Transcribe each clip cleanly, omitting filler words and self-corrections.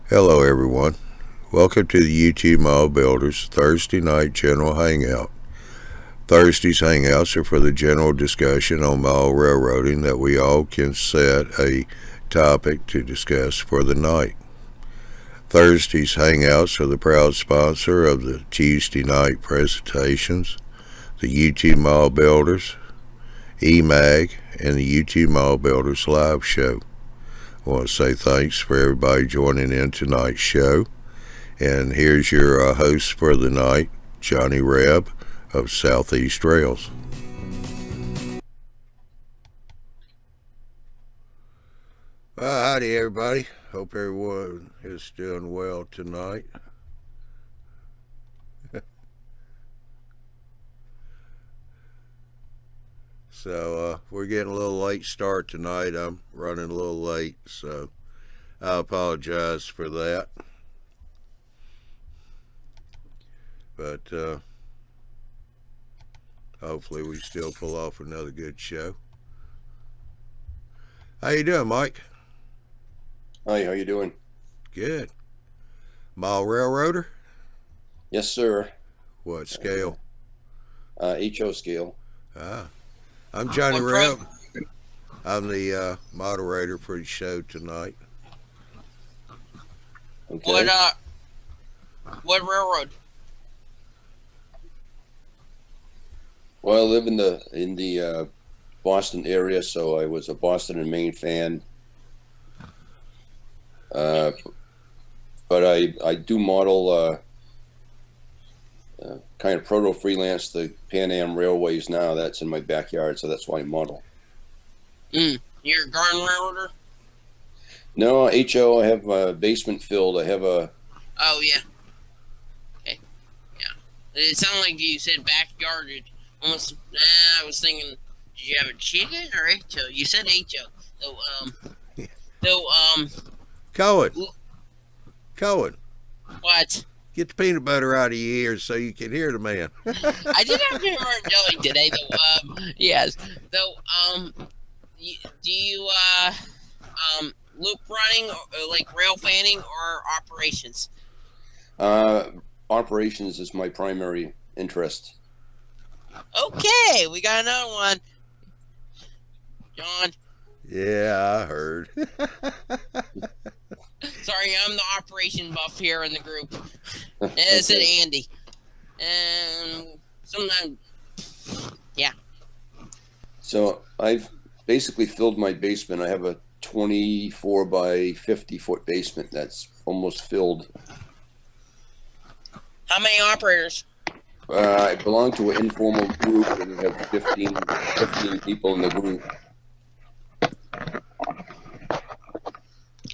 Hello everyone. Welcome to the YouTube Model Builders Thursday night general hangout. Thursday's hangouts are for the general discussion on model railroading that we all can set a topic to discuss for the night. Thursday's hangouts are the proud sponsor of the Tuesday night presentations, the YouTube Model Builders, eMag, and the YouTube Model Builders live show. I want to say thanks for everybody joining in tonight's show. And here's your host for the night, Johnny Reb of Southeast Rails. Howdy, everybody. Hope everyone is doing well tonight. So we're getting a little late start tonight. I'm running a little late, so I apologize for that. But hopefully we still pull off another good show. How you doing, Mike? Hi, how you doing? Good. Mile railroader? Yes, sir. What scale? HO scale. I'm Johnny Reb. I'm the moderator for the show tonight. Okay. What railroad? Well, I live in the Boston area, so I was a Boston and Maine fan. But I do model kind of proto freelance the Pan Am Railways now. That's in my backyard, so that's why I model. You're a garden railroader? No, HO. I have a basement filled. I have a. Oh yeah. Okay. Yeah. It sounded like you said backyard. It almost. I was thinking, did you have a chicken or HO? You said HO. Cohen. What? Get the peanut butter out of your ears so you can hear the man. I did have peanut butter and jelly today, though. Yes. Though, do you loop running, or like rail fanning, or operations? Operations is my primary interest. Okay, we got another one. John. Yeah, I heard. Sorry, I'm the operation buff here in the group. I said Andy. And sometimes, yeah. So I've basically filled my basement. I have a 24 by 50 foot basement that's almost filled. How many operators? I belong to an informal group and we have 15 people in the group.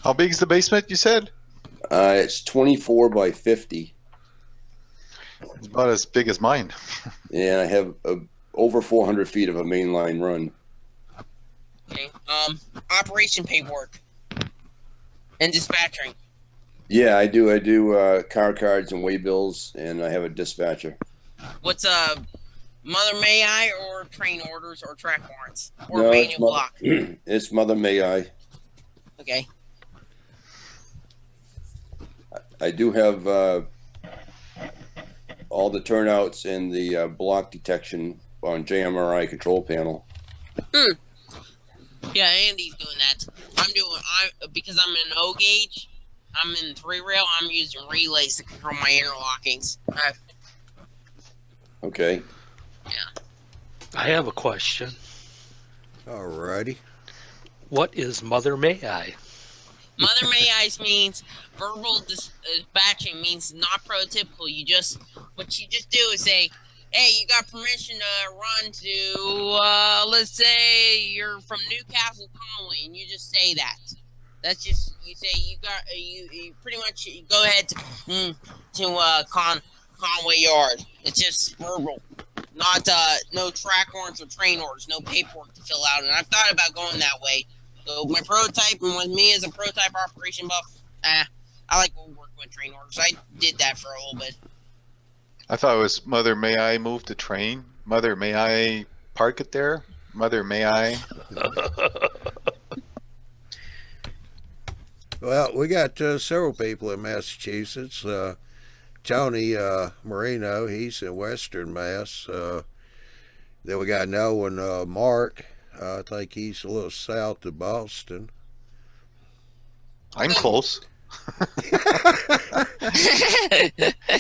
How big is the basement, you said? It's 24 by 50. It's about as big as mine. And I have over 400 feet of a mainline run. Okay. Operation paperwork and dispatching. Yeah, I do. I do car cards and waybills, and I have a dispatcher. What's Mother May I or train orders or track warrants or manual block? It's Mother May I. Okay. I do have all the turnouts and the block detection on JMRI control panel. Yeah, Andy's doing that. Because I'm in O gauge. I'm in 3-rail. I'm using relays to control my interlockings. Okay. Yeah. I have a question. Alrighty. What is Mother May I? Mother May I's means verbal dispatching means not prototypical. What you just do is say, hey, you got permission to run to, let's say you're from Newcastle Conway, and you just say that. That's just, you say you pretty much go ahead to Conway Yard. It's just verbal. Not, no track warrants or train orders, no paperwork to fill out. And I've thought about going that way. So my prototype, and with me as a prototype operation buff, I like working with train orders. I did that for a little bit. I thought it was Mother May I move the train? Mother May I park it there? Mother May I? Well, we got several people in Massachusetts. Tony Marino, he's in Western Mass. Then we got Noah and Mark. I think he's a little south of Boston. I'm close.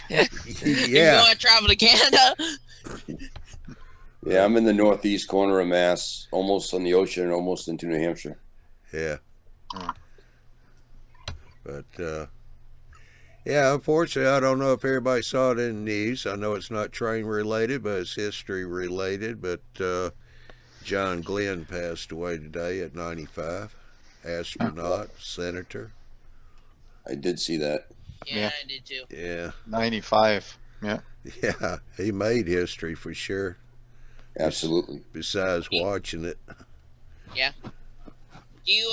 If you Yeah, want to travel to Canada, Yeah, I'm in the northeast corner of Mass, almost on the ocean, almost into New Hampshire. yeah. Hmm. But yeah, unfortunately, I don't know if everybody saw it in the news. I know it's not train related, but it's history related. But John Glenn passed away today at 95. Astronaut, senator. I did see that. yeah, Yeah. I did too. Yeah, 95. Yeah. yeah. He made history for sure. Absolutely. Besides watching it. Do you,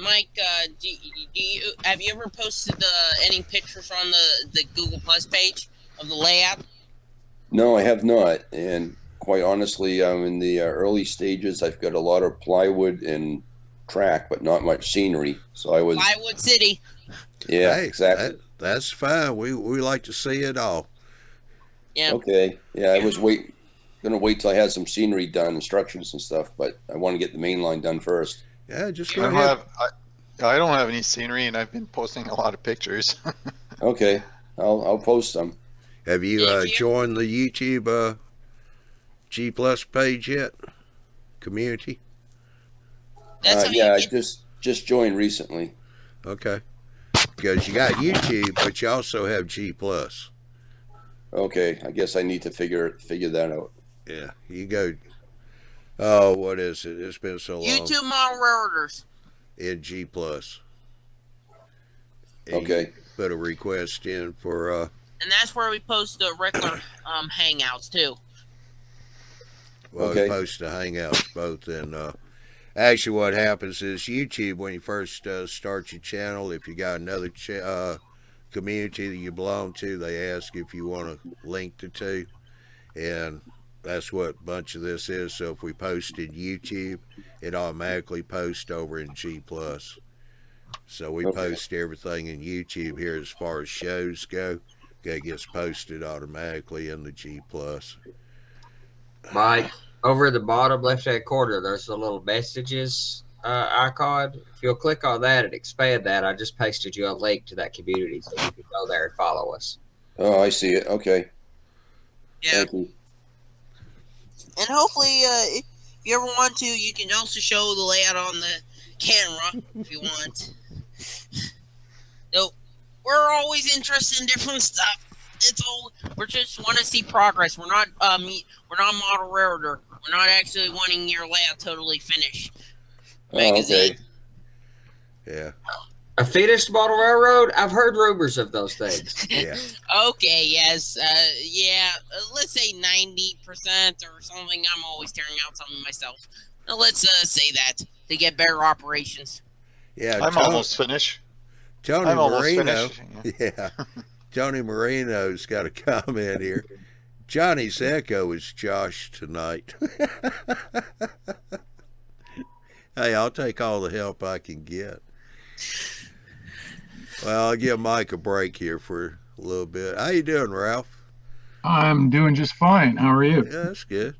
Mike? Do you have you ever posted any pictures on the Google Plus page of the layout? No, I have not. And quite honestly, I'm in the early stages. I've got a lot of plywood and track, but not much scenery. So I was, Plywood City. yeah, Hey, exactly. That's fine. We like to see it all. Yeah. Okay. Yeah, I was gonna wait till I had some scenery done, instructions and stuff, but I want to get the main line done first. Yeah, just I go don't ahead. have any scenery, and I've been posting a lot of pictures. Okay, I'll post some. Have you If you- joined the YouTube G Plus page yet? Community? That's how Yeah, I you get. just joined recently. Okay. Because you got YouTube, but you also have G Plus. Okay, I guess I need to figure that out. Yeah, you go. Oh, what is it? It's been so long. YouTube model railroaders. In G Plus. And Okay. you put a request in for. And that's where we post the regular hangouts too. Well, Okay. we post the Hangouts both. And actually, what happens is YouTube, when you first start your channel, if you got another community that you belong to, they ask if you want to link the two. And that's what a bunch of this is. So if we post in YouTube, it automatically posts over in G Plus. So we Okay. post everything in YouTube here as far as shows go. It gets posted automatically in the G Plus. Mike, over at the bottom left-hand corner, there's a little messages icon. If you'll click on that and expand that, I just pasted you a link to that community so you can go there and follow us. Oh, I see it. Okay. Yeah. Thank you. And hopefully, if you ever want to, you can also show the layout on the camera if you want. So, we're always interested in different stuff. We just want to see progress. We're not model railroader. We're not actually wanting your layout totally finished. Oh, Magazine. okay. Yeah, A finished model railroad? I've heard rumors of those things. yeah. Okay, yes. Let's say 90% or something. I'm always tearing out something myself. Let's say that to get better operations. Yeah, I'm almost finished. Tony I'm almost Marino. finished. Yeah. Tony Marino's got a comment here. Johnny's echo is Josh tonight. Hey, I'll take all the help I can get. Well, I'll give Mike a break here for a little bit. How you doing, Ralph? I'm doing just fine. How are you? Yeah, that's good.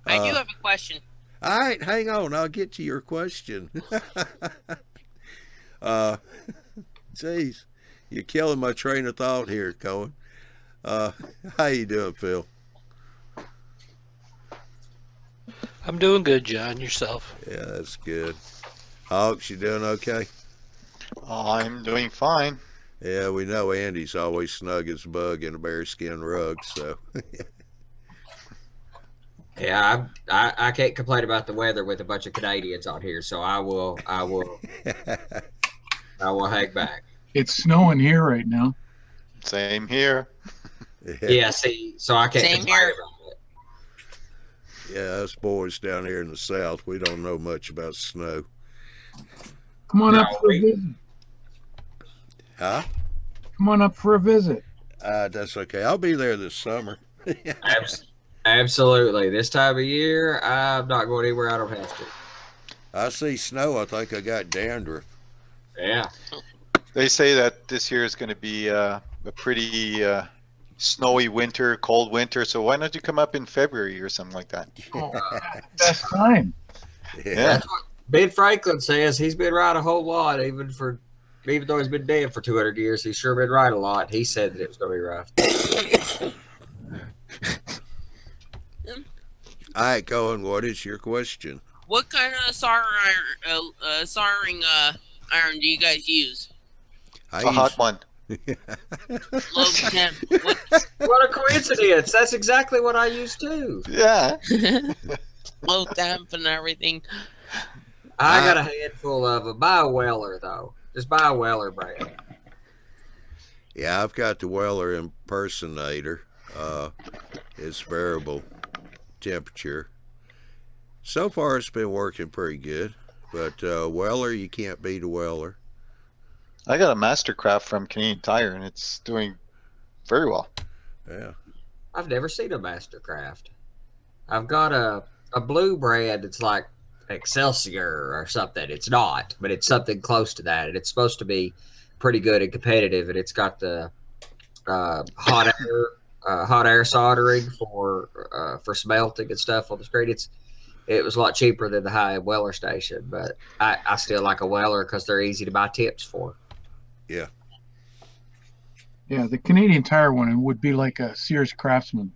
I do have a question. All right, hang on. I'll get to your question. Jeez, you're killing my train of thought here, Cohen. How you doing, Phil? I'm doing good, John. Yourself? Yeah, that's good. Hawks, you doing okay? I'm doing fine. Yeah, we know Andy's always snug as a bug in a bearskin rug, so. Yeah, I can't complain about the weather with a bunch of Canadians on here, so I will hang back. It's snowing here right now. Same here. Yeah, see, so I can't Same complain here. about it. Yeah, us boys down here in the South, we don't know much about snow. Come on No, up for a visit. Huh? Come on up for a visit. That's okay. I'll be there this summer. Absolutely. This time of year, I'm not going anywhere I don't have to. I see snow. I think I got dandruff. Yeah. They say that this year is going to be a pretty snowy winter, cold winter. So why don't you come up in February or something like that? Oh, best time. Yeah. That's what Ben Franklin says. He's been right a whole lot, even though he's been dead for 200 years. He's sure been right a lot. He said that it was going to be rough. All right, Cohen, what is your question? What kind of soldering iron do you guys use? I A hot one. Low temp. What a coincidence. That's exactly what I used too. Yeah. Low temp and everything. I got a handful of them. Buy a Weller, though. Just buy a Weller brand. Yeah, I've got the Weller impersonator. It's variable temperature. So far, it's been working pretty good. But Weller, you can't beat a Weller. I got a Mastercraft from Canadian Tire, and it's doing very well. Yeah. I've never seen a Mastercraft. I've got a blue brand. It's like Excelsior or something. It's not, but it's something close to that. And it's supposed to be pretty good and competitive. And it's got the hot air soldering for smelting and stuff on the screen. It was a lot cheaper than the high-end Weller station, but I still like a Weller because they're easy to buy tips for. Yeah. Yeah, the Canadian Tire one would be like a Sears Craftsman.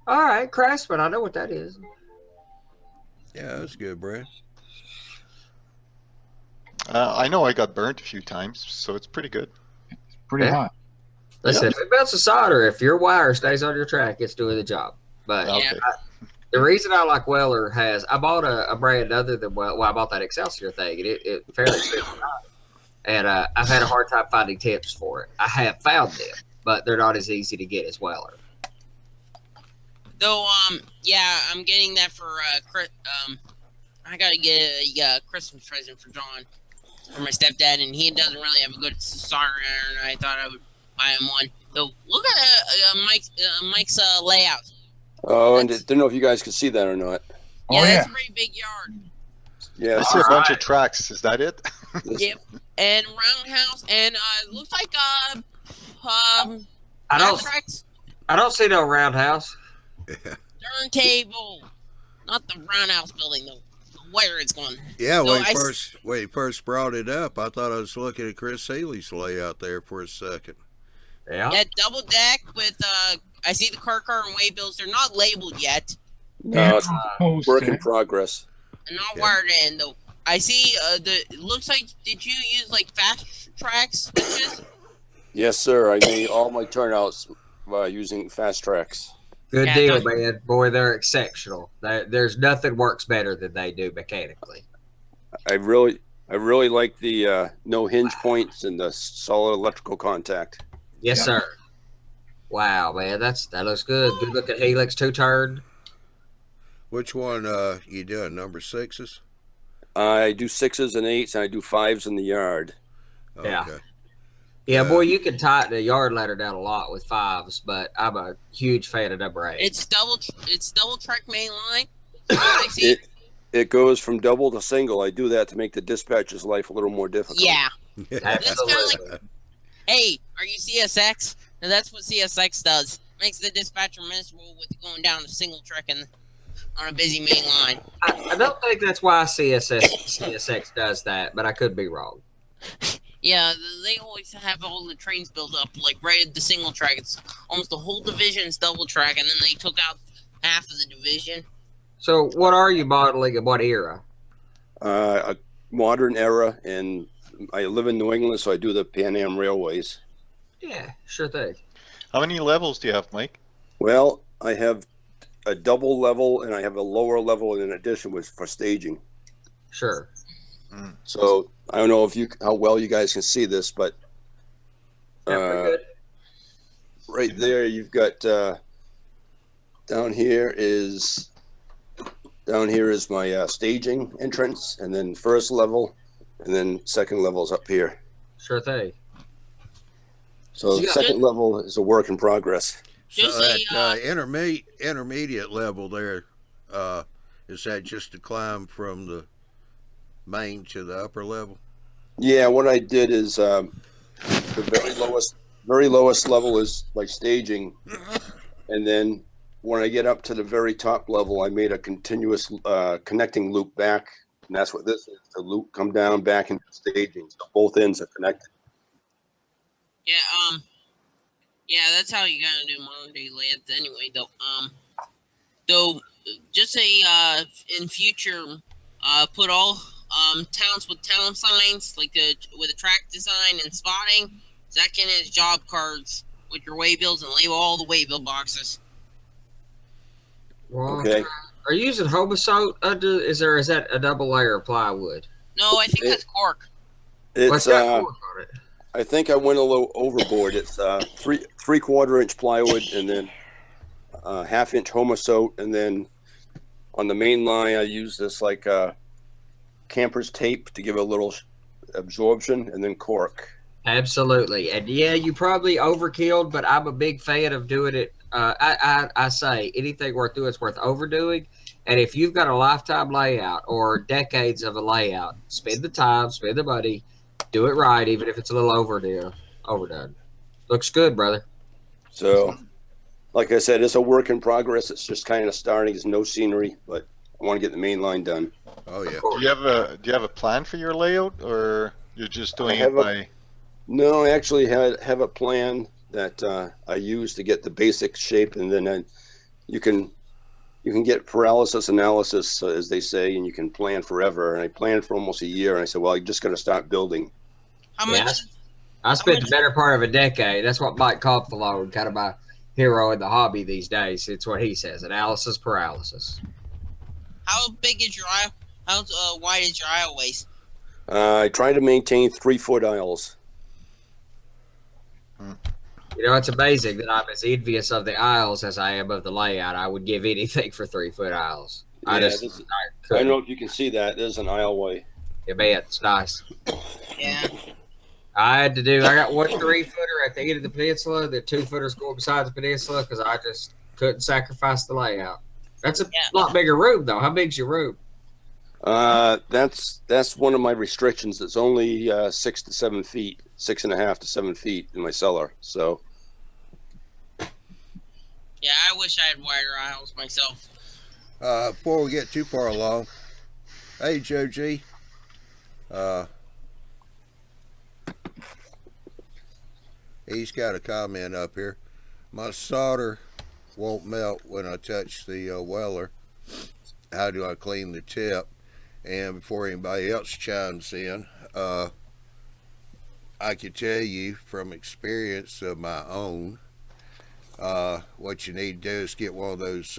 All right, Craftsman, I know what that is. Yeah, that's good, Brad. I know I got burnt a few times, so it's pretty good. It's pretty Yeah. hot. Listen, if it melts the solder, if your wire stays on your track, it's doing the job. But Okay. the reason I like Weller I bought a brand other than I bought that Excelsior thing, and it fairly expensive. And I've had a hard time finding tips for it. I have found them, but they're not as easy to get as Weller. Though, yeah, I'm getting that for I gotta get a Christmas present for John, for my stepdad, and he doesn't really have a good soldering iron. I thought I would buy him one. So look at Mike's layout. Oh, and I don't know if you guys can see that or not. Yeah, Oh, that's yeah. a pretty big yard. Yeah, I see a bunch of tracks. Is that it? Yep, and roundhouse, and it looks like I fast tracks, don't see no roundhouse. turntable, not the roundhouse building though. Where it's going. Yeah, So when you first brought it up, I thought I was looking at Chris Healy's layout there for a second. Yeah. Yeah, double deck with I see the car and way bills. They're not labeled yet no, it's Post work in it. progress. and not Yeah. wired in though. I see it looks like, did you use like fast track switches? Yes, sir. I made all my turnouts using fast tracks. Good Yeah, deal, man. Boy, they're exceptional. There's nothing works better than they do mechanically. I really like the no hinge points and the solid electrical contact. Yes, Yeah. sir. Wow, man, that looks good. Good looking Helix 2-turn. Which one you doing? Number 6s? I do 6s and 8s, and I do 5s in the yard. Yeah. Okay. Yeah, boy, you can tighten the yard ladder down a lot with 5s, but I'm a huge fan of number 8. It's double track main line. I see. It goes from double to single. I do that to make the dispatcher's life a little more difficult. Yeah, that's kind of Absolutely. like, hey, are you CSX? And that's what CSX does. Makes the dispatcher miserable with going down a single track and on a busy main line. I don't think that's why CSX does that, but I could be wrong. Yeah, they always have all the trains built up like right at the single track. It's almost the whole division's double track, and then they took out half of the division. So, what are you modeling and what era? A modern era, and I live in New England, so I do the Pan Am Railways. Yeah, sure thing. How many levels do you have, Mike? Well, I have a double level, and I have a lower level in addition for staging. Sure. So I don't know how well you guys can see this, but Yeah, pretty good. right there you've got down here is my staging entrance, and then first level, and then second level is up here. Sure thing. So the Yeah. second level is a work in progress. So Just a, that intermediate level there, is that just to climb from the main to the upper level? Yeah, what I did is the very lowest level is like staging, and then when I get up to the very top level, I made a continuous connecting loop back, and that's what this is. The loop come down back into staging, so both ends are connected. Yeah, yeah, that's how you gotta do modern day layouts anyway, though, just say, in future, put all, towns with town signs, like, with a track design and spotting, second is job cards with your waybills and label all the waybill boxes. Well, Okay. are you using Hobosote? Is that a double layer of plywood? No, I think that's cork. What's It's got cork on it? I think I went a little overboard. It's 3/4 inch plywood, and then 1/2 inch Homosote, and then on the main line I use this like camper's tape to give a little absorption, and then cork. Absolutely, and yeah, you probably overkilled, but I'm a big fan of doing it. I say anything worth doing is worth overdoing, and if you've got a lifetime layout or decades of a layout, spend the time, spend the money, do it right, even if it's a little overdone. Looks good, brother. So, like I said, it's a work in progress. It's just kind of starting. There's no scenery, but I want to get the main line done. Oh yeah. Do you have a plan for your layout, or you're just doing have it by? No, I actually have a plan that I use to get the basic shape, and then you can get paralysis analysis, as they say, and you can plan forever. And I planned for almost a year, and I said, well, I just got to start building. How Yeah, much? I spent the better part of a decade. That's what Mike Kopfelone, kind of my hero in the hobby these days. It's what he says: analysis paralysis. How big is your aisle? How wide is your aisleways? I try to maintain 3-foot aisles. You know, it's amazing that I'm as envious of the aisles as I am of the layout. I would give anything for 3-foot aisles. I Yeah, couldn't. don't know if you can see that. There's an aisleway. Yeah, man, it's nice. Yeah. I got 1 3-footer at the end of the peninsula, the 2-footers going beside the peninsula because I just couldn't sacrifice the layout. That's a lot bigger room, though. How big's your room? That's one of my restrictions. It's only 6 to 7 feet, 6.5 to 7 feet in my cellar. So. Yeah, I wish I had wider aisles myself. Before we get too far along, hey Joe G. He's got a comment up here. My solder won't melt when I touch the weller. How do I clean the tip? And before anybody else chimes in, I can tell you from experience of my own, what you need to do is get one of those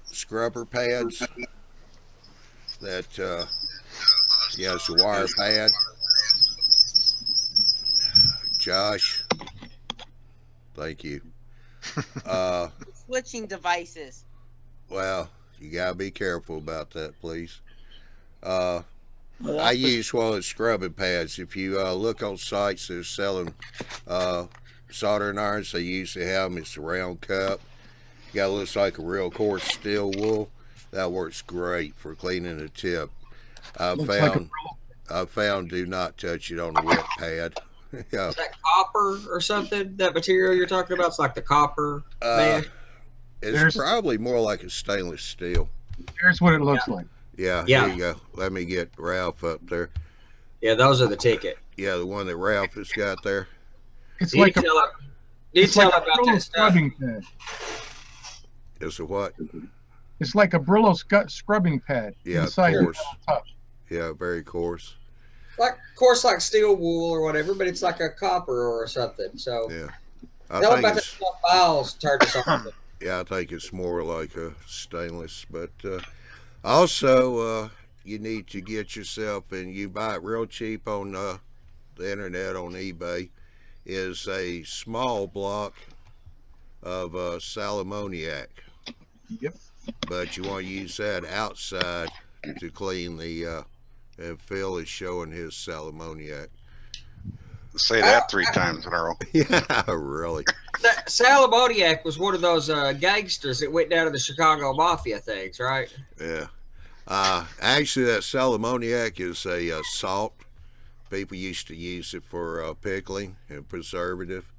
scrubber pads that it's a wire pad. Josh, thank you. Switching devices. Well, you gotta be careful about that, please. I use one of the scrubbing pads. If you look on sites that are selling soldering irons, they usually have them. It's a round cup. Got looks like a real coarse steel wool. That works great for cleaning the tip. I found do not touch it on a wet pad. Yeah. Is that copper or something? That material you're talking about? It's like the copper mesh? It's probably more like a stainless steel. Here's what it looks like. Yeah, here you go. Let me get Ralph up there. Yeah, those are the ticket. Yeah, the one that Ralph has got there. It's like about that scrubbing pad. It's a what? It's like a Brillo scrubbing pad. Yeah, inside coarse. the top. Yeah, very coarse. Like steel wool or whatever, but it's like a copper or something. So yeah, tell them about the files turned us on. Yeah, I think it's more like a stainless, but also you need to get yourself, and you buy it real cheap on the internet on eBay, is a small block of sal ammoniac. Yep. But you want to use that outside to clean the. And Phil is showing his sal ammoniac. Say that 3 times in a row. Yeah, really. Sal ammoniac was one of those gangsters that went down to the Chicago Mafia things, right? Yeah. Actually, that sal ammoniac is a salt People used to use it for pickling and preservative,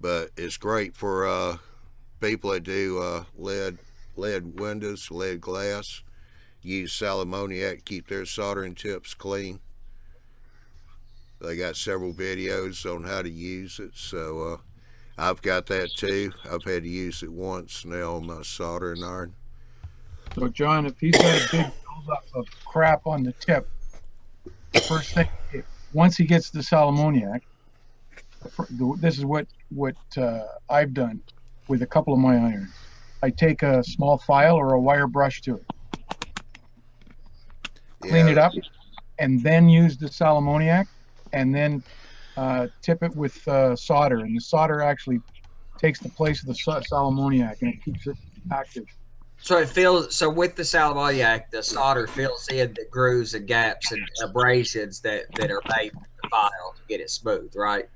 but it's great for people that do lead windows, lead glass. Use sal ammoniac to keep their soldering tips clean. They got several videos on how to use it, so I've got that too. I've had to use it once now on my soldering iron. So, John, if he's got a big buildup of crap on the tip, the first thing, once he gets the sal ammoniac, this is what I've done with a couple of my irons. I take a small file or a wire brush to it, clean it up, and then use the sal ammoniac, and then tip it with solder. And the solder actually takes the place of the sal ammoniac, and it keeps it active. So it fills. So with the sal ammoniac, the solder fills in the grooves and gaps and abrasions that are made in the file to get it smooth, right?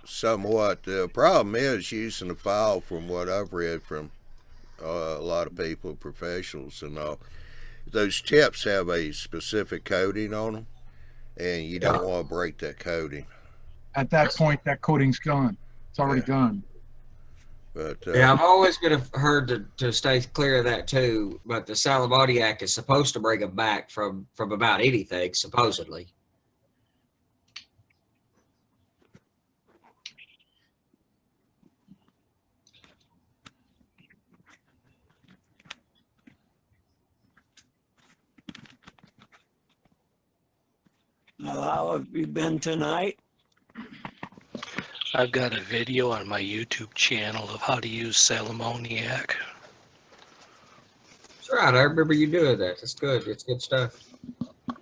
Somewhat. The problem is using the file, from what I've read from a lot of people, professionals and all. Those tips have a specific coating on them, and you don't want to break that coating. At that point, that coating's gone. It's already gone. But Yeah, I've always been heard to stay clear of that too. But the sal ammoniac is supposed to bring them back from about anything, supposedly. Well, how have you been tonight? I've got a video on my YouTube channel of how to use sal ammoniac. That's right. I remember you doing that. It's good. It's good stuff.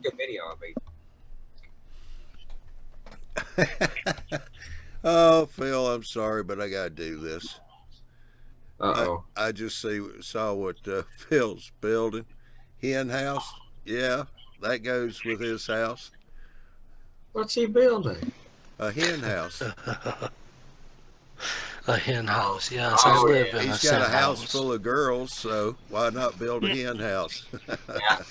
Good video, I mean. Oh, Phil, I'm sorry, but I gotta do this. Uh-oh. I just saw what Phil's building. Hen house. Yeah, that goes with his house. What's he building? A hen house. A hen house, yes. Oh, I live in He's a got a hen house full of girls, so why not build a hen house? Yeah.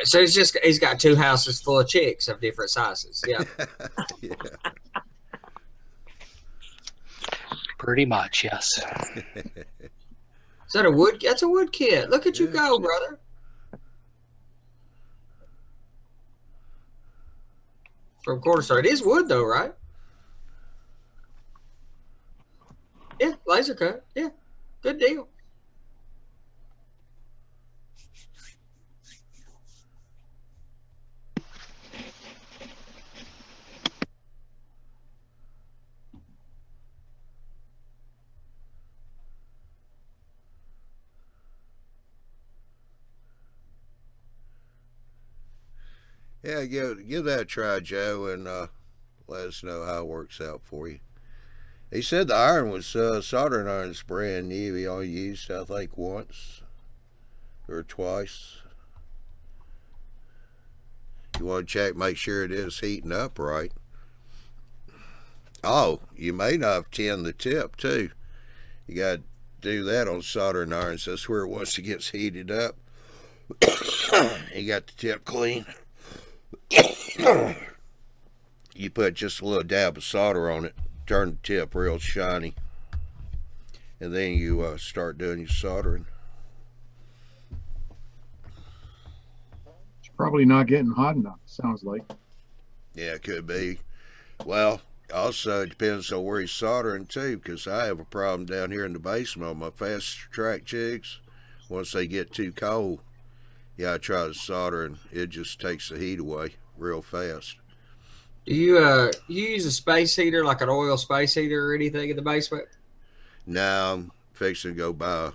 So he's got two houses full of chicks of different sizes. Yeah. Yeah. Pretty much, yes. Is that a wood? That's a wood kit. Look at you go, brother. From quarter star. It is wood though, right? Yeah, laser cut. Yeah, good deal. Yeah, give that a try, Joe, and let us know how it works out for you. He said the iron was soldering iron's brand new. He only used, I think, once or twice. You want to check, make sure it is heating up right. Oh, you may not have tinned the tip too. You got to do that on soldering irons. That's where once it gets heated up, you got the tip clean. You put just a little dab of solder on it, turn the tip real shiny, and then you start doing your soldering. It's probably not getting hot enough, sounds like. Yeah, it could be. Well, also it depends on where you're soldering too, because I have a problem down here in the basement on my fast track jigs. Once they get too cold, yeah, I try to solder and it just takes the heat away real fast. Do you use a space heater, like an oil space heater or anything in the basement? Now I'm fixing to go buy,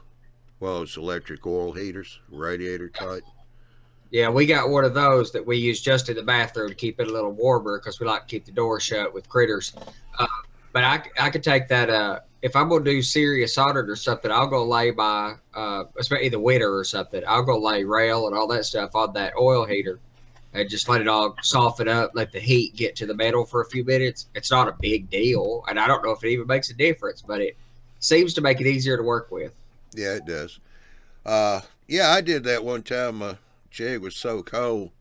it's electric oil heaters, radiator type. Yeah, we got one of those that we use just in the bathroom to keep it a little warmer because we like to keep the door shut with critters. But I could take that. If I'm going to do serious soldering or something, I'll go lay by, especially in the winter or something, I'll go lay rail and all that stuff on that oil heater and just let it all soften up, let the heat get to the metal for a few minutes. It's not a big deal, and I don't know if it even makes a difference, but it seems to make it easier to work with. Yeah, it does. Yeah, I did that one time. My jig was so cold,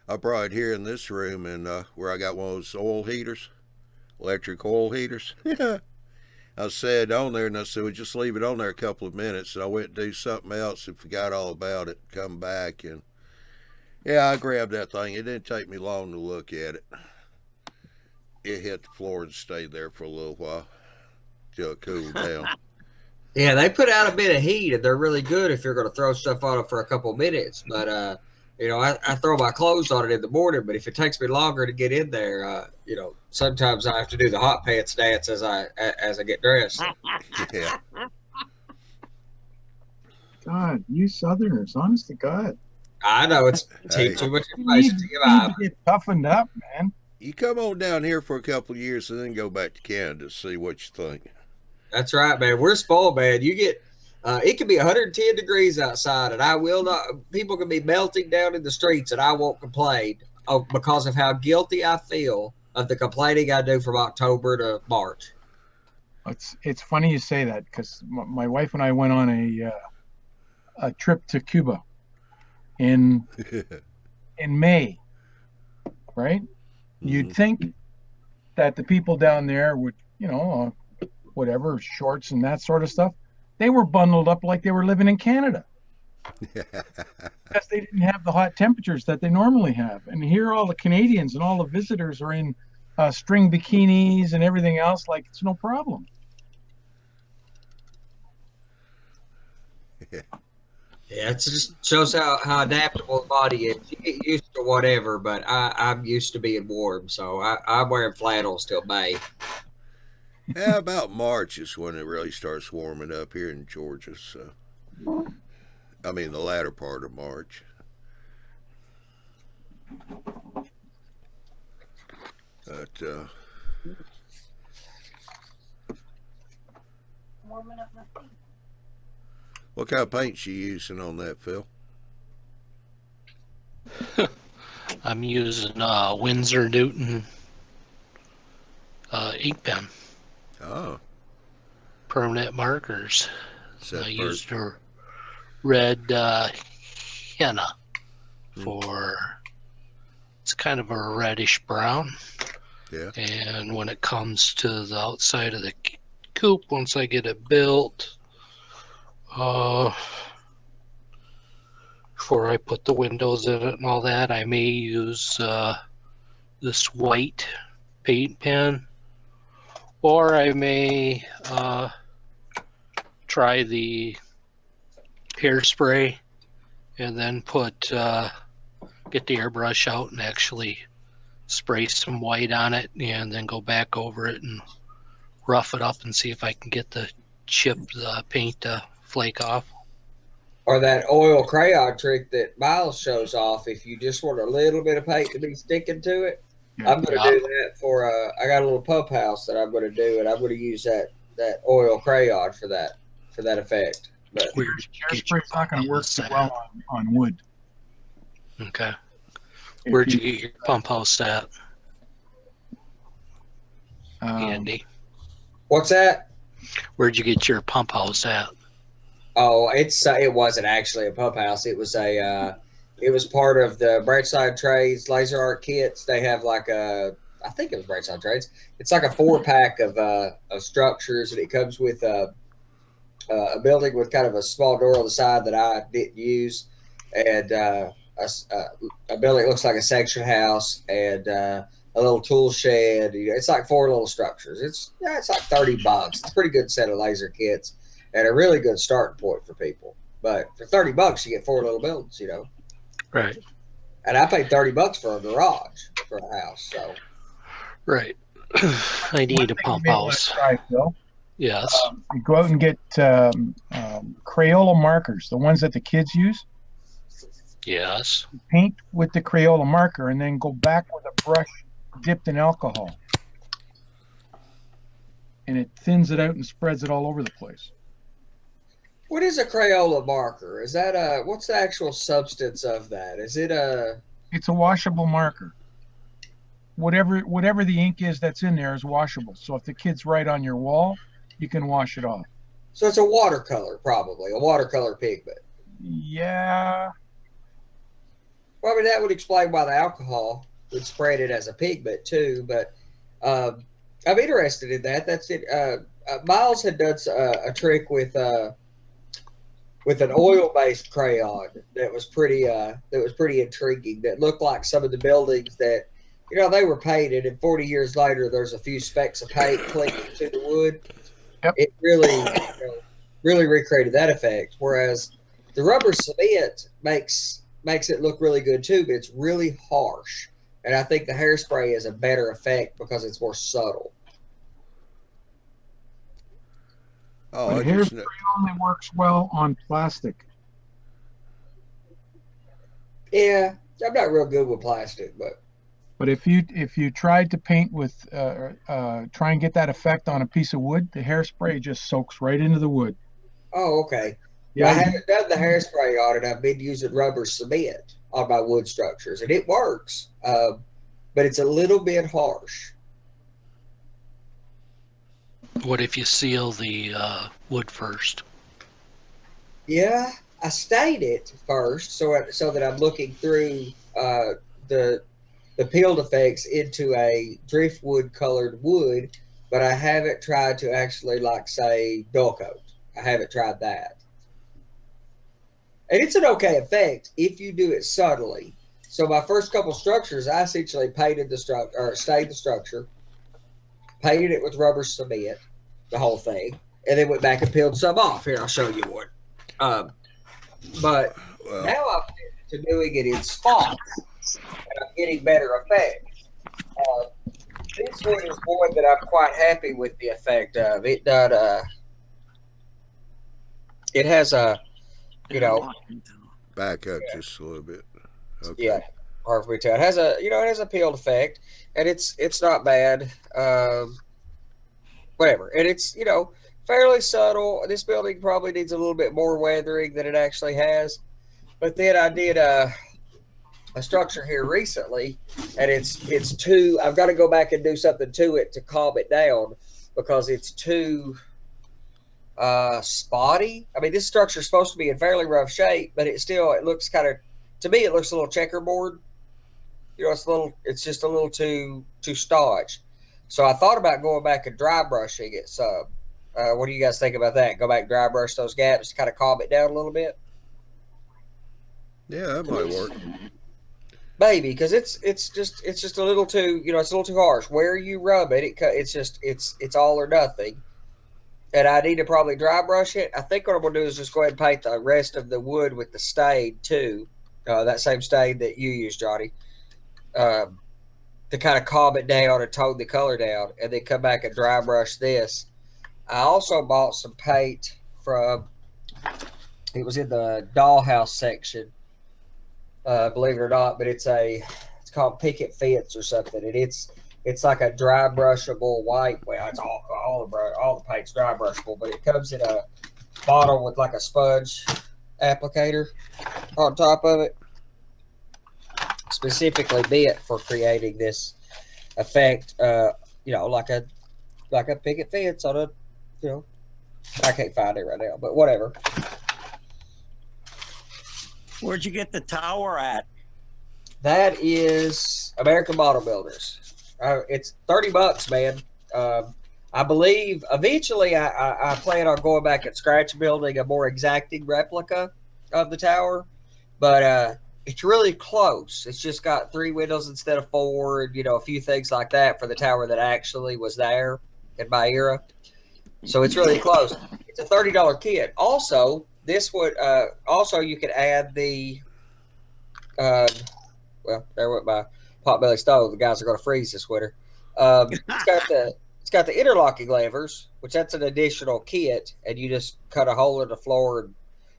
I brought it here in this room, and where I got one of those oil heaters, electric oil heaters. I said on there, and I said, well, just leave it on there a couple of minutes. And I went to do something else and forgot all about it. Come back, and yeah, I grabbed that thing. It didn't take me long to look at it. It hit the floor and stayed there for a little while till it cooled down. Yeah, they put out a bit of heat, and they're really good if you're going to throw stuff on it for a couple minutes. But you know, I throw my clothes on it in the morning, but if it takes me longer to get in there, you know, sometimes I have to do the hot pants dance as I get dressed. Yeah. God, you Southerners, honest to God. I know it's Hey. too much You information to need give to out. get toughened up, man. You come on down here for a couple of years and then go back to Canada to see what you think. That's right, man. We're spoiled, man. You get it can be 110 degrees outside, and I will not. People can be melting down in the streets, and I won't complain because of how guilty I feel of the complaining I do from October to March. It's funny you say that because my wife and I went on a trip to Cuba in May, right? You'd think that the people down there would, you know, whatever, shorts and that sort of stuff. They were bundled up like they were living in Canada because they didn't have the hot temperatures that they normally have. And here all the Canadians and all the visitors are in string bikinis and everything else like it's no problem. Yeah, it just shows how adaptable the body is. You get used to whatever, but I'm used to being warm, so I'm wearing flannels till May. Yeah, about March is when it really starts warming up here in Georgia. So, I mean, the latter part of March. But what kind of paint you using on that, Phil? I'm using Winsor Newton ink pen, Oh, permanent markers. is that I first? used a red henna for, it's kind of a reddish brown. Yeah. And when it comes to the outside of the coop, once I get it built, before I put the windows in it and all that, I may use this white paint pen, or I may try the hairspray and then get the airbrush out and actually spray some white on it and then go back over it and rough it up and see if I can get the paint to flake off. Or that oil crayon trick that Miles shows off. If you just want a little bit of paint to be sticking to it, I'm going to do that for I got a little pump house that I'm going to do, and I'm going to use that oil crayon for that effect. But Hairspray's not going to work so well on wood. Okay. Where'd you get your pump house at, Andy? What's that? Where'd you get your pump house at? Oh, it wasn't actually a pump house. It was it was part of the Branchside Trades Laser Art kits. They have like I think it was Branchside Trades. It's like a 4-pack of structures, and it comes with a building with kind of a small door on the side that I didn't use, and a building that looks like a section house, and a little tool shed. You know, it's like 4 little structures. It's like $30. It's a pretty good set of laser kits and a really good starting point for people. But for $30, you get 4 little buildings, you know. Right. And I paid $30 for a garage for a house. So. Right. I need a pump house. Try, Phil. Yes. You go out and get Crayola markers, the ones that the kids use. Yes. Paint with the Crayola marker and then go back with a brush dipped in alcohol. And it thins it out and spreads it all over the place. What is a Crayola marker? Is that what's the actual substance of that? Is it It's a washable marker. Whatever the ink is that's in there is washable. So if the kids write on your wall, you can wash it off. So it's a watercolor, probably a watercolor pigment. Yeah. Well, I mean, that would explain why the alcohol would spread it as a pigment too. But I'm interested in that. That's it. Miles had done a trick with an oil-based crayon that was pretty intriguing. That looked like some of the buildings that, you know, they were painted, and 40 years later, there's a few specks of paint clinging to the wood. Yep. It really, really recreated that effect. Whereas the rubber cement makes it look really good too, but it's really harsh. And I think the hairspray is a better effect because it's more subtle. Oh, But I just hairspray only works well on plastic. Yeah, I'm not real good with plastic, But if you tried to paint with try and get that effect on a piece of wood, the hairspray just soaks right into the wood. oh, okay. Yeah, I haven't done the hairspray on it. I've been using rubber cement on my wood structures, and it works, but it's a little bit harsh. What if you seal the wood first? Yeah, I stayed it first, so that I'm looking through the peeled effects into a driftwood colored wood, but I haven't tried to actually, like, say, dull coat. I haven't tried that. And it's an okay effect if you do it subtly. So my first couple structures, I essentially painted the structure, or stayed the structure, painted it with rubber cement, the whole thing, and then went back and peeled some off. Here, I'll show you one. But well, now I'm to doing it in spots, and I'm getting better effects. This one is one that I'm quite happy with the effect of. It done. It has a, you know, back up just a little bit. Okay. yeah, hard for me to tell. It has a, it has a peeled effect, and it's not bad. Whatever, and it's, fairly subtle. This building probably needs a little bit more weathering than it actually has. But then I did a structure here recently, and it's too. I've got to go back and do something to it to calm it down because it's too spotty. I mean, this structure is supposed to be in fairly rough shape, but it looks kind of, to me, it looks a little checkerboard. It's just a little too staunch. So I thought about going back and dry brushing it some. What do you guys think about that? Go back and dry brush those gaps to kind of calm it down a little bit? Yeah, that might work. Maybe, because it's just a little too, it's a little too harsh. Where you rub it, it's all or nothing. And I need to probably dry brush it. I think what I'm gonna do is just go ahead and paint the rest of the wood with the stain too, that same stain that you used, Johnny, to kind of calm it down and tone the color down, and then come back and dry brush this. I also bought some paint from, it was in the dollhouse section, believe it or not, but it's called Picket Fence or something, and it's like a dry brushable white. Well, it's all the paint's dry brushable, but it comes in a bottle with like a sponge applicator on top of it, specifically meant for creating this effect. Like a picket fence on a, I can't find it right now, but whatever. Where'd you get the tower at? That is American Model Builders. It's $30, man. I believe eventually I plan on going back and scratch building a more exacting replica of the tower, but it's really close. It's just got 3 windows instead of 4, and, a few things like that for the tower that actually was there in my era. So it's really close. It's a $30 kit. Also, this would you could add the well, there went my potbelly stove. The guys are going to freeze this winter. It's got the interlocking levers, which that's an additional kit, and you just cut a hole in the floor and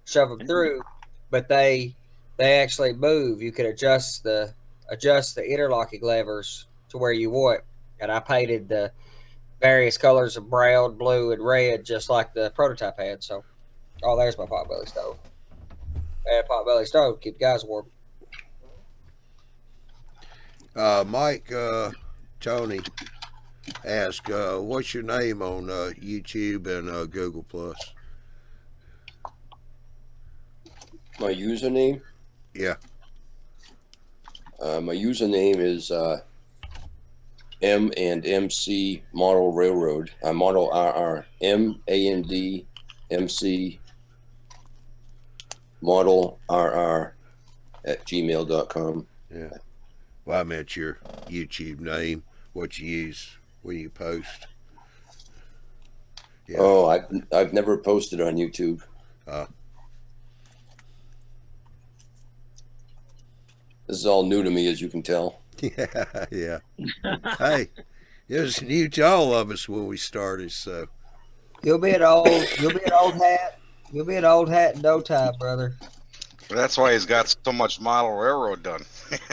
shove them through. But they actually move. You can adjust the interlocking levers to where you want. And I painted the various colors of brown, blue, and red, just like the prototype had. So, there's my potbelly stove. And potbelly stove keep guys warm. Mike, Tony asked, what's your name on YouTube and Google Plus? My username? Yeah. My username is M&MC Model Railroad. Model RR. MAND MC Model RR at gmail.com. Yeah. Well, I meant your YouTube name, what you use when you post. Yeah. Oh, I've never posted on YouTube. This is all new to me, as you can tell. Yeah, yeah. Hey, it was new to all of us when we started, so. You'll be an old hat. You'll be an old hat in no time, brother. That's why he's got so much model railroad done.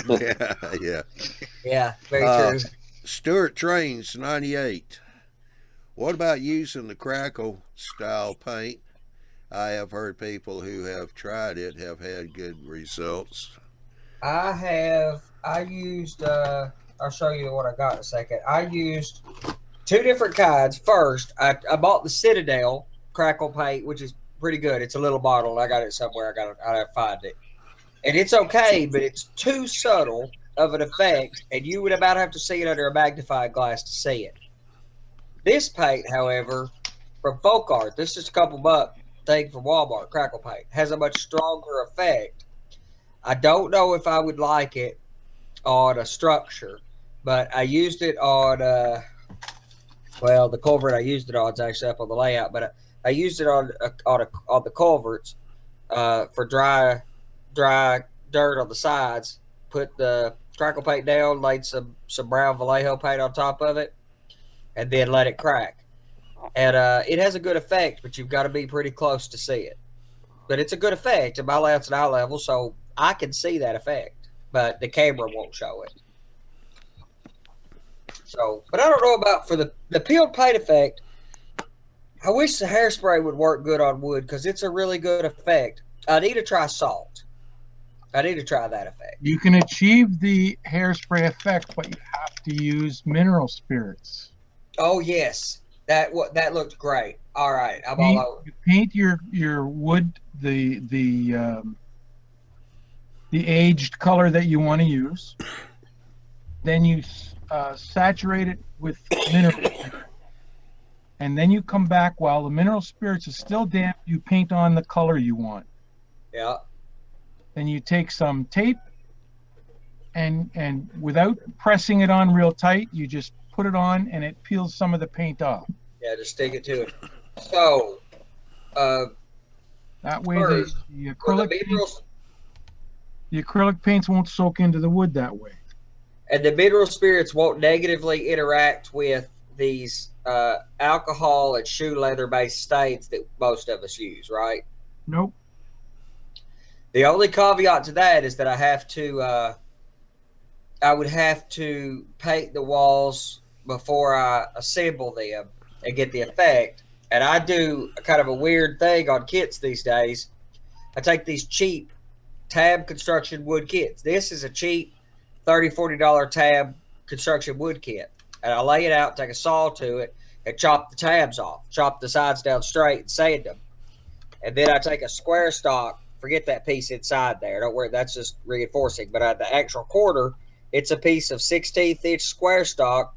Yeah, yeah. Yeah, very true. Stuart Trains 98. What about using the crackle style paint? I have heard people who have tried it have had good results. I used, I'll show you what I got in a second. I used 2 different kinds. First, I bought the Citadel crackle paint, which is pretty good. It's a little bottle. I got it somewhere. I have to find it. And it's okay, but it's too subtle of an effect, and you would about have to see it under a magnifying glass to see it. This paint, however, from Folk Art, this is a couple buck thing from Walmart, crackle paint, has a much stronger effect. I don't know if I would like it on a structure, but I used it on, well, the culvert I used it on is actually up on the layout, but I used it on the culverts for dry dirt on the sides. Put the crackle paint down, laid some brown Vallejo paint on top of it, and then let it crack. And it has a good effect, but you've got to be pretty close to see it. But it's a good effect, and my layout's at eye level, so I can see that effect, but the camera won't show it. So, but I don't know about for the peeled paint effect. I wish the hairspray would work good on wood because it's a really good effect. I need to try salt. I need to try that effect. You can achieve the hairspray effect, but you have to use mineral spirits. Oh yes, that looked great. All right, I'm all over. You paint your wood the aged color that you want to use. Then you saturate it with mineral spirits. And then you come back while the mineral spirits is still damp, you paint on the color you want. Yeah. Then you take some tape and without pressing it on real tight, you just put it on and it peels some of the paint off. Yeah, just stick it to it. So that way first, the acrylic paints won't soak into the wood that way. And the mineral spirits won't negatively interact with these alcohol and shoe leather based stains that most of us use, right? Nope. The only caveat to that is that I would have to paint the walls before I assemble them and get the effect. And I do a kind of a weird thing on kits these days. I take these cheap tab construction wood kits. This is a cheap $30, $40 tab construction wood kit. And I lay it out, take a saw to it, and chop the tabs off. Chop the sides down straight and sand them. And then I take a square stock. Forget that piece inside there. Don't worry, that's just reinforcing. But at the actual quarter, it's a piece of 16th inch square stock.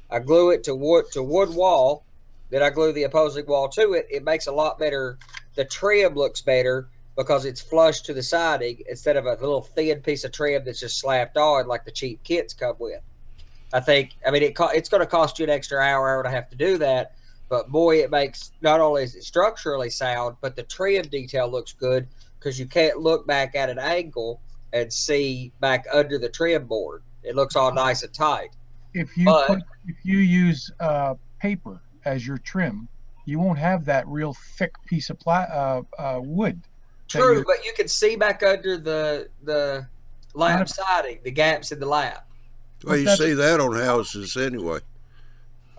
I glue it to wood wall. Then I glue the opposing wall to it. It makes a lot better. The trim looks better because it's flush to the siding instead of a little thin piece of trim that's just slapped on like the cheap kits come with. I mean, it's going to cost you an extra hour and a half to do that. But boy, it makes, not only is it structurally sound, but the trim detail looks good because you can't look back at an angle and see back under the trim board. It looks all nice and tight. If you use paper as your trim, you won't have that real thick piece of wood. True, but you can see back under the lap siding, the gaps in the lap. Well, you see that on houses anyway.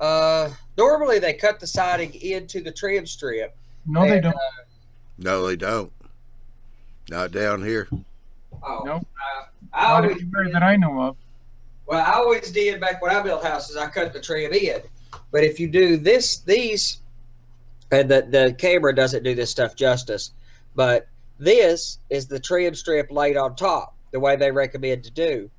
Normally they cut the siding into the trim strip. No, they don't. No, they don't. Not down here. Oh, no. Not anywhere that I know of. Well, I always did back when I built houses. I cut the trim in. But if you do these, and the camera doesn't do this stuff justice, but this is the trim strip laid on top, the way they recommend to do.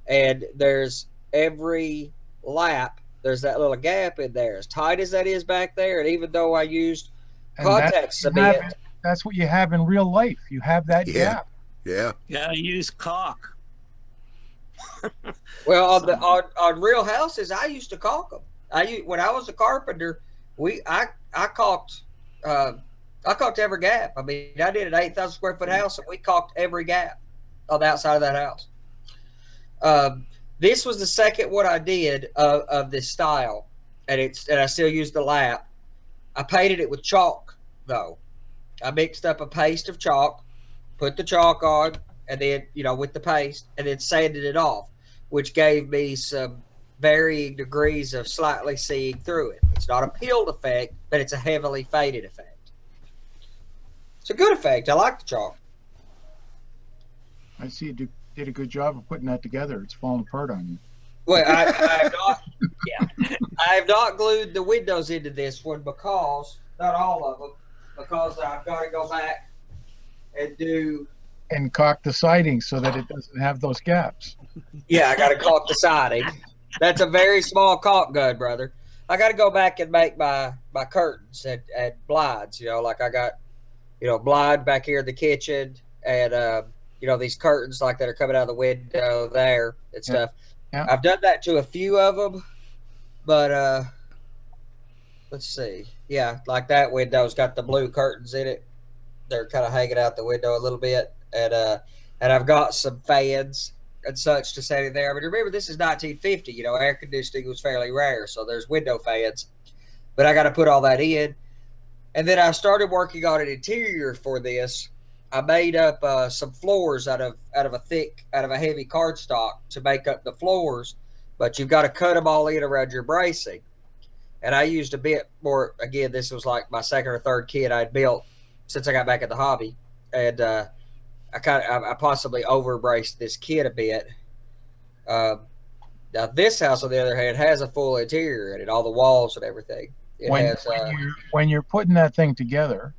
and there's every lap, there's that little gap in there. As tight as that is back there, and even though I used And contact cement, that's what you have in real life. You have that Yeah. gap. Yeah. Gotta use caulk. well, on real houses, I used to caulk them. When I was a carpenter, I caulked every gap. I mean, I did an 8,000 square foot house, and we caulked every gap on the outside of that house. This was the second one I did of this style, and I still use the lap. I painted it with chalk though. I mixed up a paste of chalk, put the chalk on, and then with the paste, and then sanded it off, which gave me some varying degrees of slightly seeing through it. It's not a peeled effect, but it's a heavily faded effect. It's a good effect. I like the chalk. I see you did a good job of putting that together. It's falling apart on you. Well, I have not. Yeah, I have not glued the windows into this one because not all of them, because I've got to go back and caulk the siding so that it doesn't have those gaps. Yeah, I got to caulk the siding. That's a very small caulk gun, brother. I got to go back and make my curtains and blinds. Like I got blind back here in the kitchen, and these curtains like that are coming out of the window there and stuff. Yeah. I've done that to a few of them, but let's see. Yeah, like that window's got the blue curtains in it. They're kind of hanging out the window a little bit, and I've got some fans and such to set in there. But remember, this is 1950. Air conditioning was fairly rare, so there's window fans. But I got to put all that in, and then I started working on an interior for this. I made up some floors out of a heavy cardstock to make up the floors, but you've got to cut them all in around your bracing. And I used a bit more. Again, this was like my second or third kit I'd built since I got back in the hobby, and I possibly overbraced this kit a bit. Now this house, on the other hand, has a full interior in it, all the walls and everything. When you're putting that thing together,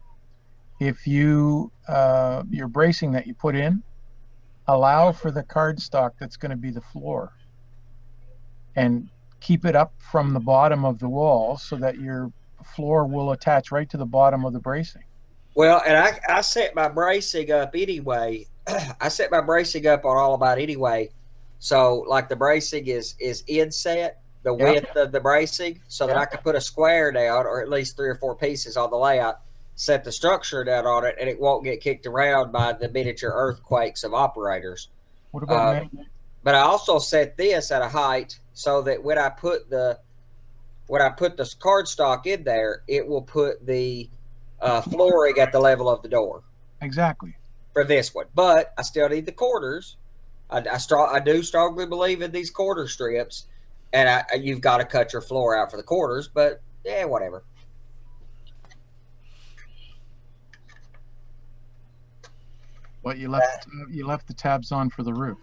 if your bracing that you put in, allow for the cardstock that's going to be the floor, and keep it up from the bottom of the wall so that your floor will attach right to the bottom of the bracing. Well, and I set my bracing up anyway. I set my bracing up on all about anyway. So like the bracing is inset, the width of the bracing, so that I can put a square down, or at least 3 or 4 pieces on the layout, set the structure down on it, and it won't get kicked around by the miniature earthquakes of operators. What about but I also set this at a height so that when I put the cardstock in there, it will put the flooring at the level of the door. Exactly. For this one, but I still need the quarters. I do strongly believe in these quarter strips, and you've got to cut your floor out for the quarters. But yeah, whatever. Well, you left the tabs on for the roof.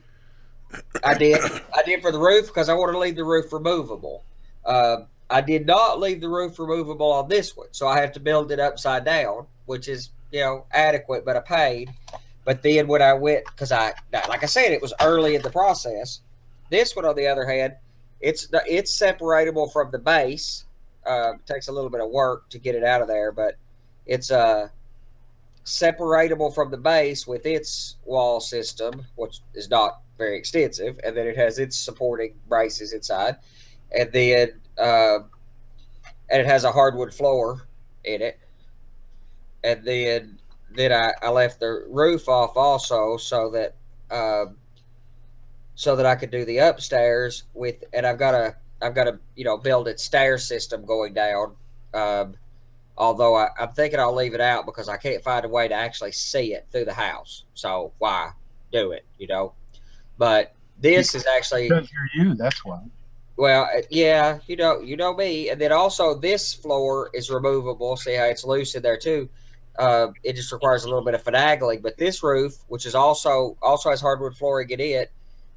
I did for the roof because I want to leave the roof removable. I did not leave the roof removable on this one, so I have to build it upside down, which is adequate, but I paid. But then when I went, because like I said, it was early in the process. This one, on the other hand, it's separatable from the base. It takes a little bit of work to get it out of there, but it's separatable from the base with its wall system, which is not very extensive, and then it has its supporting braces inside, and then and it has a hardwood floor in it, and then I left the roof off also so that I could do the upstairs with, and I've got to build its stair system going down. Although I'm thinking I'll leave it out because I can't find a way to actually see it through the house. So why do it, But this is actually because you're you. That's why. Well, yeah, you know me. And then also this floor is removable. See how it's loose in there too. It just requires a little bit of finagling. But this roof, which is also has hardwood flooring in it,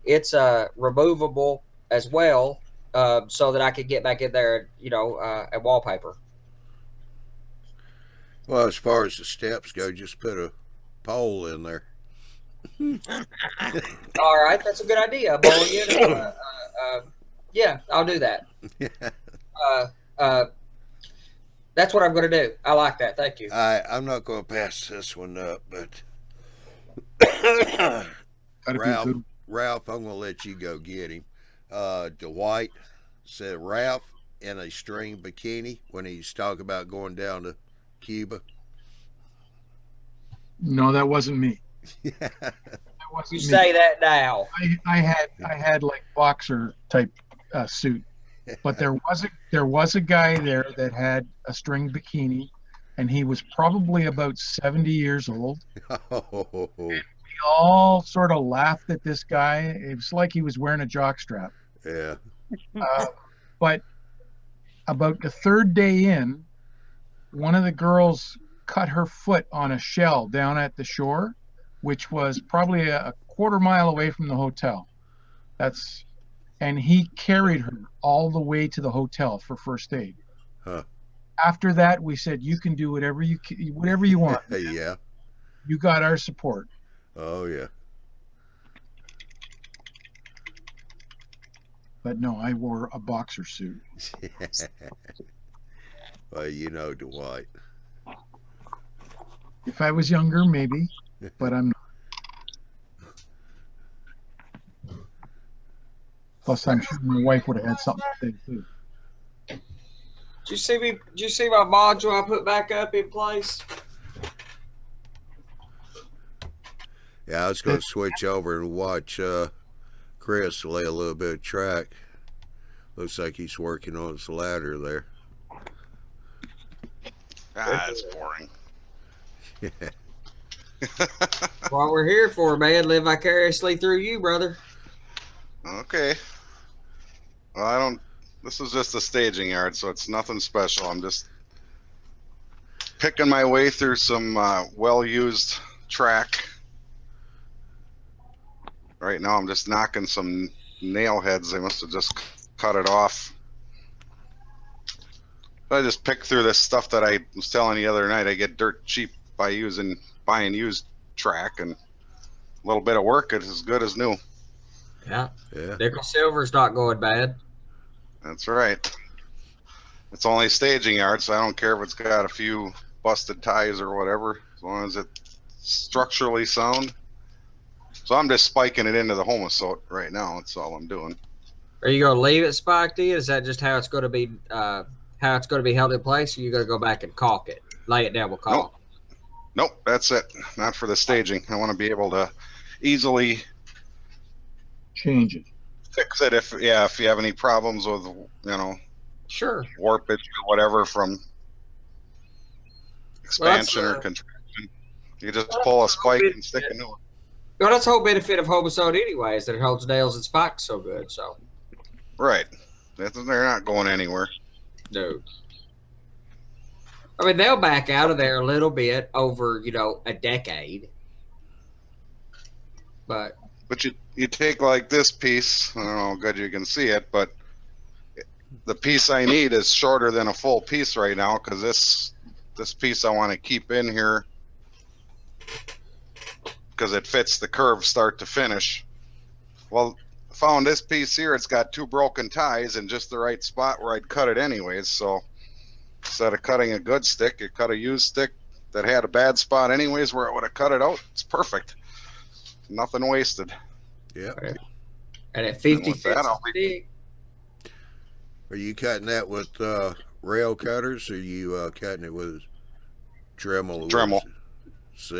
it's removable as well, so that I could get back in there, and wallpaper. Well, as far as the steps go, just put a pole in there. All right, that's a good idea. Mulligan. Yeah, I'll do that. That's what I'm going to do. I like that. Thank you. I'm not going to pass this one up, but Gotta be a Ralph, good. Ralph, I'm going to let you go get him. Dwight said Ralph in a string bikini when he's talking about going down to Cuba. No, that wasn't me. Yeah. That wasn't You me. say that now. I had like boxer type suit, but there was a guy there that had a string bikini, and he was probably about 70 years old. Oh, We all sort of laughed at this guy. It was like he was wearing a jockstrap. yeah. But about the third day in, one of the girls cut her foot on a shell down at the shore, which was probably a quarter mile away from the hotel. And he carried her all the way to the hotel for first aid. Huh. After that, we said, you can do whatever you want. Yeah. You got our support. Oh, yeah. But no, I wore a boxer suit. Well, you know Dwight. If I was younger, maybe, but I'm not. Plus, I'm sure my wife would have had something to say too. Did you see me? Did you see my module I put back up in place? Yeah, I was going to switch over and watch Chris lay a little bit of track. Looks like he's working on his ladder there. That's boring. What we're here for, man. Live vicariously through you, brother. Okay. Well, this is just a staging yard, so it's nothing special. I'm just picking my way through some well-used track. Right now, I'm just knocking some nail heads. They must have just cut it off. I just pick through this stuff that I was telling you the other night. I get dirt cheap by buying used track, and a little bit of work is as good as new. Yeah. Yeah. Nickel silver's not going bad. That's right. It's only a staging yard, so I don't care if it's got a few busted ties or whatever, as long as it's structurally sound. So I'm just spiking it into the homosote right now. That's all I'm doing. Are you going to leave it spiked in? Is that just how it's going to be? How it's going to be held in place? Or you going to go back and caulk it, lay it down with caulk? Nope, that's it. Not for the staging. I want to be able to easily Change it. fix it if you have any problems with Sure. warpage or whatever from expansion or contraction. You just pull a spike and stick a new one. Well, that's the whole benefit of homosote anyway, is that it holds nails and spikes so good. So Right. They're not going anywhere. no. I mean, they'll back out of there a little bit over, a decade. But you take like this piece, I don't know how good you can see it, but the piece I need is shorter than a full piece right now, because this piece I want to keep in here because it fits the curve start to finish. Well, I found this piece here, it's got 2 broken ties in just the right spot where I'd cut it anyways, so instead of cutting a good stick, you cut a used stick that had a bad spot anyways where I would have cut it out. It's perfect. Nothing wasted. Yeah. and at 50 with that, I'll stick, Are you cutting that with rail cutters, or are you cutting it with Dremel? Dremel.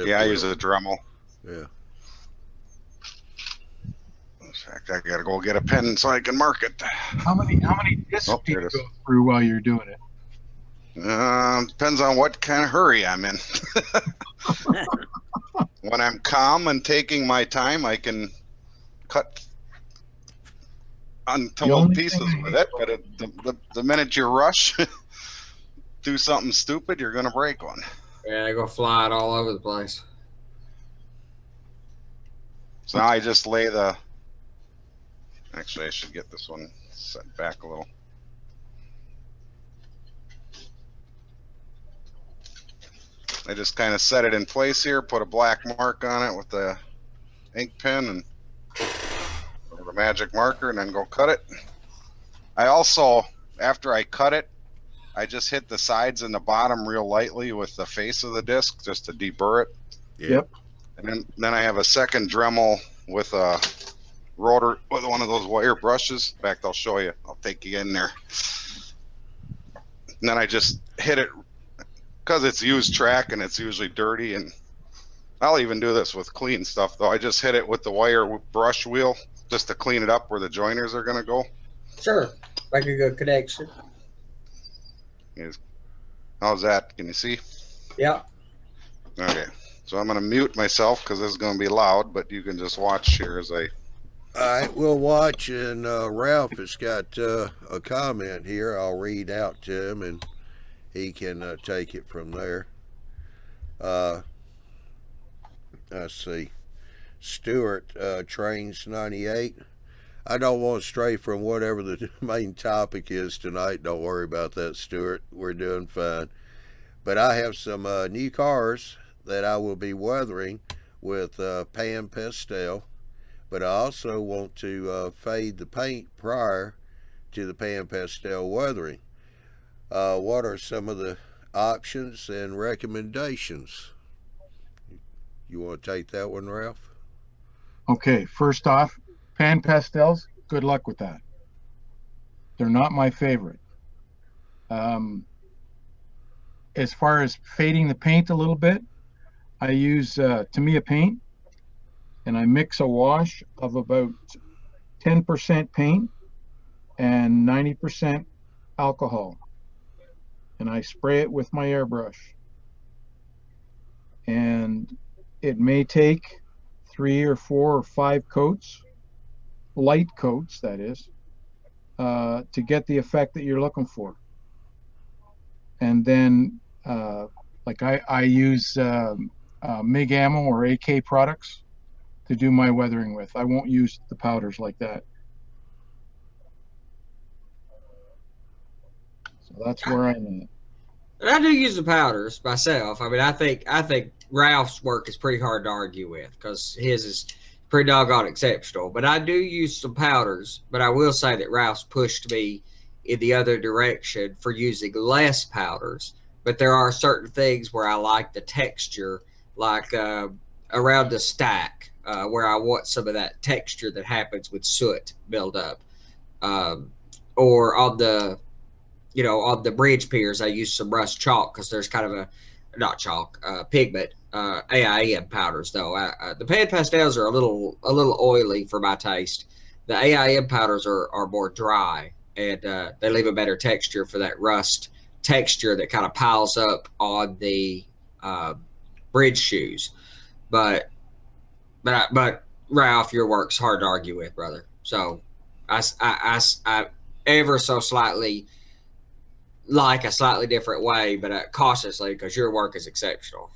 Yeah, I use a a Dremel. Yeah. In fact, I gotta go get a pen so I can mark it. How many discs Oh, do you there it go is. through while you're doing it? Depends on what kind of hurry I'm in. When I'm calm and taking my time, I can cut The untold only pieces thing with it. But the minute you rush, do something stupid, you're gonna break one. yeah, they're gonna fly it all over the place. So now I just lay the. Actually, I should get this one set back a little. I just kind of set it in place here, put a black mark on it with the ink pen and or the magic marker, and then go cut it. I also, after I cut it, I just hit the sides and the bottom real lightly with the face of the disc just to deburr it. Yep. And then I have a second Dremel with a rotor with one of those wire brushes. In fact, I'll show you. I'll take you in there. And then I just hit it because it's used track and it's usually dirty. And I'll even do this with clean stuff though. I just hit it with the wire brush wheel just to clean it up where the joiners are going to go. Sure. Make a good connection. How's that? Can you see? Yeah. Okay. So I'm going to mute myself because this is going to be loud, but you can just watch here as I... All right, we'll watch, and Ralph has got a comment here. I'll read out to him, and he can take it from there. Let's see. Stuart, Trains 98. I don't want to stray from whatever the main topic is tonight. Don't worry about that, Stuart. We're doing fine. But I have some new cars that I will be weathering with pan pastel. But I also want to fade the paint prior to the pan pastel weathering. What are some of the options and recommendations? You want to take that one, Ralph? Okay, first off, pan pastels, good luck with that. They're not my favorite. As far as fading the paint a little bit, I use Tamiya paint, and I mix a wash of about 10% paint and 90% alcohol. And I spray it with my airbrush. And it may take 3 or 4 or 5 coats, light coats that is, to get the effect that you're looking for. And then like I use MIG ammo or AK products to do my weathering with. I won't use the powders like that. So that's where I'm at. And I do use the powders myself. I mean, I think Ralph's work is pretty hard to argue with because his is pretty doggone exceptional. But I do use some powders. But I will say that Ralph's pushed me in the other direction for using less powders. But there are certain things where I like the texture, like around the stack, where I want some of that texture that happens with soot build up, or on the bridge piers, I use some rust chalk because there's kind of a, not chalk, pigment, AIM powders though. The pan pastels are a little oily for my taste. The AIM powders are more dry, and they leave a better texture for that rust texture that kind of piles up on the bridge shoes. But Ralph, your work's hard to argue with, brother. So I ever so slightly like a slightly different way, but cautiously, because your work is exceptional.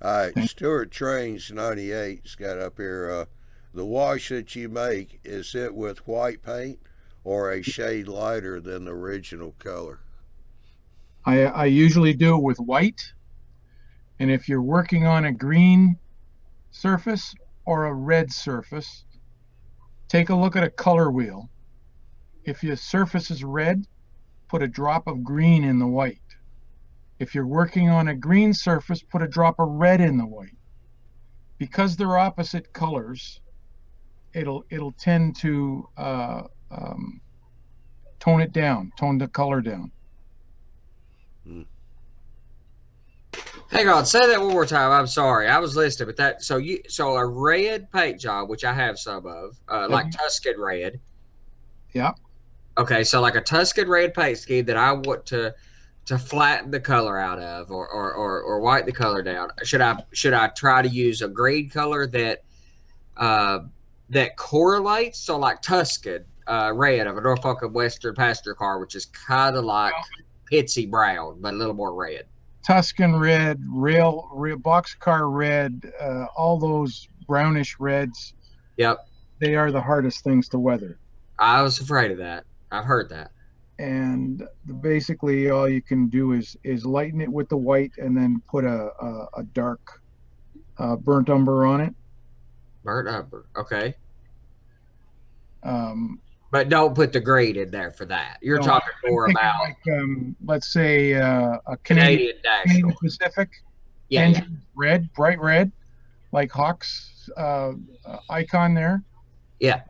All right, Stuart Trains 98's got up here, the wash that you make, is it with white paint or a shade lighter than the original color? I usually do it with white. And if you're working on a green surface or a red surface, take a look at a color wheel. If your surface is red, put a drop of green in the white. If you're working on a green surface, put a drop of red in the white. Because they're opposite colors, it'll tend to tone it down, tone the color down. Hang on, say that one more time. I'm sorry, I was listening, but that so a red paint job, which I have some of, like Tuscan red. Yeah. Okay, so like a Tuscan red paint scheme that I want to flatten the color out of, or white the color down. Should I try to use a green color that correlates? So like Tuscan red of a Norfolk and Western passenger car, which is kind of like Pitsy brown, but a little more red. Tuscan red, rail boxcar red, all those brownish reds. Yep. They are the hardest things to weather. I was afraid of that. I've heard that. And basically all you can do is lighten it with the white and then put a dark burnt umber on it. Burnt umber. Okay. Um, But don't put the grade in there for that. You're no, talking I'm more thinking about like, let's say a Canadian dash. Canadian Pacific Yeah, yeah. engine, red, bright red, like Hawk's icon there. Yeah.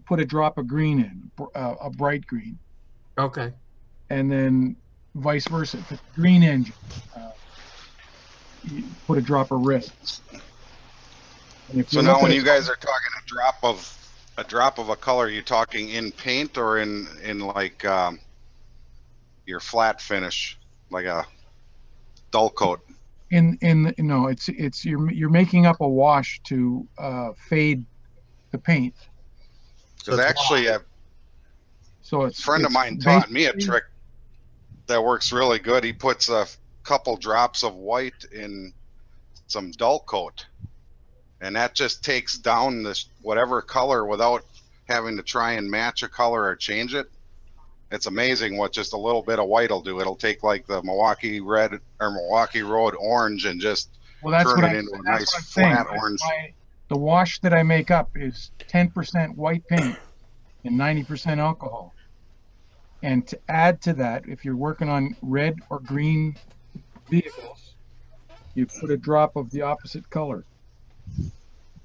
Put a drop of green in, a bright green, Okay. and then vice versa. If it's a green engine, you put a drop of red. And if So you now look when at you it- guys are talking a drop of a color, you talking in paint or in like your flat finish, like a dull coat? no, it's you're making up a wash to fade the paint. So Because it's actually, a So it's friend of it's mine taught me a basically- trick that works really good. He puts a couple drops of white in some dull coat, and that just takes down this whatever color without having to try and match a color or change it. It's amazing what just a little bit of white will do. It'll take like the Milwaukee red or Milwaukee Road orange and just Well, that's turn what it I, into a that's nice what I'm saying. flat orange. The wash that I make up is 10% white paint and 90% alcohol. And to add to that, if you're working on red or green vehicles, you put a drop of the opposite color.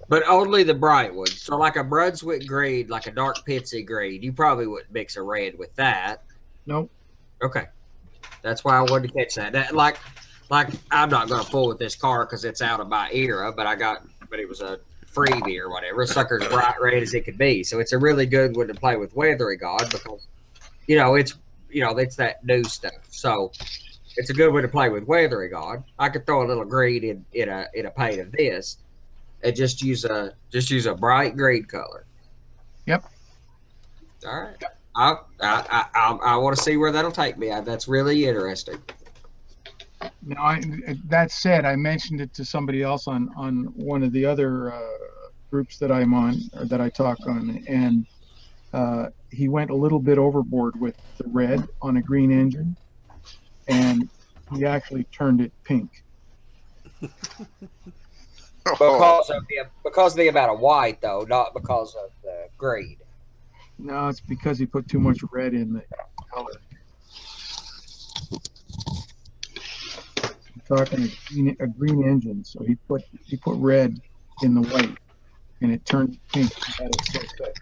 But only the bright ones. So like a Brunswick grade, like a dark Pitsy grade, you probably wouldn't mix a red with that. Nope. Okay. That's why I wanted to catch that. Like I'm not going to fool with this car because it's out of my era, but it was a freebie or whatever. Sucker's bright red as it could be. So it's a really good one to play with Weathery God because, it's that new stuff. So it's a good one to play with Weathery God. I could throw a little green in a paint of this. And just use a bright green color. Yep. All right. I want to see where that'll take me. That's really interesting. Now, that said, I mentioned it to somebody else on one of the other groups that I'm on or that I talk on, and he went a little bit overboard with the red on a green engine, and he actually turned it pink. Because of the amount of white, though, not because of the grade. No, it's because he put too much red in the color. I'm talking a green engine, so he put red in the white, and it turned pink. He had it so thick.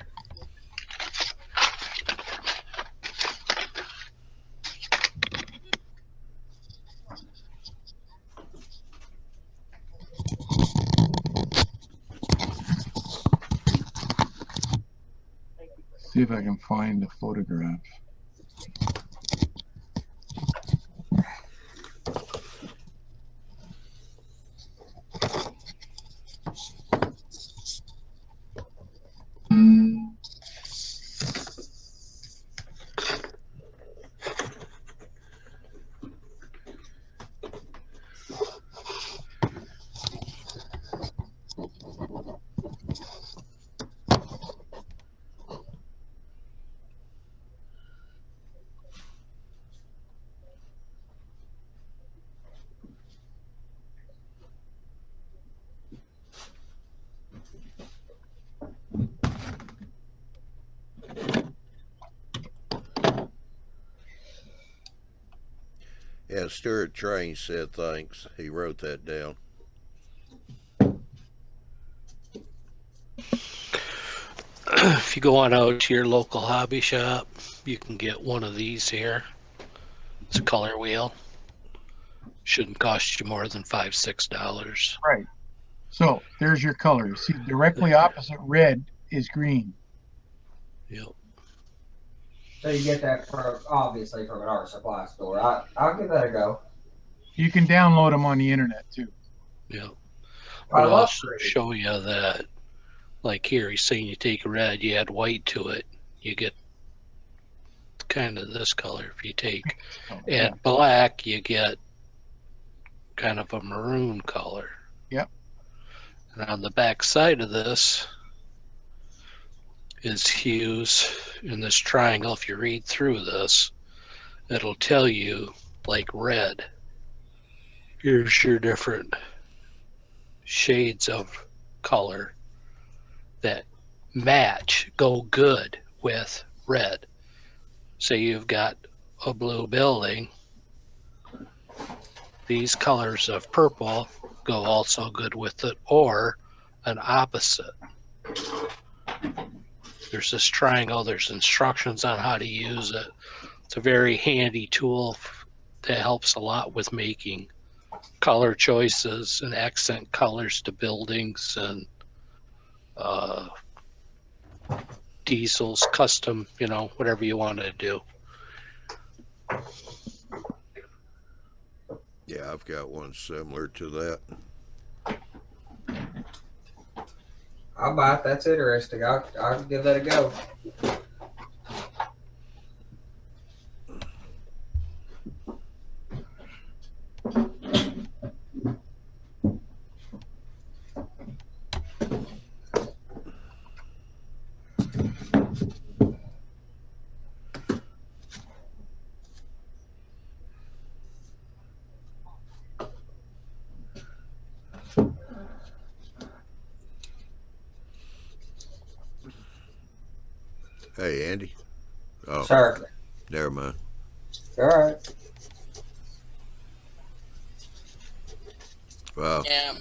See if I can find a photograph. Yeah, Stuart Train said thanks. He wrote that down. If you go on out to your local hobby shop, you can get one of these here. It's a color wheel. Shouldn't cost you more than $5-6. Right. So there's your color. You see, directly opposite red is green. Yep. So you get that obviously from an art supply store. I'll give that a go. You can download them on the internet too. Yep. I I'll love also green. show you that, like here, he's saying you take red, you add white to it, you get kind of this color. If you take add black, you get kind of a maroon color. Yep. And on the back side of this is hues in this triangle. If you read through this, it'll tell you like red. Here's your different shades of color that go good with red. Say you've got a blue building, these colors of purple go also good with it, or an opposite. There's this triangle, there's instructions on how to use it. It's a very handy tool that helps a lot with making color choices and accent colors to buildings and diesels, custom, whatever you want to do. Yeah, I've got one similar to that. I'll buy it. That's interesting. I'll give that a go. Hey, Andy. Oh, Sir. never mind. All right. Well, Yeah.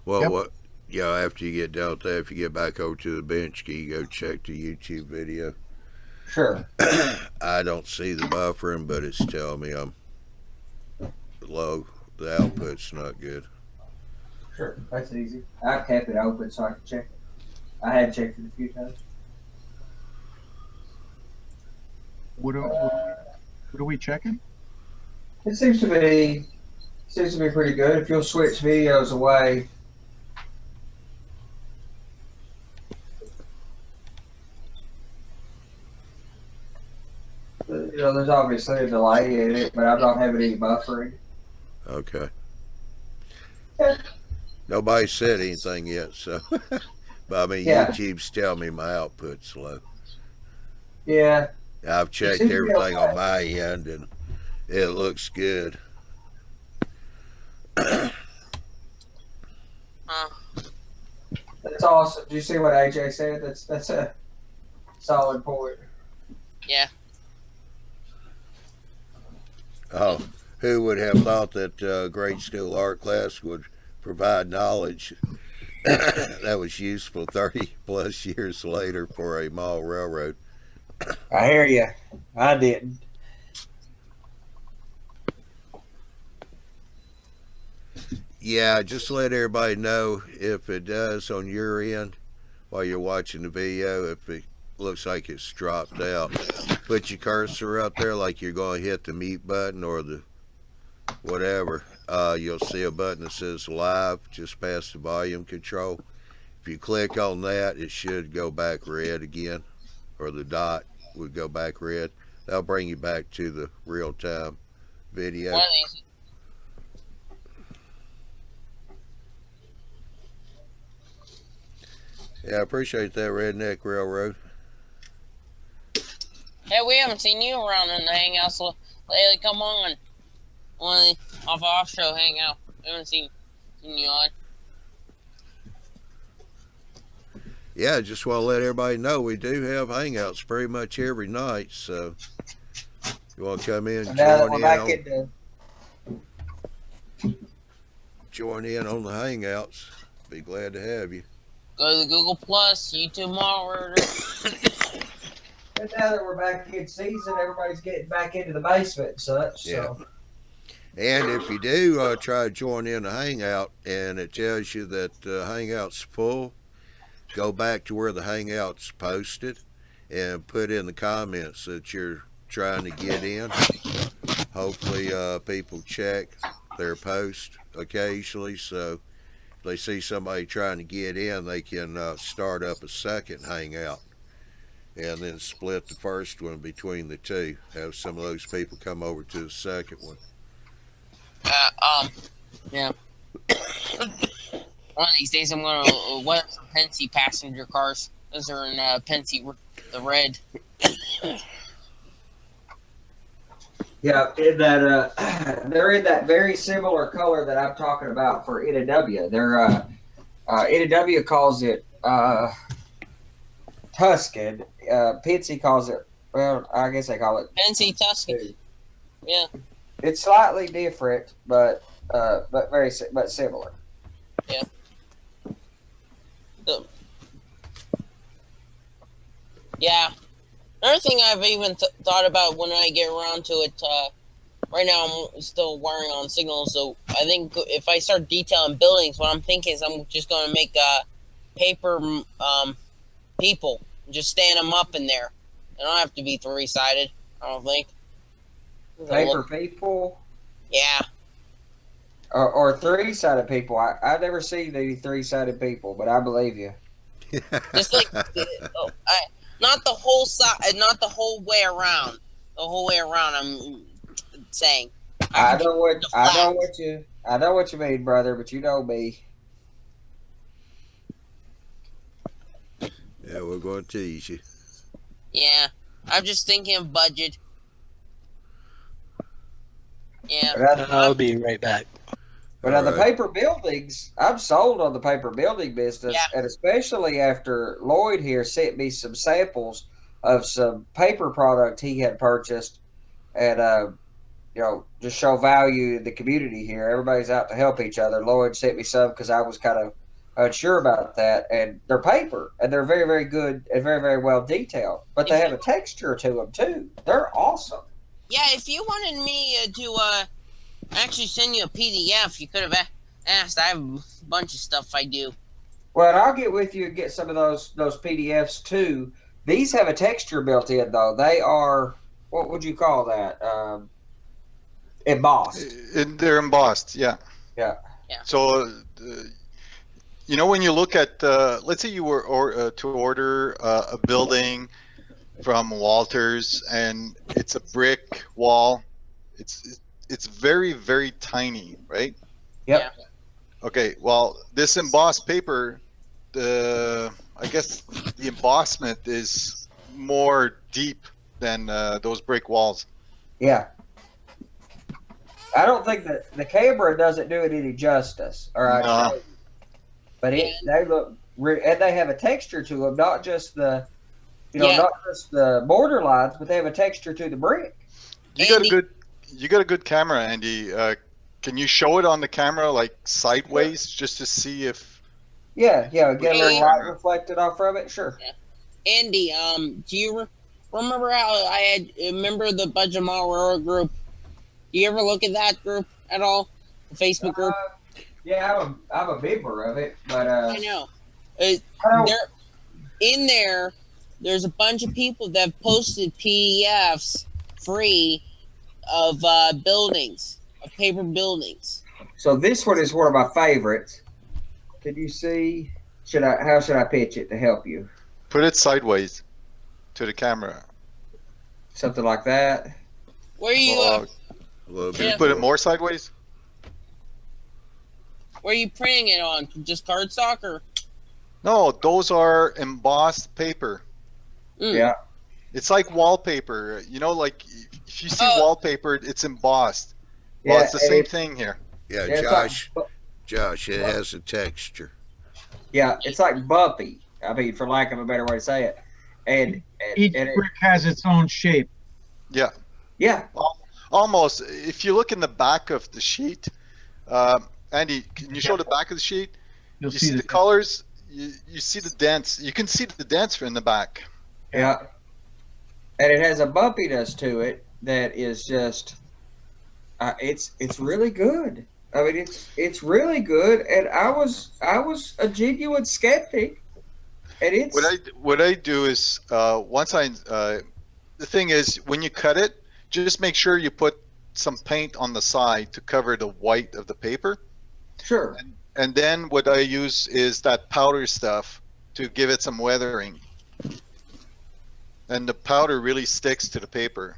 well, Yep. what? Yeah, after you get done with that, if you get back over to the bench, can you go check the YouTube video? Sure. I don't see the buffering, but it's telling me I'm low. The output's not good. Sure. That's easy. I kept it open so I could check it. I had checked it a few times. What are we checking? It seems to be pretty good. If you'll switch videos away. There's obviously a delay in it, but I'm not having any buffering. Okay. Yeah. Nobody said anything yet, so. But I mean, Yeah. YouTube's telling me my output's low. Yeah. I've checked seems to be everything okay. on my end, and it looks good. That's awesome. Did you see what AJ said? That's a solid point. Yeah. Oh, who would have thought that grade school art class would provide knowledge that was useful 30 plus years later for a mall railroad? I hear you. I didn't. Yeah, just let everybody know if it does on your end while you're watching the video, if it looks like it's dropped out. Put your cursor up there like you're going to hit the mute button or the whatever. You'll see a button that says live just past the volume control. If you click on that, it should go back red again, or the dot would go back red. That'll bring you back to the real-time video. One of these. Yeah, I appreciate that, Redneck Railroad. Hey, we haven't seen you around in the hangouts lately. Come on. On the off show hangout. We haven't seen you on. Yeah, just want to let everybody know we do have hangouts pretty much every night. So you want to come in, join in on the hangouts. Be glad to have you. Go to the Google Plus, YouTube Model Builders. And now that we're back in season, everybody's getting back into the basement and such. Yeah. So. And if you do try to join in the hangout and it tells you that the hangout's full, go back to where the hangout's posted and put in the comments that you're trying to get in. Hopefully people check their post occasionally, so if they see somebody trying to get in, they can start up a second hangout and then split the first one between the two. Have some of those people come over to the second one. Yeah. One of these days I'm gonna wet some Pensy passenger cars. Those are in Pensy, the red. Yeah, in that they're in that very similar color that I'm talking about for NW. They're NW calls it Tuscan. Pitsy calls it, well, I guess they call it. Fancy Tuscan. Yeah. It's slightly different, but but similar. Yeah. Yeah. Another thing I've even thought about when I get around to it, right now I'm still wiring on signals, so I think if I start detailing buildings, what I'm thinking is I'm just going to make paper people, just stand them up in there. They don't have to be three-sided, I don't think. Paper people? Yeah. Or three-sided people. I never see the three-sided people, but I believe you. Just like, not the whole side, not the whole way around. The whole way around, I'm saying. I know what you mean, brother, but you know me. Yeah, we're going to tease you. Yeah, I'm just thinking of budget. Yeah. I'll be right back. But on the paper buildings, I'm sold on the paper building business, and especially after Lloyd here sent me some samples of some paper product he had purchased, and just show value in the community here. Everybody's out to help each other. Lloyd sent me some because I was kind of unsure about that, and they're paper, and they're very, very good and very, very well detailed. But they have a texture to them too. They're awesome. Yeah, if you wanted me to actually send you a PDF, you could have asked. I have a bunch of stuff I do. Well, and I'll get with you and get some of those PDFs too. These have a texture built in, though. They are, what would you call that? Embossed. They're embossed, yeah. Yeah. So, when you look at, let's say you were to order a building from Walters, and it's a brick wall. It's very, very tiny, right? Yep. Yeah. Okay. Well, this embossed paper, I guess the embossment is more deep than those brick walls. Yeah. I don't think that the camera doesn't do it any justice. All right. No. But they look, and they have a texture to them, not just the. Not just the border lines, but they have a texture to the brick. You got a good camera, Andy. Can you show it on the camera like sideways just to see if? Yeah, get a little light reflected off of it. Sure. Yeah. Andy, do you remember how I remember the Budget Model Railroad group? Do you ever look at that group at all? The Facebook group? Yeah, I'm a member of it, but I know. There's a bunch of people that have posted PDFs free of buildings, of paper buildings. So this one is one of my favorites. Can you see? How should I pitch it to help you? Put it sideways to the camera. Something like that. Where are you? Can you put it more sideways? Where are you printing it on? Just cardstock or? No, those are embossed paper. Yeah. It's like wallpaper. Like if you see wallpaper, it's embossed. Well, it's the same thing here. Yeah, Josh, it has a texture. Yeah, it's like bumpy. I mean, for lack of a better way to say it. And each brick has its own shape. Yeah. Yeah. Almost. If you look in the back of the sheet, Andy, can you show the back of the sheet? You'll see the colors. You see the dents. You can see the dents in the back. Yeah. And it has a bumpiness to it that is just, it's really good. I mean, it's really good. And I was a genuine skeptic. And it's what I do is the thing is when you cut it, just make sure you put some paint on the side to cover the white of the paper. Sure. And then what I use is that powder stuff to give it some weathering. And the powder really sticks to the paper.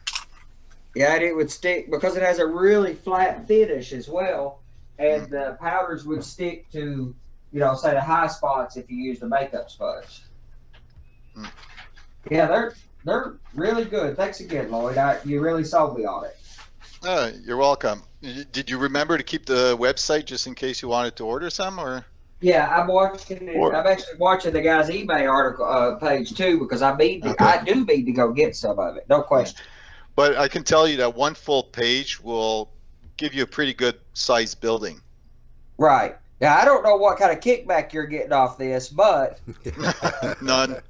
Yeah, and it would stick because it has a really flat finish as well. And the powders would stick to, say the high spots if you use the makeup sponge. Yeah, they're really good. Thanks again, Lloyd. You really sold me on it. You're welcome. Did you remember to keep the website just in case you wanted to order some, or? Yeah, I'm watching it. Or- I'm actually watching the guy's eBay article page too because I need to, Okay. I do need to go get some of it. No question. But I can tell you that one full page will give you a pretty good sized building. Right. Now I don't know what kind of kickback you're getting off this, but None.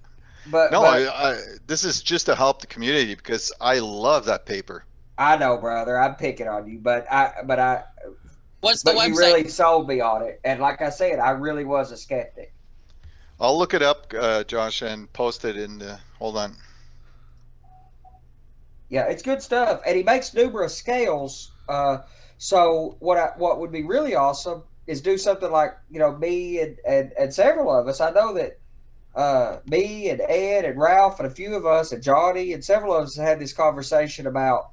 but No, but this is just to help the community because I love that paper. I know, brother. I'm picking on you, but What's the you website? really sold me on it, and like I said, I really was a skeptic. I'll look it up, Josh, and post it in the. Hold on. Yeah, it's good stuff, and he makes numerous scales. So what would be really awesome is do something like me and several of us. I know that me and Ed and Ralph and a few of us and Johnny and several of us had this conversation about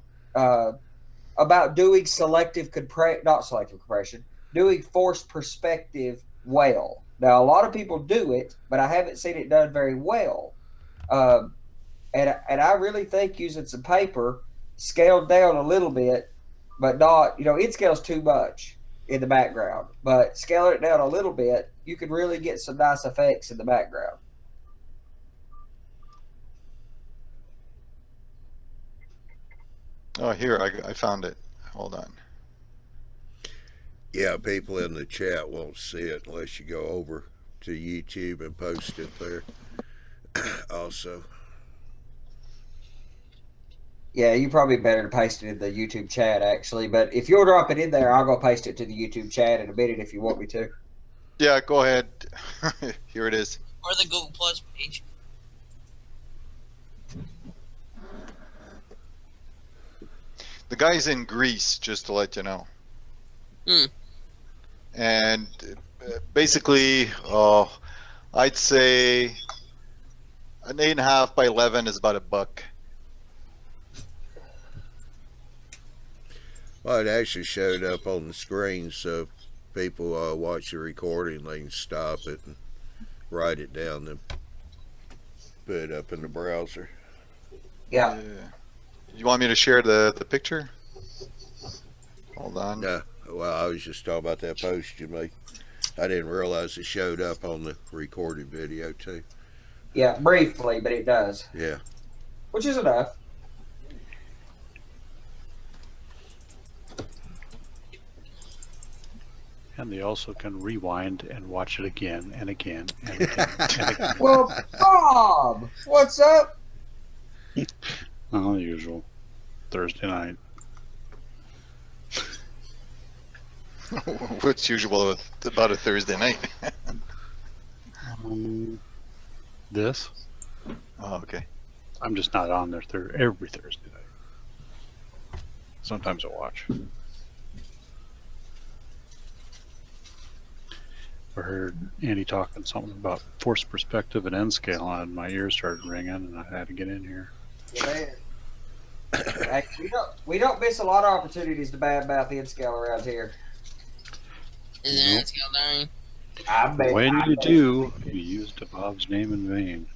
doing not selective compression, doing forced perspective well. Now a lot of people do it, but I haven't seen it done very well. And I really think using some paper scaled down a little bit, but not, it scales too much in the background. But scaling it down a little bit, you can really get some nice effects in the background. Oh, here, I found it. Hold on. Yeah, people in the chat won't see it unless you go over to YouTube and post it there. Also. Yeah, you probably better to paste it in the YouTube chat, actually. But if you'll drop it in there, I'll go paste it to the YouTube chat in a minute if you want me to. Yeah, go ahead. Here it is. Or the Google Plus page. The guy's in Greece, just to let you know. Hmm. And basically, I'd say an 8.5 by 11 is about $1. Well, it actually showed up on the screen, so if people watch the recording, they can stop it and write it down and put it up in the browser. Yeah. You want me to share the picture? Hold on. No, well, I was just talking about that post you made. I didn't realize it showed up on the recorded video too. Yeah, briefly, but it does. Yeah. Which is enough. And they also can rewind and watch it again and again and again and again. Well, Bob, what's up? Oh, the usual. Thursday night. What's usual about a Thursday night? This? Oh, okay. I'm just not on there every Thursday night. Sometimes I watch. I heard Andy talking something about forced perspective and end scale, and my ears started ringing, and I had to get in here. Yeah, hey, we don't miss a lot of opportunities to badmouth end scale around here. Is there end scale dying? When you do, you used Bob's name in vain.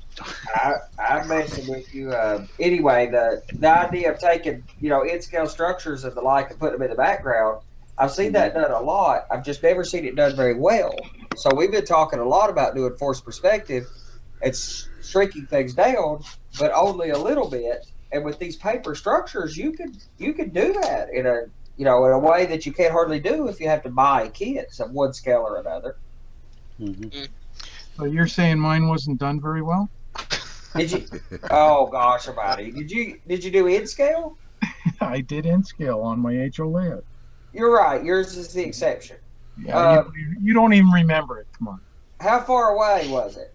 I'm messing with you. Anyway, the idea of taking end scale structures and the like and putting them in the background, I've seen that done a lot. I've just never seen it done very well. So we've been talking a lot about doing forced perspective. It's shrinking things down, but only a little bit. And with these paper structures, you could do that in a way that you can't hardly do if you have to buy kits of one scale or another. Mm-hmm. So you're saying mine wasn't done very well? Did you? Oh gosh, almighty! Did you do end scale? I did end scale on my HO layout. You're right. Yours is the exception. Yeah, you don't even remember it. Come on. How far away was it?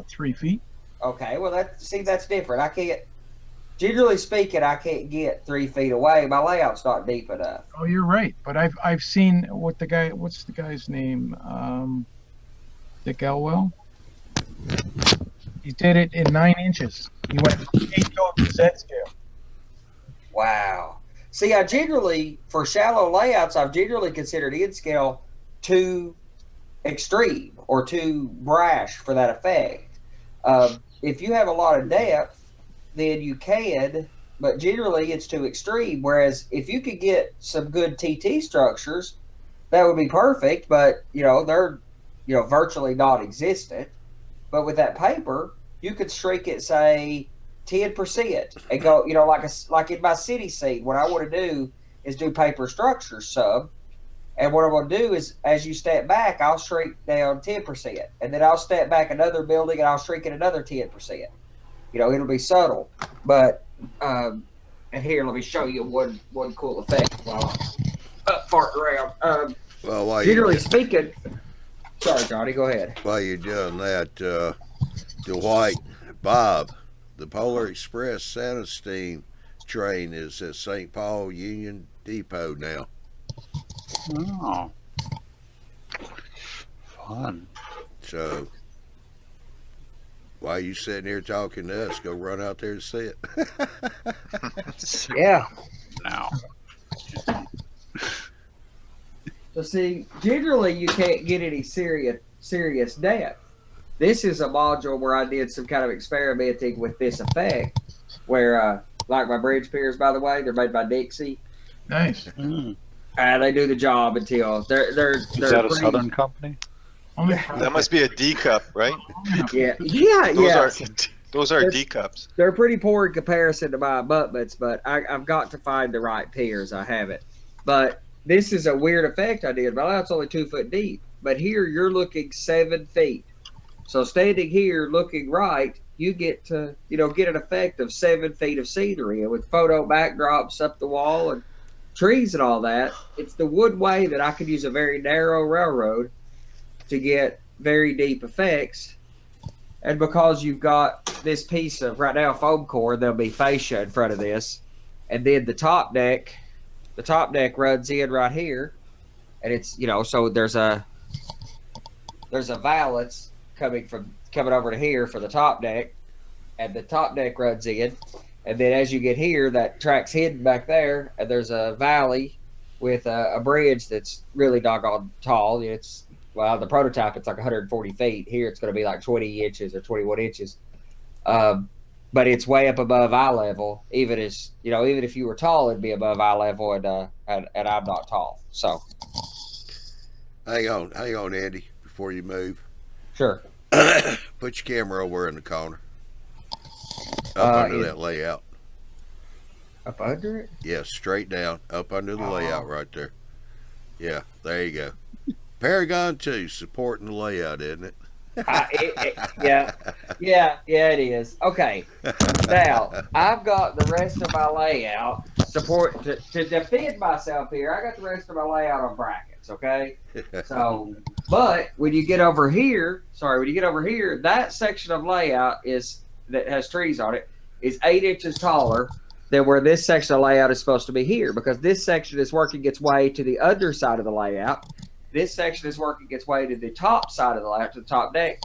3 feet. Okay, well that's different. I can't. Generally speaking, I can't get 3 feet away. My layout's not deep enough. Oh, you're right. But I've seen what's the guy's name? Dick Elwell. He did it in 9 inches. He went from HO to Z scale. Wow. See, I generally, for shallow layouts, I've generally considered end scale too extreme or too brash for that effect. If you have a lot of depth, then you can, but generally it's too extreme. Whereas if you could get some good TT structures that would be perfect, but they're virtually non-existent. But with that paper, you could shrink it, say 10%, and go, like in my city scene, what I want to do is do paper structures some. And what I'm going to do is, as you step back, I'll shrink down 10%, and then I'll step back another building and I'll shrink it another 10%. It'll be subtle, but and here, let me show you one cool effect while I'm farting around. Well, Generally speaking, sorry, Johnny, go ahead. While you're doing that, Dwight, Bob, the Polar Express Santa Steam train is at St. Paul Union Depot now. Oh, fun. So while you sitting here talking to us, go run out there and see it. Yeah. Now. So see, generally you can't get any serious depth. This is a module where I did some kind of experimenting with this effect, where like my bridge piers, by the way, they're made by Dixie. Nice. Mm. They do the job until they're Is that a Southern company? That must be a D cup, right? Yeah. Those are D cups. They're pretty poor in comparison to my abutments, but I've got to find the right piers. I haven't. But this is a weird effect I did. Well, it's only 2 foot deep, but here you're looking 7 feet. So standing here looking right, you get to get an effect of 7 feet of scenery, and with photo backdrops up the wall and trees and all that. It's the wood way that I could use a very narrow railroad to get very deep effects. And because you've got this piece of right now foam core, there'll be fascia in front of this, and then the top deck runs in right here, and it's so there's a valance coming over to here for the top deck, and the top deck runs in. And then as you get here, that track's hidden back there, and there's a valley with a bridge that's really doggone tall. The prototype, it's like 140 feet. Here it's going to be like 20 inches or 21 inches. But it's way up above eye level. Even if you were tall, it'd be above eye level, and I'm not tall. So. Hang on, Andy, before you move. Sure. Put your camera over in the corner. Up under that layout. Up under it? Yeah, straight down. Up under the layout right there. Yeah, there you go. Paragon 2 supporting the layout, isn't it? Yeah, it is. Okay. Now, I've got the rest of my layout to defend myself here. I got the rest of my layout on brackets, okay? So, but when you get over here, that section of layout that has trees on it is 8 inches taller than where this section of layout is supposed to be here, because this section is working its way to the underside of the layout. This section is working its way to the top side of the layout, to the top deck.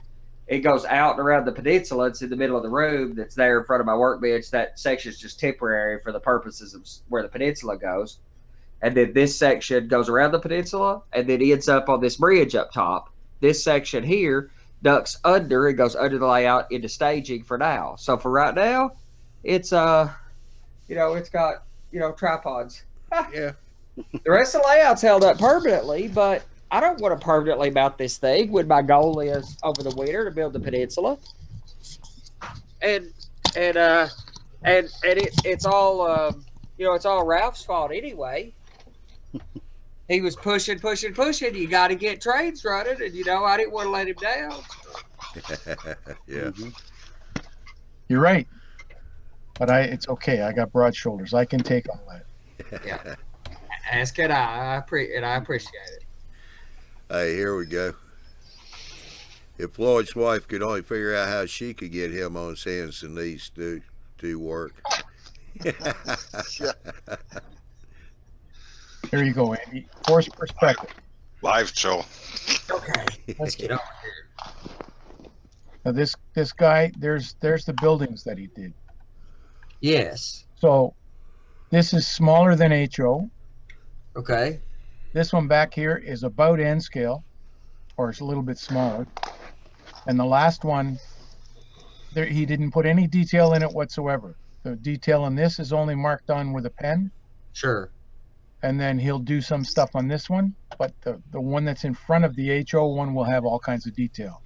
It goes out and around the peninsula. It's in the middle of the room that's there in front of my workbench. That section is just temporary for the purposes of where the peninsula goes. And then this section goes around the peninsula and then ends up on this bridge up top. This section here ducks under and goes under the layout into staging for now. So for right now, it's it's got tripods. Yeah. The rest of the layout's held up permanently, but I don't want to permanently mount this thing when my goal is over the winter to build the peninsula. And it's all it's all Ralph's fault anyway. He was pushing. You got to get trains running, and I didn't want to let him down. Yeah. You're right. But it's okay. I got broad shoulders. I can take all that. Yeah. As can I. I appreciate it. Hey, here we go. If Floyd's wife could only figure out how she could get him on his hands and knees to do work. There you go, Andy. Force perspective. Live show. Okay, let's get over here. Now this guy, there's the buildings that he did. Yes. So this is smaller than HO. Okay. This one back here is about N scale, or it's a little bit smaller. And the last one, there he didn't put any detail in it whatsoever. The detail in this is only marked on with a pen. Sure. and then he'll do some stuff on this one, but the one that's in front of the HO one will have all kinds of detail.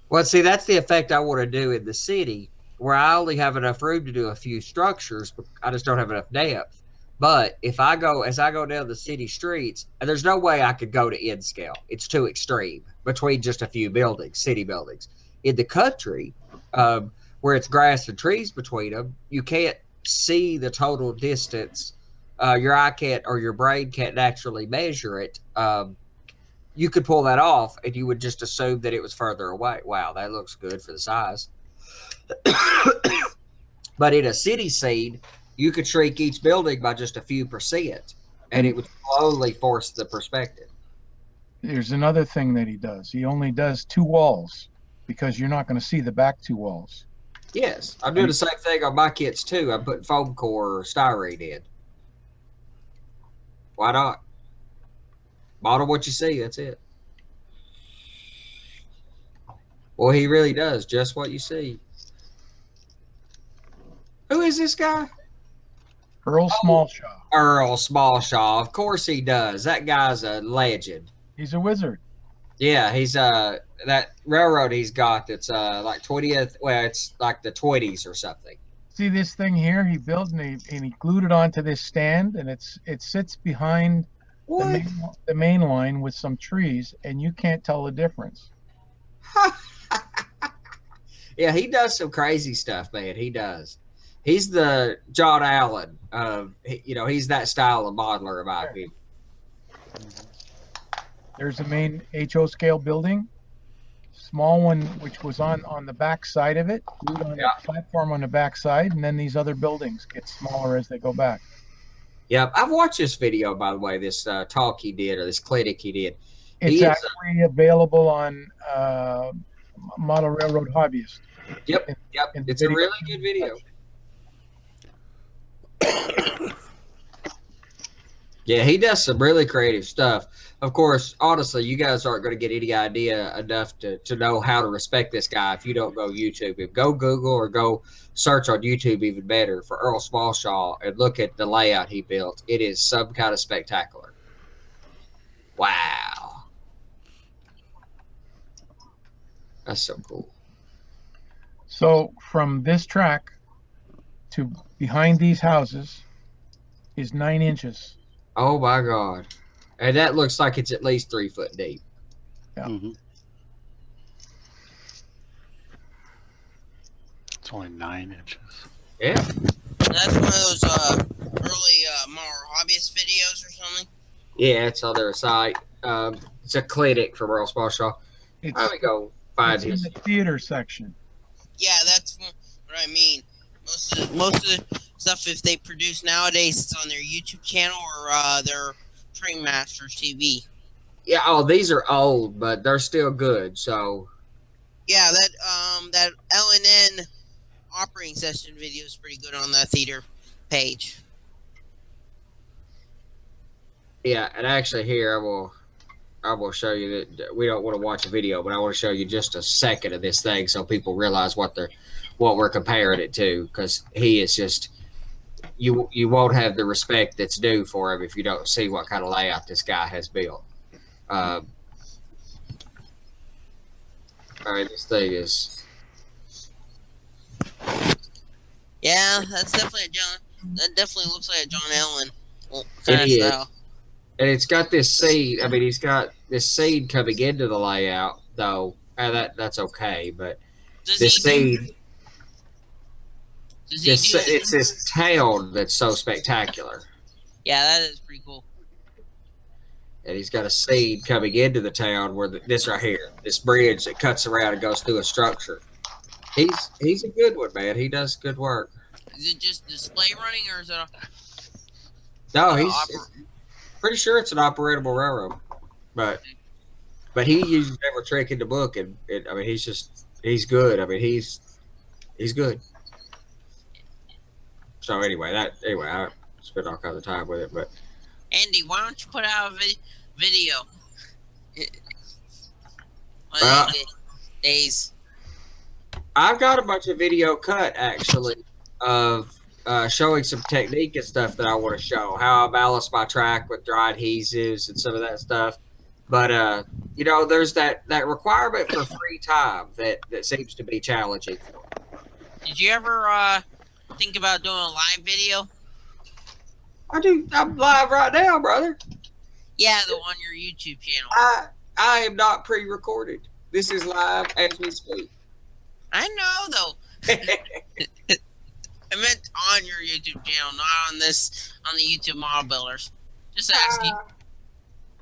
Well, see, that's the effect I want to do in the city, where I only have enough room to do a few structures, but I just don't have enough depth. But if I go, as I go down the city streets, and there's no way I could go to N scale. It's too extreme between just a few buildings, city buildings. In the country, where it's grass and trees between them, you can't see the total distance. Your eye can't, or your brain can't naturally measure it. You could pull that off and you would just assume that it was further away. Wow, that looks good for the size. But in a city scene, you could shrink each building by just a few percent, and it would slowly force the perspective. There's another thing that he does. He only does 2 walls because you're not going to see the back 2 walls. Yes, I'm doing the same thing on my kits too. I'm putting foam core or styrene in. Why not? Model what you see, that's it. Well, he really does just what you see. Who is this guy? Earl Smallshaw. Earl Smallshaw. Of course he does. That guy's a legend. He's a wizard. Yeah, he's that railroad he's got that's like 20th. Well, it's like the 20s or something. See this thing here he built, and he glued it onto this stand, and it sits behind the main line with some trees, and you can't tell the difference. Yeah, he does some crazy stuff, man. He does. He's the John Allen of, he's that style of modeler, in my opinion. There's the main HO scale building, small one which was on the back side of it, glued on a platform on the back side, and then these other buildings get smaller as they go back. Yep, I've watched this video, by the way, this talk he did, or this clinic he did. It's actually available on Model Railroad Hobbyist. Yep, it's a really good video. Yeah, he does some really creative stuff. Of course, honestly, you guys aren't going to get any idea enough to know how to respect this guy if you don't go YouTube. If go Google or go search on YouTube, even better, for Earl Smallshaw and look at the layout he built. It is some kind of spectacular. Wow. That's so cool. So from this track to behind these houses is 9 inches. Oh my God. And that looks like it's at least 3 foot deep. Yeah. Mm-hmm. It's only 9 inches. Yeah. That's one of those early more hobbyist videos or something. Yeah, it's on their site. It's a clinic from Earl Smallshaw. Let me go find It's in his. the theater section. Yeah, that's what I mean. Most of the stuff, if they produce nowadays, it's on their YouTube channel or their Train Masters TV. Yeah, these are old, but they're still good. So yeah, that LNN operating session video is pretty good on that theater page. Yeah, and actually here I will show you that we don't want to watch a video, but I want to show you just a second of this thing so people realize what we're comparing it to, because he is just you won't have the respect that's due for him if you don't see what kind of layout this guy has built. All right, this thing is. Yeah, that's definitely a John. That definitely looks like a John Allen It kind of is. style. And it's got this seed. I mean, he's got this seed coming into the layout, though. That's okay, but this seed. It's this town that's so spectacular. Yeah, that is pretty cool. And he's got a seed coming into the town where this right here, this bridge that cuts around and goes through a structure. He's a good one, man. He does good work. Is it just display running, or is it? No, he's pretty sure it's an operatable railroad, but he uses every trick in the book, and I mean, he's good. I mean, he's good. So anyway, I spent all kinds of time with it, but Andy, why don't you put out a video? Well, days. I've got a bunch of video cut actually of showing some technique and stuff that I want to show. How I balance my track with dry adhesives and some of that stuff. But you know, there's that requirement for free time that seems to be challenging. Did you ever think about doing a live video? I do. I'm live right now, brother. Yeah, on your YouTube channel. I am not pre-recorded. This is live as we speak. I know, though. I meant on your YouTube channel, not on the YouTube Model Builders. Just asking.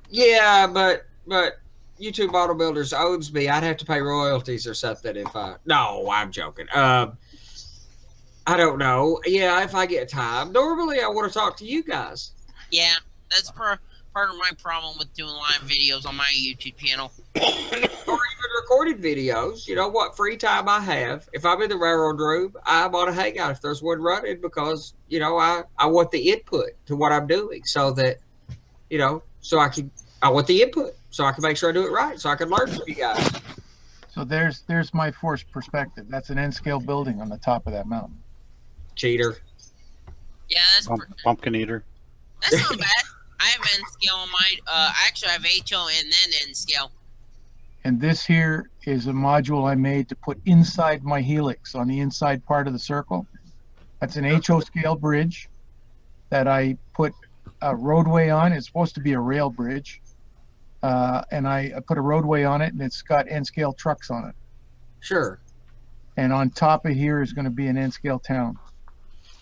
Yeah, but YouTube Model Builders owes me. I'd have to pay royalties or something if I. No, I'm joking. I don't know. Yeah, if I get time. Normally, I want to talk to you guys. Yeah, that's part of my problem with doing live videos on my YouTube channel. Or even recorded videos. You know what free time I have. If I'm in the railroad room, I'm on a hangout if there's one running because, you know, I want the input to what I'm doing so that, you know, I want the input so I can make sure I do it right so I can learn from you guys. So there's my forced perspective. That's an N-scale building on the top of that mountain. Cheater. Yeah, that's pumpkin eater. That's not bad. I have N scale on my. Actually, I have HO and then N scale. And this here is a module I made to put inside my helix on the inside part of the circle. That's an HO scale bridge that I put a roadway on. It's supposed to be a rail bridge. And I put a roadway on it, and it's got N-scale trucks on it. Sure. And on top of here is going to be an N-scale town.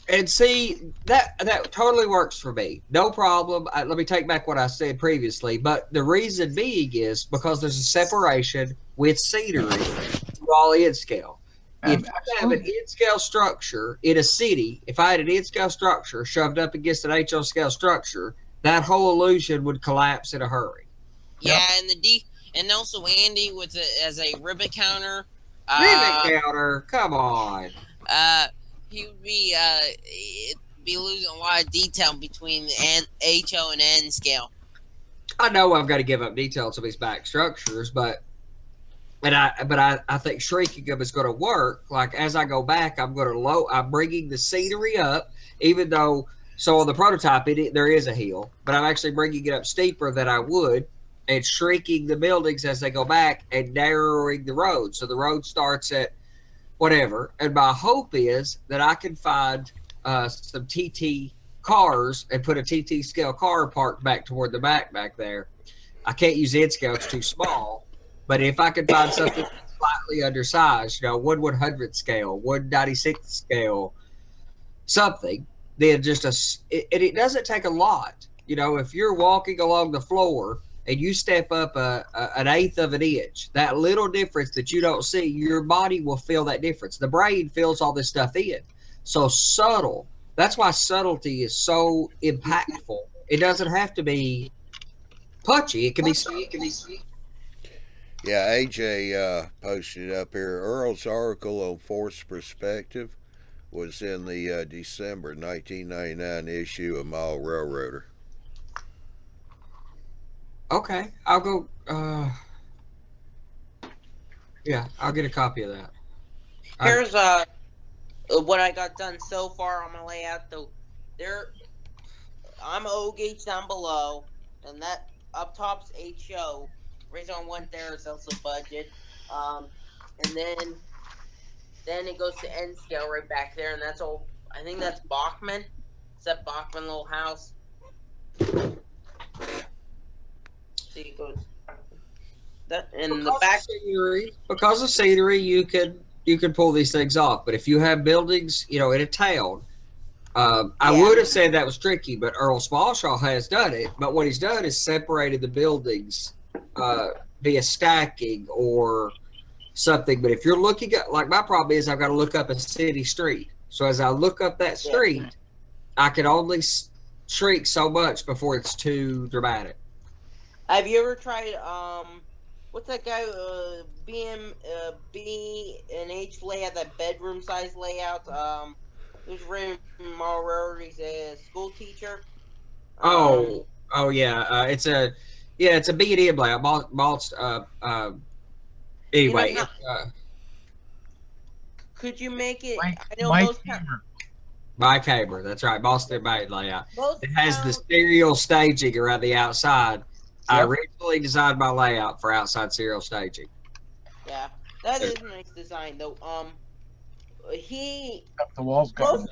And see, that totally works for me. No problem. Let me take back what I said previously. But the reason being is because there's a separation with scenery through all N-scale. If I have an N-scale structure in a city, if I had an N-scale structure shoved up against an HO scale structure, that whole illusion would collapse in a hurry. Yeah, and also Andy as a ribbon counter. Ribbon counter, come on. He would be losing a lot of detail between the HO and N scale. I know I've got to give up details of these back structures, but I think shrinking them is going to work. Like as I go back, I'm bringing the scenery up, even though on the prototype there is a hill, but I'm actually bringing it up steeper than I would. And shrinking the buildings as they go back and narrowing the road. So the road starts at whatever. And my hope is that I can find some TT cars and put a TT scale car parked back toward the back there. I can't use N scale, it's too small. But if I could find something slightly undersized, you know, 1/100th scale, 1/96th scale, something, then it doesn't take a lot. You know, if you're walking along the floor and you step up an eighth of an inch, that little difference that you don't see, your body will feel that difference. The brain fills all this stuff in. So subtle. That's why subtlety is so impactful. It doesn't have to be punchy. It can be sweet. Yeah, AJ posted up here. Earl's article on forced perspective was in the December 1999 issue of Mile Railroader. Okay, I'll go. Yeah, I'll get a copy of that. Here's what I got done so far on my layout. Though, I'm O gauge down below, and that up top's HO. Reason I went there is also budget. And then it goes to N scale right back there, and that's all. I think that's Bachman. It's that Bachman little house. See, it goes that in the back. Because of scenery, you can pull these things off. But if you have buildings, you know, in a town, I would have said that was tricky, but Earl Smallshaw has done it. But what he's done is separated the buildings via stacking or something. But if you're looking at, like my problem is, I've got to look up a city street. So as I look up that street, I can only shrink so much before it's too dramatic. Have you ever tried what's that guy B and H layout, that bedroom size layout? Who's written Model Railroad? He's a school teacher. Oh yeah, it's a B&M layout. Could you make it? Mike, I know Mike most Hammer. By Caber, that's right, Boston Made layout. Most It has the towns, serial staging around the outside. I Yep. originally designed my layout for outside serial staging. yeah, that is a nice design though. He The walls got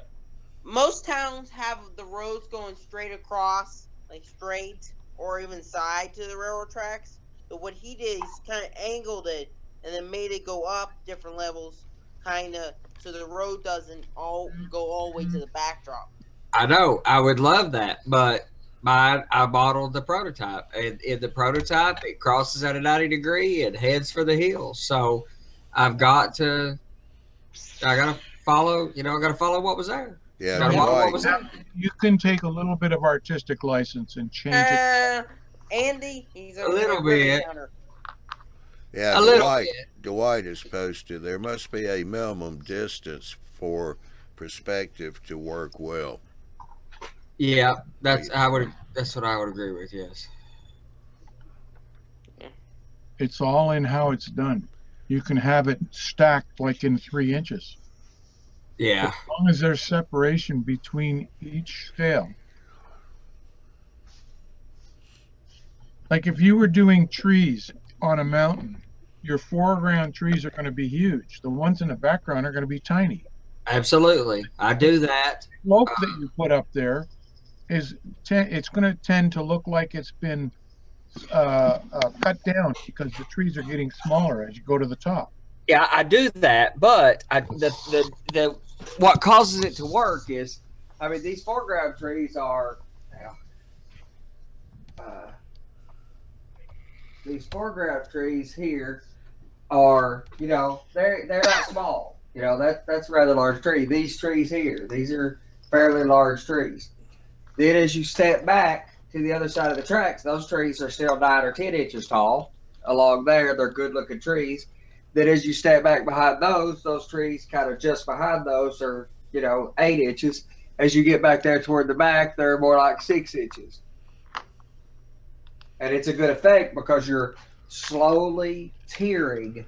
most towns have the roads going straight across, like straight or even side to the railroad tracks. But what he did, he's kind of angled it and then made it go up different levels, kind of so the road doesn't all go all the way to the backdrop. I know, I would love that, but I modeled the prototype, and in the prototype, it crosses at a 90 degree and heads for the hill. So I got to follow, I got to follow what was there. Yeah, Gotta model what Dwight. was there. You can take a little bit of artistic license and change it. Andy, he's A little bit. Yeah, A little Dwight is posted. There must be a minimum distance for perspective to work well. Yeah, that's what I would agree with. Yes. It's all in how it's done. You can have it stacked like in 3 inches. Yeah. As long as there's separation between each scale. Like if you were doing trees on a mountain, your foreground trees are going to be huge. The ones in the background are going to be tiny. Absolutely, I do that. The slope that you put up there is it's going to tend to look like it's been cut down because the trees are getting smaller as you go to the top. Yeah, I do that, but the what causes it to work is, I mean, these foreground trees are these foreground trees here are, they're not small. That's a rather large tree. These trees here, these are fairly large trees. Then as you step back to the other side of the tracks, those trees are still 9 or 10 inches tall. Along there, they're good looking trees. Then as you step back behind those trees kind of just behind those are, 8 inches. As you get back there toward the back, they're more like 6 inches. And it's a good effect because you're slowly tearing,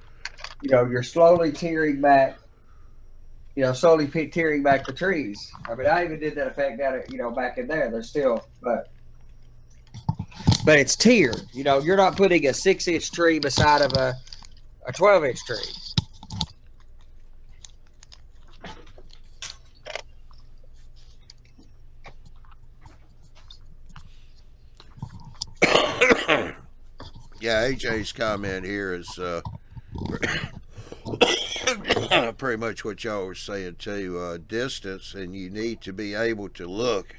you're slowly tearing back, slowly tearing back the trees. I mean, I even did that effect down at, back in there. They're still, but it's tiered. You're not putting a 6-inch tree beside of a 12-inch tree. Yeah, AJ's comment here is pretty much what y'all were saying too. Distance, and you need to be able to look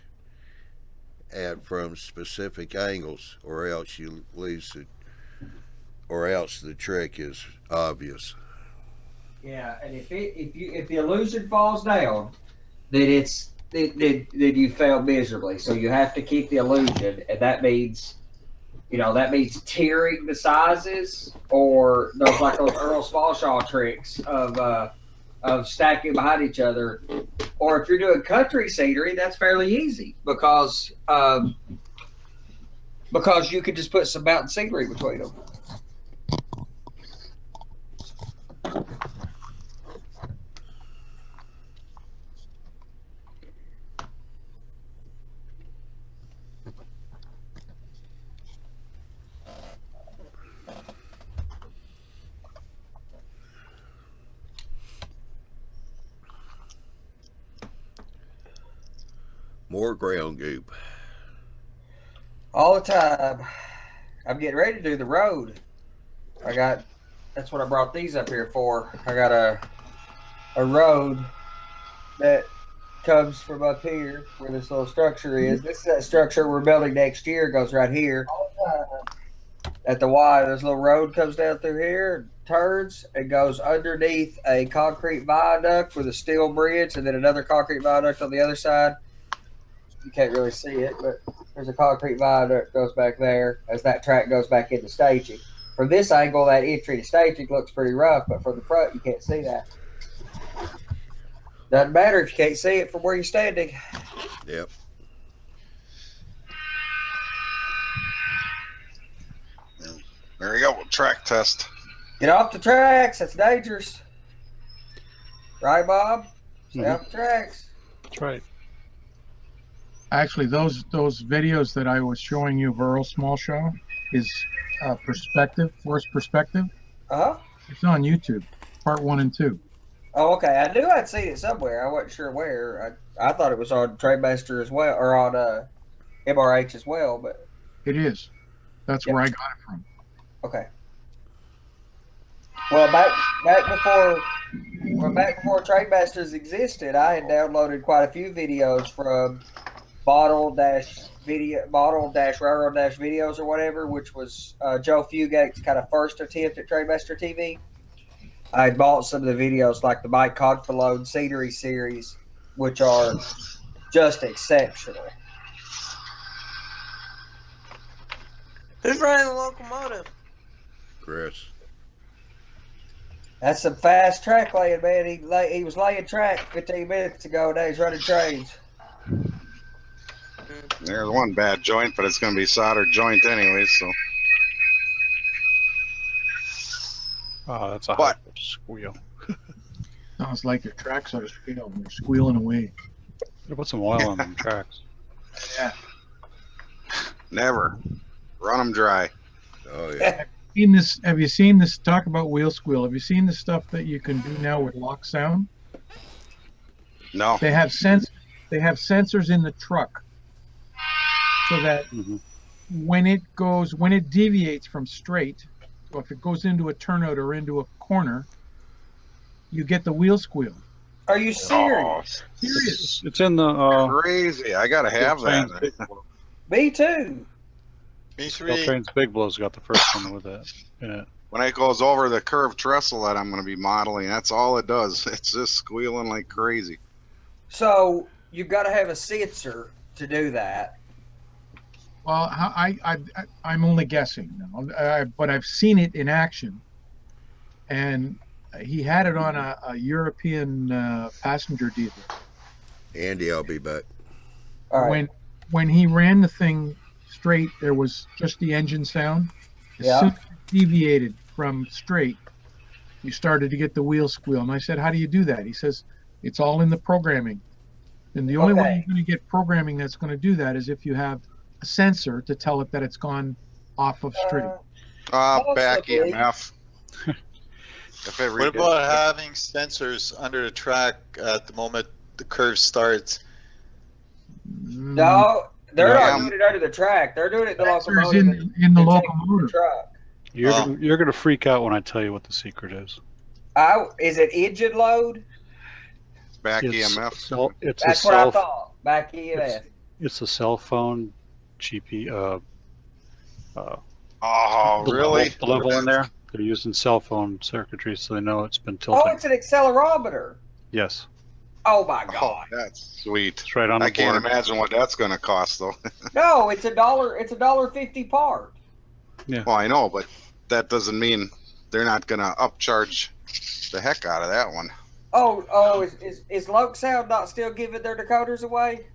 at from specific angles, or else you lose it, or else the trick is obvious. Yeah, and if the illusion falls down, then then you failed miserably. So you have to keep the illusion, and that means tearing the sizes, or those Earl Smallshaw tricks of stacking behind each other. Or if you're doing country scenery, that's fairly easy because you could just put some mountain scenery between them. More ground goop. All the time. I'm getting ready to do the road. That's what I brought these up here for. I got a road that comes from up here where this little structure is. This is that structure we're building next year. It goes right here. At the Y, this little road comes down through here, turns, and goes underneath a concrete viaduct with a steel bridge, and then another concrete viaduct on the other side. You can't really see it, but there's a concrete viaduct that goes back there as that track goes back into staging. From this angle, that entry to staging looks pretty rough, but from the front, you can't see that. Doesn't matter if you can't see it from where you're standing. Yep. There you go. Track test. Get off the tracks. That's dangerous. Right, Bob? Stay off the tracks. That's right. Actually, those videos that I was showing you of Earl Small Show is force perspective. Uh huh. It's on YouTube, part 1 and 2. Oh, okay. I knew I'd seen it somewhere. I wasn't sure where. I thought it was on Trademaster as well, or on MRH as well. But It is. That's where I got it from. okay. Well, back before Trademasters existed, I had downloaded quite a few videos from Model Railroad Videos or whatever, which was Joe Fugate's kind of first attempt at Trademaster TV. I bought some of the videos like the Mike Confalone Scenery series, which are just exceptional. Who's running the locomotive? Chris. That's some fast track laying, man. He was laying track 15 minutes ago. Now he's running trains. There's one bad joint, but it's going to be soldered joint anyway, so. Oh, that's a high squeal. Sounds like your tracks are squealing. They're squealing away. Gotta put some oil on them tracks. Yeah. Never. Run them dry. Oh, yeah. Have you seen this? Talk about wheel squeal. Have you seen the stuff that you can do now with lock sound? No. They have sensors in the truck, so that when it deviates from straight, or if it goes into a turnout or into a corner, you get the wheel squeal. Are you serious? Serious. It's in the crazy. I gotta have that. Me too. Me Steel three. Trains Big Blow's got the first one with that in it. When it goes over the curved trestle that I'm going to be modeling, that's all it does. It's just squealing like crazy. So you've got to have a sensor to do that. Well, I'm only guessing now, but I've seen it in action, and he had it on a European passenger dealer. Andy, I'll be back. All right. When he ran the thing straight, there was just the engine sound. As soon as it deviated from straight, you started to get the wheel squeal. And I said, how do you do that? He says, it's all in the programming. And the only way you're going to get programming that's going to do that is if you have a sensor to tell it that it's gone off of straight. Back EMF. What about having sensors under the track at the moment the curve starts? No, they're not doing it under the track. They're doing it in the locomotive. In the locomotive. You're gonna freak out when I tell you what the secret is. Is it engine load? Back It's EMF. That's what I thought. Back EMF. It's a cell phone GP. Really? The level in there. They're using cell phone circuitry, so they know it's been tilting. Oh, it's an accelerometer. Yes. Oh my God. That's sweet. It's right on the I can't board. imagine what that's going to cost, though. No, it's $1.50 part. Yeah. Well, I know, but that doesn't mean they're not going to upcharge the heck out of that one. Oh, is Loke Sound not still giving their decoders away?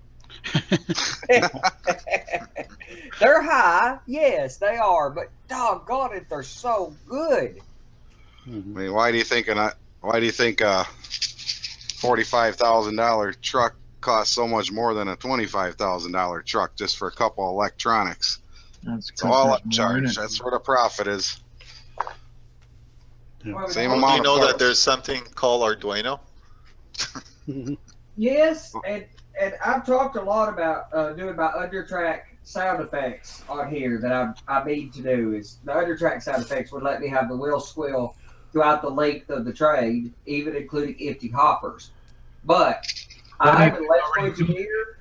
They're high, yes, they are, but doggone it, they're so good. I mean, why do you think a $45,000 truck costs so much more than a $25,000 truck just for a couple electronics? It's all upcharge. That's where the profit is. Yeah. Same Do amount you know of that parts. there's something called Arduino? Yes, and I've talked a lot about doing my under-track sound effects on here that I need to do. Is the under-track sound effects would let me have the wheel squeal throughout the length of the trade, even including empty hoppers. But I'm an electrical engineer.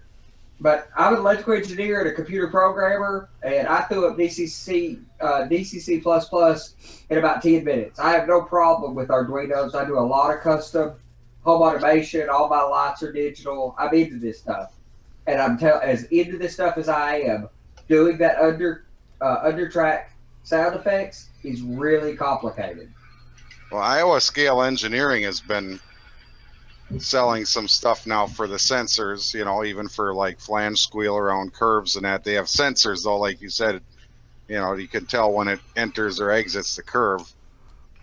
And a computer programmer, and I threw up DCC in about 10 minutes. I have no problem with Arduinos. I do a lot of custom home automation. All my lights are digital. I'm into this stuff, and as into this stuff as I am, doing that under track sound effects is really complicated. Well, Iowa Scale Engineering has been selling some stuff now for the sensors, even for like flange squeal around curves and that. They have sensors though, like you said, you can tell when it enters or exits the curve,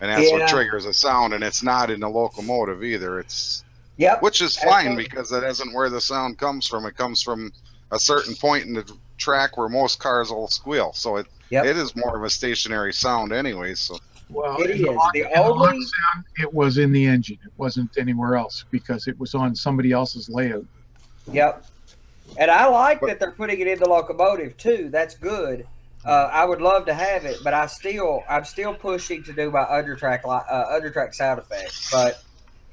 and that's what triggers a sound. And it's not in the locomotive either. It's Yep. Which is fine because that isn't where the sound comes from. It comes from a certain point in the track where most cars will squeal. So it is more of a stationary sound anyway. So Well, It and the is. lock- The and the lock only sound, it was in the engine. It wasn't anywhere else because it was on somebody else's layout. Yep. And I like that they're putting it in the locomotive too. That's good. I would love to have it, but I'm still pushing to do my undertrack sound effects. But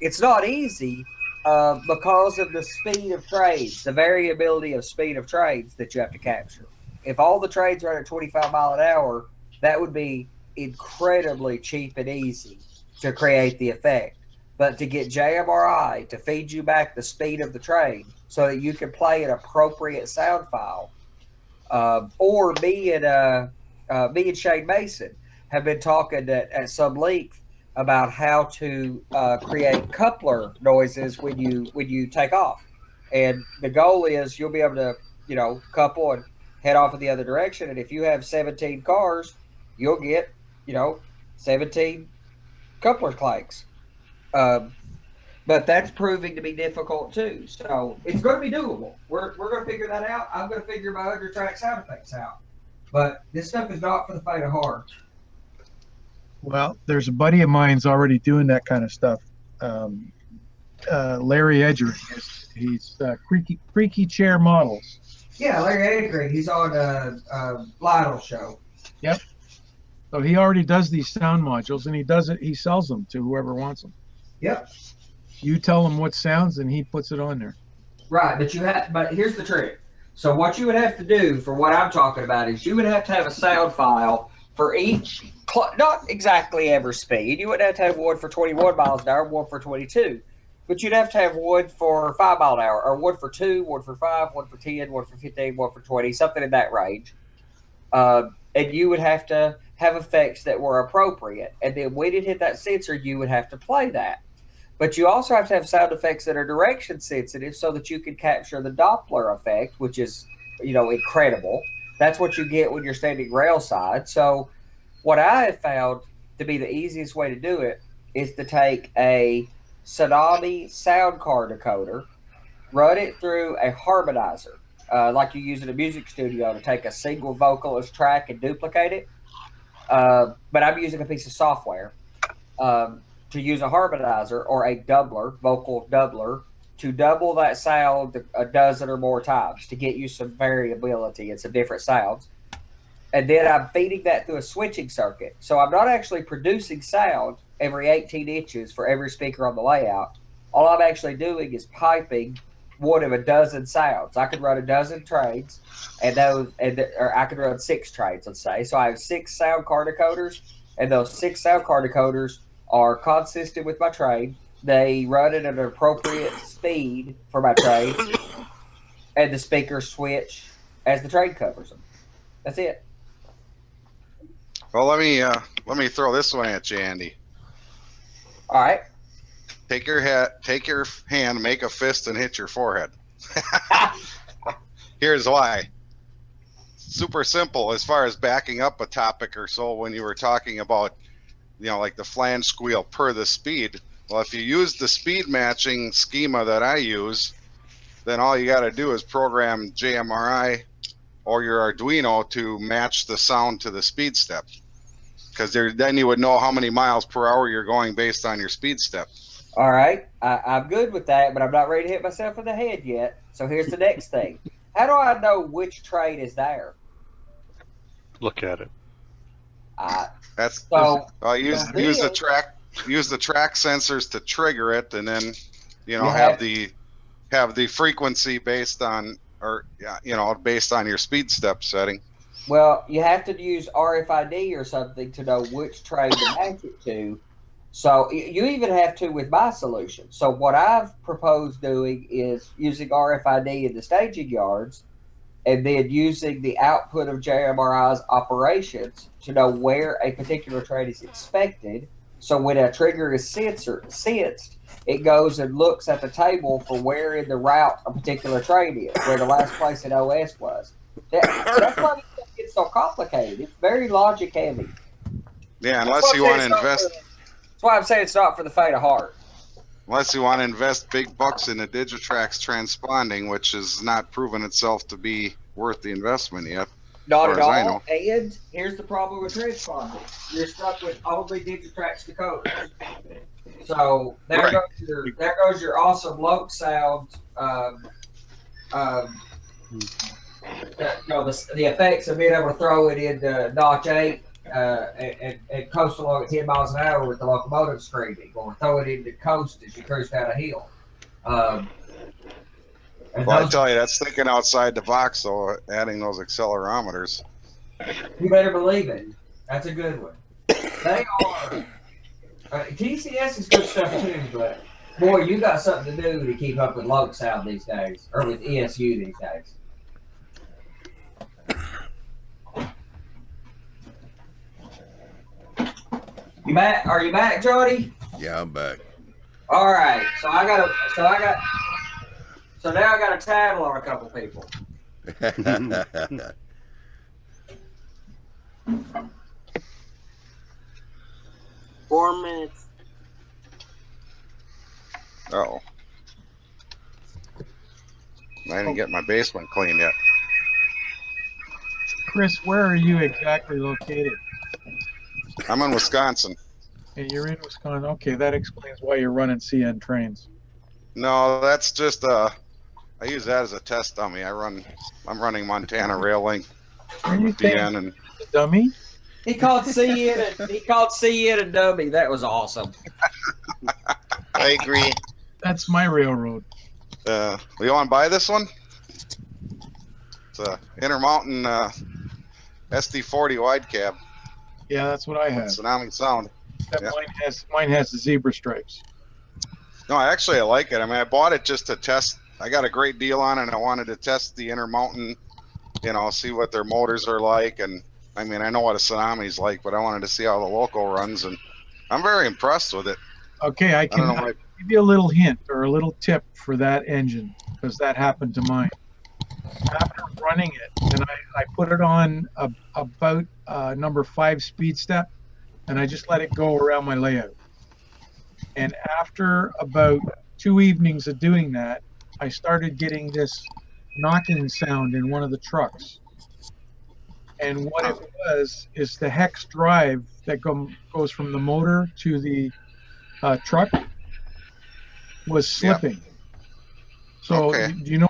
it's not easy because of the speed of trades, the variability of speed of trades that you have to capture. If all the trades run at 25 mile an hour, that would be incredibly cheap and easy to create the effect. But to get JMRI to feed you back the speed of the trade so that you can play an appropriate sound file, or me and Shane Mason have been talking at some length about how to create coupler noises when you take off, and the goal is you'll be able to couple and head off in the other direction, and if you have 17 cars, you'll get 17 coupler clanks. But that's proving to be difficult too. So it's going to be doable. We're going to figure that out. I'm going to figure my undertrack sound effects out. But this stuff is not for the faint of heart. Well, there's a buddy of mine's already doing that kind of stuff. Larry Edgery. He's Creaky Chair Models. Yeah, Larry Edgery. He's on Lionel's show. Yep. So he already does these sound modules, and he sells them to whoever wants them. Yep. You tell him what sounds, and he puts it on there. Right, but here's the trick. So what you would have to do for what I'm talking about is you would have to have a sound file for each, not exactly every speed. You wouldn't have to have one for 21 miles an hour, one for 22. But you'd have to have one for 5 mile an hour, or one for 2, one for 5, one for 10, one for 15, one for 20, something in that range. And you would have to have effects that were appropriate. And then when it hit that sensor, you would have to play that. But you also have to have sound effects that are direction sensitive so that you can capture the Doppler effect, which is, incredible. That's what you get when you're standing rail side. So what I have found to be the easiest way to do it is to take a Tsunami sound card decoder, run it through a harmonizer, like you use in a music studio to take a single vocalist track and duplicate it. But I'm using a piece of software. To use a harmonizer or a doubler, vocal doubler, to double that sound a dozen or more times to get you some variability and some different sounds. And then I'm feeding that through a switching circuit. So I'm not actually producing sound every 18 inches for every speaker on the layout. All I'm actually doing is piping one of a dozen sounds. I could run a dozen trades, or I could run 6 trades, let's say. So I have 6 sound card decoders, and those 6 sound card decoders are consistent with my trade. They run at an appropriate speed for my trade, and the speakers switch as the trade covers them. That's it. Well, let me throw this one at you, Andy. All right. Take your hand, make a fist, and hit your forehead. Here's why. Super simple as far as backing up a topic or so when you were talking about like the flange squeal per the speed. Well, if you use the speed matching schema that I use, then all you got to do is program JMRI or your Arduino to match the sound to the speed step. Because then you would know how many miles per hour you're going based on your speed step. All right. I'm good with that, but I'm not ready to hit myself in the head yet. So here's the next thing. How do I know which trade is there? Look at it. Use the track sensors to trigger it, and then have the frequency based on based on your speed step setting. Well, you have to use RFID or something to know which trade to match it to. So you even have to with my solution. So what I've proposed doing is using RFID in the staging yards, and then using the output of JMRI's operations to know where a particular trade is expected. So when a trigger is sensed, it goes and looks at the table for where in the route a particular trade is, where the last place in OS was. That's why it gets so complicated. It's very logic heavy. Yeah, unless you want to invest. That's why I'm saying it's not for the faint of heart. Unless you want to invest big bucks in a Digitrax transponding, which has not proven itself to be worth the investment yet. Not far at as I all. know. And here's the problem with transponding. You're stuck with only Digitrax decoders. So there Right. goes your awesome Loke sound. The effects of being able to throw it into Notch 8 and coast along at 10 miles an hour with the locomotive screaming, or throw it into coast as you cruise down a hill. And Well, I tell you, that's thinking outside the box, though, adding those accelerometers. you better believe it. That's a good one. They are. TCS is good stuff too, but boy, you got something to do to keep up with Loke sound these days, or with ESU these days. You back? Are you back, Jody? Yeah, I'm back. All right. So now I got a tattle on a couple people. 4 minutes. Oh. I didn't get my basement cleaned yet. Chris, where are you exactly located? I'm in Wisconsin. Hey, you're in Wisconsin. Okay, that explains why you're running CN trains. No, that's just I use that as a test dummy. I'm running Montana Rail Link DN and dummy. He called CN a dummy. That was awesome. I agree. That's my railroad. We want to buy this one? It's a Intermountain SD40 wide cab. Yeah, that's what I have. Tsunami sound. That mine has the zebra stripes. No, I like it. I mean, I bought it just to test. I got a great deal on it, and I wanted to test the Intermountain, see what their motors are like. And I mean, I know what a Tsunami's like, but I wanted to see how the local runs, and I'm very impressed with it. Okay, I can give you a little hint or a little tip for that engine, because that happened to mine. After running it, and I put it on about number 5 speed step, and I just let it go around my layout. And after about 2 evenings of doing that, I started getting this knocking sound in one of the trucks. And what it was is the hex drive that goes from the motor to the truck was slipping. Yep. So do you know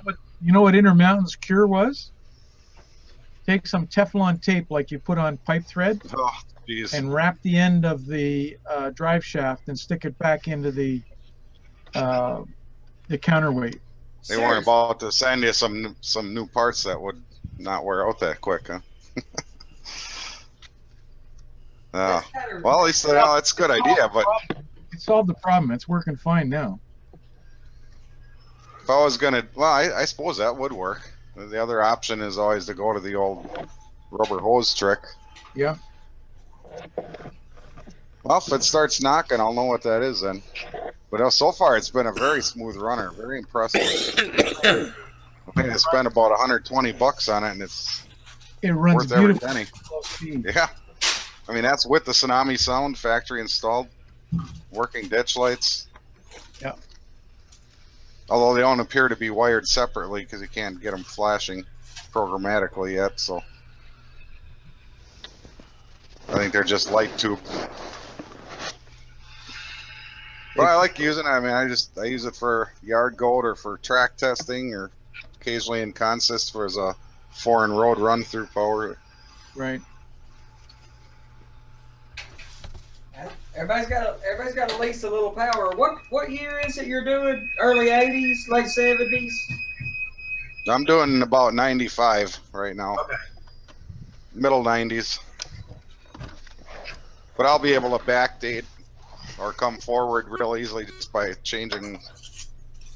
what Intermountain's cure was? Take some Teflon tape like you put on pipe thread, and wrap the end of the drive shaft and stick it back into the counterweight. They weren't about to send you some new parts that would not wear out that quick, huh? Well, at least that's a good idea, but it solved the problem. It's working fine now. If I was gonna, I suppose that would work. The other option is always to go to the old rubber hose trick. Yeah. Well, if it starts knocking, I'll know what that is then. But so far, it's been a very smooth runner. Very impressive. I think I spent about 120 bucks on it, and it runs worth every beautiful. penny. Yeah. I mean, that's with the Tsunami sound, factory installed, working ditch lights. Yeah. Although they don't appear to be wired separately because you can't get them flashing programmatically yet, so I think they're just light tube. But I like using it. I mean, I use it for yard goat or for track testing, or occasionally in consist for as a foreign road run through power. Right. Everybody's got at least a little power. What year is it you're doing? Early 80s, late 70s? I'm doing about 95 right now. Okay. Middle 90s. But I'll be able to backdate or come forward real easily just by changing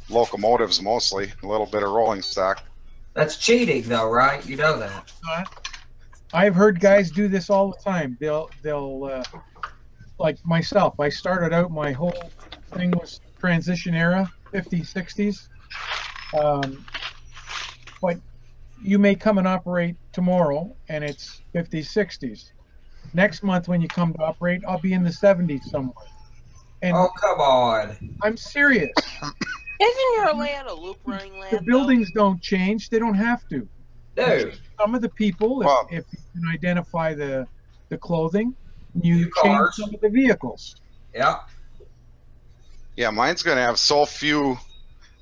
locomotives mostly, a little bit of rolling stock. That's cheating though, right? You know that. I've heard guys do this all the time. They'll like myself, I started out, my whole thing was transition era, 50s, 60s. But you may come and operate tomorrow and it's 50s, 60s. Next month when you come to operate, I'll be in the 70s somewhere. And Oh, come on. I'm serious. Isn't your layout a loop running The land? buildings don't change. They don't have to. No. Some of the people, Well- if you can identify the clothing, you New change cars. some of the vehicles. Yeah. Yeah, mine's going to have so few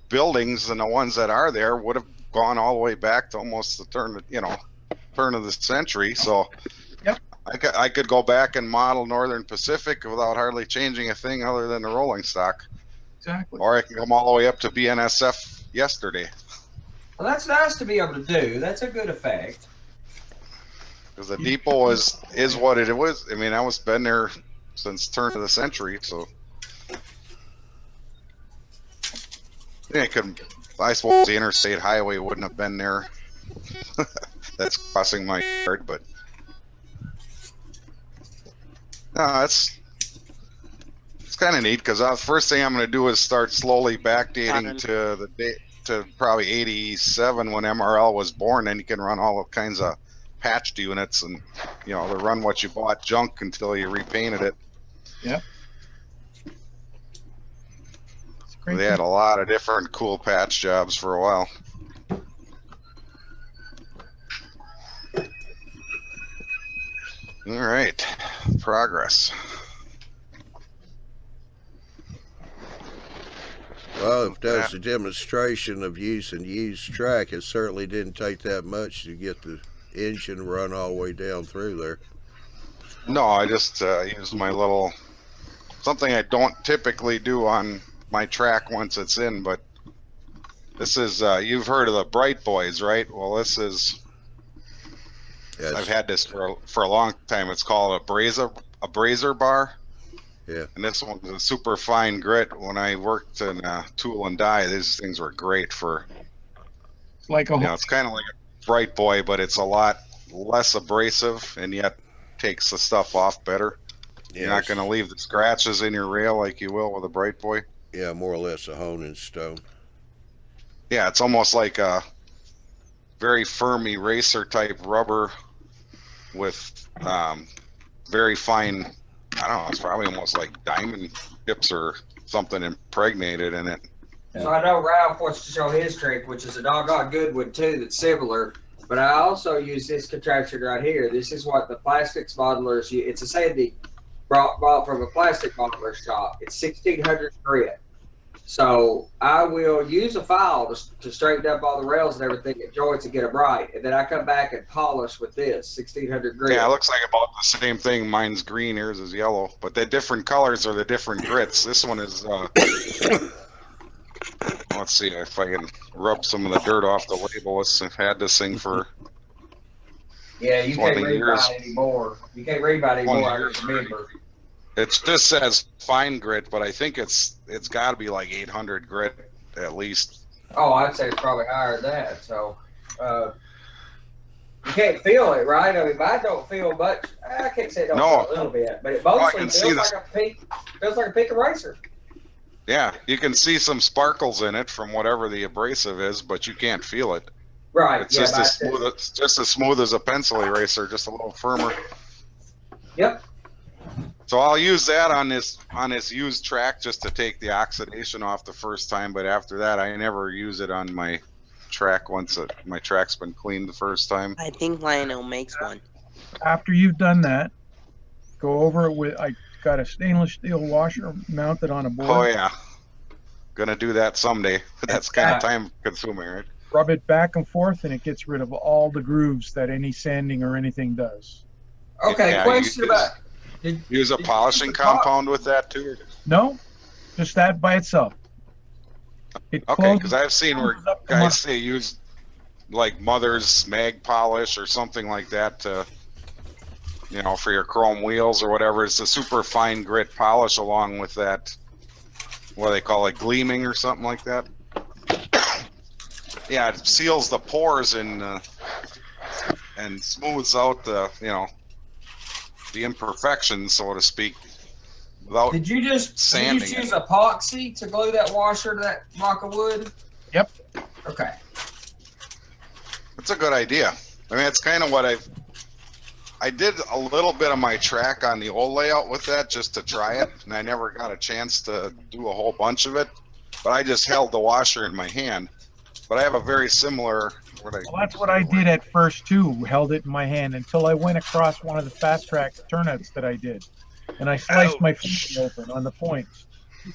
buildings, and the ones that are there would have gone all the way back to almost the turn of the century. So Yep. I could go back and model Northern Pacific without hardly changing a thing other than the rolling stock. Exactly. Or I can come all the way up to BNSF yesterday. Well, that's nice to be able to do. That's a good effect. Because the depot is what it was. I mean, I was been there since turn of the century, so yeah, I suppose the interstate highway wouldn't have been there. That's crossing my yard, but no, it's kind of neat because the first thing I'm going to do is start slowly backdating to the date to probably '87 when MRL was born. Then you can run all kinds of patched units and to run what you bought junk until you repainted it. Yep. They had a lot of different cool patch jobs for a while. All right, progress. Well, if that's a demonstration of using used track, it certainly didn't take that much to get the engine run all the way down through there. No, I just used my little something I don't typically do on my track once it's in, but this is you've heard of the Bright Boys, right? Well, this is Yes. I've had this for a long time. It's called a brazier bar. Yeah. And this one's a super fine grit. When I worked in tool and die, these things were great for. It's like it's kind of like a Bright Boy, but it's a lot less abrasive and yet takes the stuff off better. Yes. You're not going to leave the scratches in your rail like you will with a Bright Boy. Yeah, more or less a honing stone. Yeah, it's almost like a very firm eraser type rubber with very fine. I don't know. It's probably almost like diamond tips or something impregnated in it. So I know Ralph wants to show his trick, which is a doggone good one too. That's similar. But I also use this contraption right here. This is what the plastics modelers use. It's a Sandy bought from a plastic modeler shop. It's 1600 grit. So I will use a file to straighten up all the rails and everything at joints and get them right. And then I come back and polish with this 1600 grit. Yeah, it looks like about the same thing. Mine's green, yours is yellow. But the different colors are the different grits. This one is, let's see if I can rub some of the dirt off the label. I've had this thing for Yeah, you can't 20 read years. about it anymore. You can't read about it anymore. I just remember. It just says fine grit, but I think it's got to be like 800 grit at least. Oh, I'd say it's probably higher than that. So you can't feel it, right? I mean, mine don't feel much. I can't say it don't feel a little bit, but it mostly can see feels this. like a pink eraser. Yeah, you can see some sparkles in it from whatever the abrasive is, but you can't feel it. Right. It's yeah, just mine as too. smooth. It's just as smooth as a pencil eraser, just a little firmer. Yep. So I'll use that on this used track just to take the oxidation off the first time, but after that I never use it on my track once my track's been cleaned the first time. I think Lionel makes one. After you've done that, go over it with, I got a stainless steel washer mounted on a board. Oh yeah, gonna do that someday. That's kind of time consuming, right? Rub it back and forth and it gets rid of all the grooves that any sanding or anything does. Okay, Yeah, question you about. use a polishing compound with that too. No, just that by itself. It Okay, because I've seen where closes up the guys say use like Mother's mag polish or something like that to, for your chrome wheels or whatever. It's a super fine grit polish along with that, what do they call it, gleaming or something like that. Yeah, it seals the pores and smooths out the imperfections, so to speak, without Did you just sanding use epoxy to glue that washer to that block of wood? Yep. Okay. It's a good idea. I mean, it's kind of what I did a little bit of my track on the old layout with that just to try it, and I never got a chance to do a whole bunch of it. But I just held the washer in my hand. But I have a very similar. Well, that's what I did at first too. Held it in my hand until I went across one of the fast track turnouts that I did, and I sliced my finger open on the points.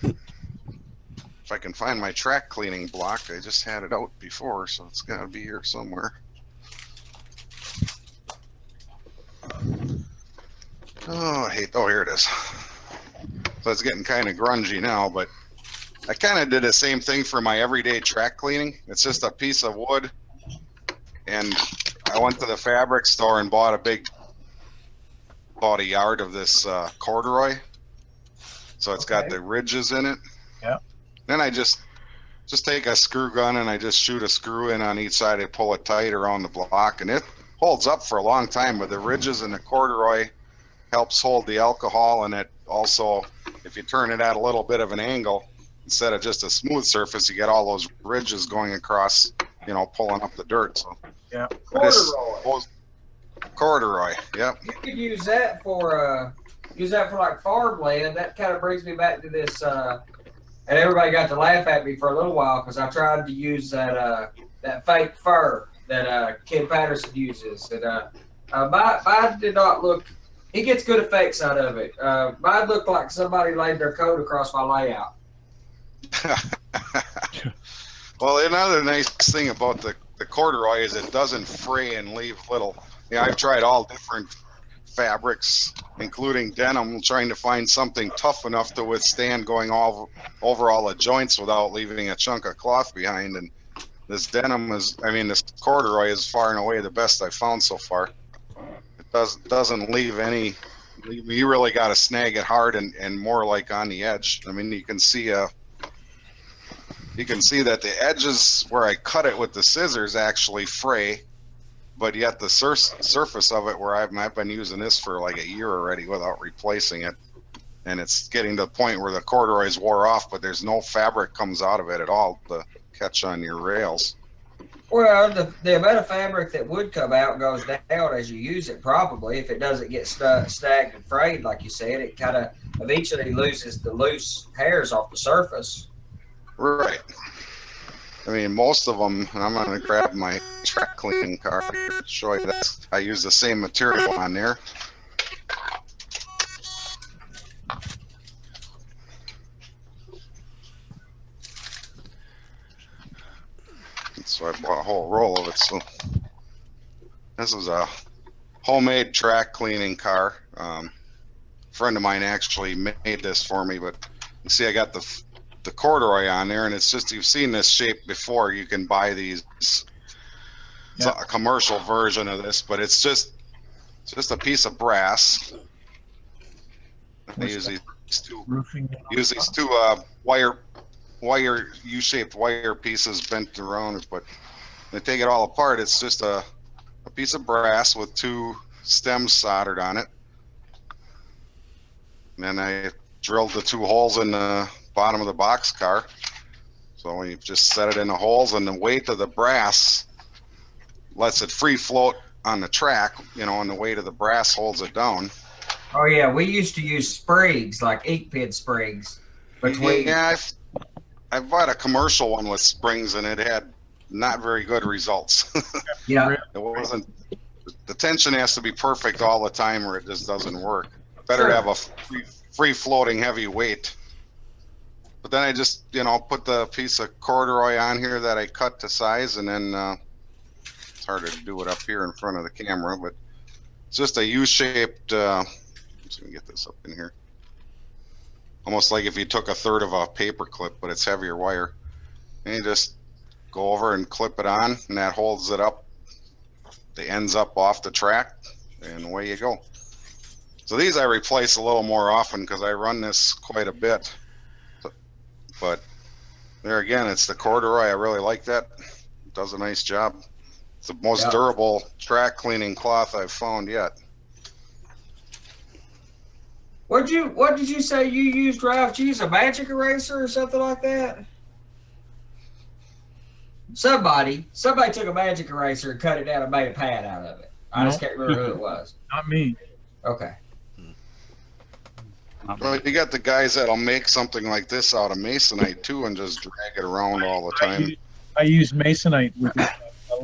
If I can find my track cleaning block, I just had it out before, so it's got to be here somewhere. Oh, I hate. Oh, here it is. So it's getting kind of grungy now, but I kind of did the same thing for my everyday track cleaning. It's just a piece of wood, and I went to the fabric store and bought a yard of this corduroy. So it's got the ridges in it. Yeah. Then I just take a screw gun and I just shoot a screw in on each side and pull it tight around the block, and it holds up for a long time. But the ridges in the corduroy helps hold the alcohol, and it also, if you turn it at a little bit of an angle, instead of just a smooth surface, you get all those ridges going across, you know, pulling up the dirt. So yeah, corduroy. Yep. You could use that for like farmland. That kind of brings me back to this. And everybody got to laugh at me for a little while because I tried to use that fake fur that Ken Patterson uses. And mine did not look. He gets good effects out of it. Mine looked like somebody laid their coat across my layout. Well, another nice thing about the corduroy is it doesn't fray and leave little. Yeah, I've tried all different fabrics, including denim, trying to find something tough enough to withstand going over all the joints without leaving a chunk of cloth behind. And this this corduroy is far and away the best I've found so far. It doesn't leave any. You really got to snag it hard and more like on the edge. I mean, you can see that the edges where I cut it with the scissors actually fray, but yet the surface of it, where I've been using this for like a year already without replacing it, and it's getting to the point where the corduroy's wore off, but there's no fabric comes out of it at all to catch on your rails. Well, the amount of fabric that would come out goes down as you use it, probably. If it doesn't get snagged and frayed, like you said, it kind of eventually loses the loose hairs off the surface. Right. I mean, most of them, and I'm going to grab my track cleaning car to show you that. I use the same material on there. So I bought a whole roll of it. So this is a homemade track cleaning car. A friend of mine actually made this for me, but you see I got the corduroy on there, and it's just, you've seen this shape before. You can buy these. It's a commercial version of this, but it's just a piece of brass. I use these two wire U-shaped wire pieces bent around, but they take it all apart. It's just a piece of brass with two stems soldered on it. And then I drilled the two holes in the bottom of the box car. So you just set it in the holes, and the weight of the brass lets it free float on the track, you know, and the weight of the brass holds it down. Oh yeah, we used to use sprigs, like ink pen sprigs. Yeah, I bought a commercial one with springs, and it had not very good results. Yeah. It wasn't. The tension has to be perfect all the time, or it just doesn't work. Better to have a free floating heavy weight. But then I just, you know, put the piece of corduroy on here that I cut to size, and then it's harder to do it up here in front of the camera, but it's just a U-shaped. I'm just gonna get this up in here. Almost like if you took a third of a paper clip, but it's heavier wire. And you just go over and clip it on, and that holds it up. The ends up off the track, and away you go. So these I replace a little more often because I run this quite a bit. But there again, it's the corduroy. I really like that. It does a nice job. It's the most durable track cleaning cloth I've found yet. What did you say you used, Ralph? Did you use a magic eraser or something like that? Somebody took a magic eraser and cut it down and made a pad out of it. I just No. can't remember who it was. Not me. Okay. Well, you got the guys that'll make something like this out of masonite too, and just drag it around all the time. I use masonite with a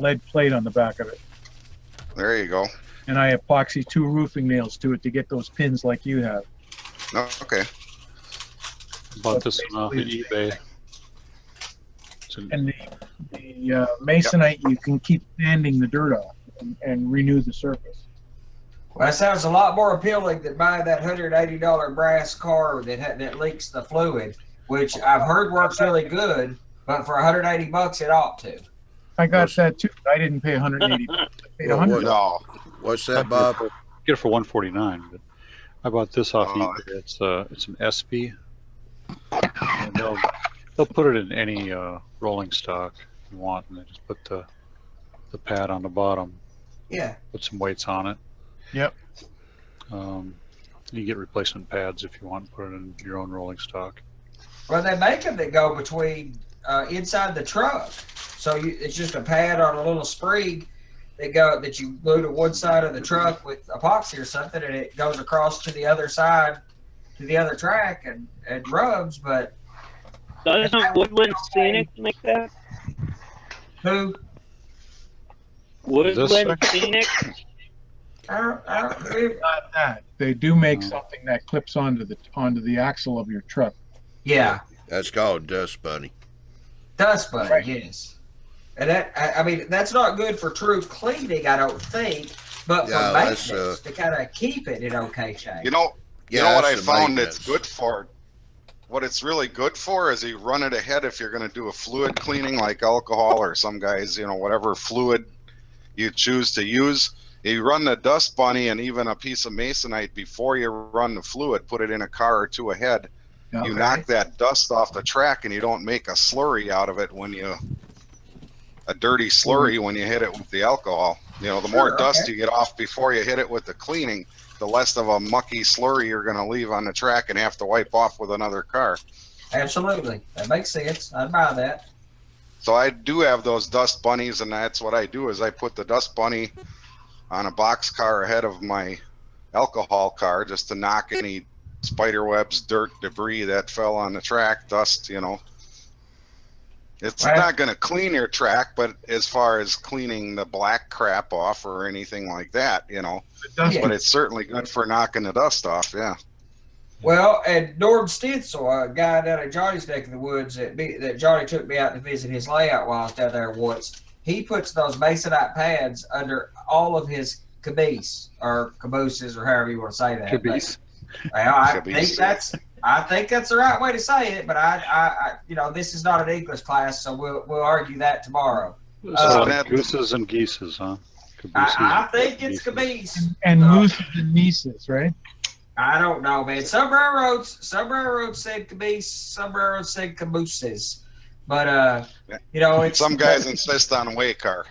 lead plate on the back of it, There you go. and I epoxy 2 roofing nails to it to get those pins like you have. Okay. Bought this one off of eBay. It's an- And the masonite, you can keep sanding the dirt off and renew the surface. Well, that sounds a lot more appealing than buying that $180 brass car that leaks the fluid, which I've heard works really good, but for $180 it ought to. I got that too. I didn't pay 180. I paid Well, 100. No. What's that, Bob? Get it for $149, but I bought this off Oh. eBay. It's an SB, and they'll put it in any rolling stock you want, and they just put the pad on the bottom, Yeah. put some weights on it. Yep. You get replacement pads if you want to put it in your own rolling stock. Well, they make them that go between inside the truck. So it's just a pad on a little spring that you glue to one side of the truck with epoxy or something, and it goes across to the other side, to the other track, and rubs. But Doesn't Woodland Scenic make that? who? Woodland thing? Scenic? Not that. They do make something that clips onto the axle of your truck. Yeah, That's called Dust Bunny. dust bunny. Right. Yes, and I mean that's not good for true cleaning, I don't think, but Yeah, for that's, maintenance to kind of keep it in okay shape. You know Yeah, what I that's the found maintenance. it's good for? What it's really good for is you run it ahead if you're going to do a fluid cleaning like alcohol or some guys, whatever fluid you choose to use. You run the dust bunny and even a piece of masonite before you run the fluid, put it in a car or two ahead. Okay. You knock that dust off the track and you don't make a slurry out of it a dirty slurry when you hit it with the alcohol. The more Sure, dust okay. you get off before you hit it with the cleaning, the less of a mucky slurry you're going to leave on the track and have to wipe off with another car. Absolutely, that makes sense. I'd buy that. So I do have those dust bunnies, and that's what I do is I put the dust bunny on a box car ahead of my alcohol car just to knock any spider webs, dirt, debris that fell on the track, dust, It's Right. not going to clean your track, but as far as cleaning the black crap off or anything like that, Dust but it's certainly good for knocking the dust off, yeah. Well, and Norm Stitzel, a guy down at Johnny's neck of the woods that Johnny took me out to visit his layout while I was down there once, he puts those masonite pads under all of his caboose or cabooses or however you want to say that. Caboose. Well, I Caboose. think that's the right way to say it, but I this is not an English class, so we'll argue that tomorrow. So that- gooses and geeses, huh? Cabooses I and think it's geeses. caboose. and mooses and nieces, right? I don't know, man. Some railroads said caboose, some railroads said cabooses, but it's Some guys insist on way car.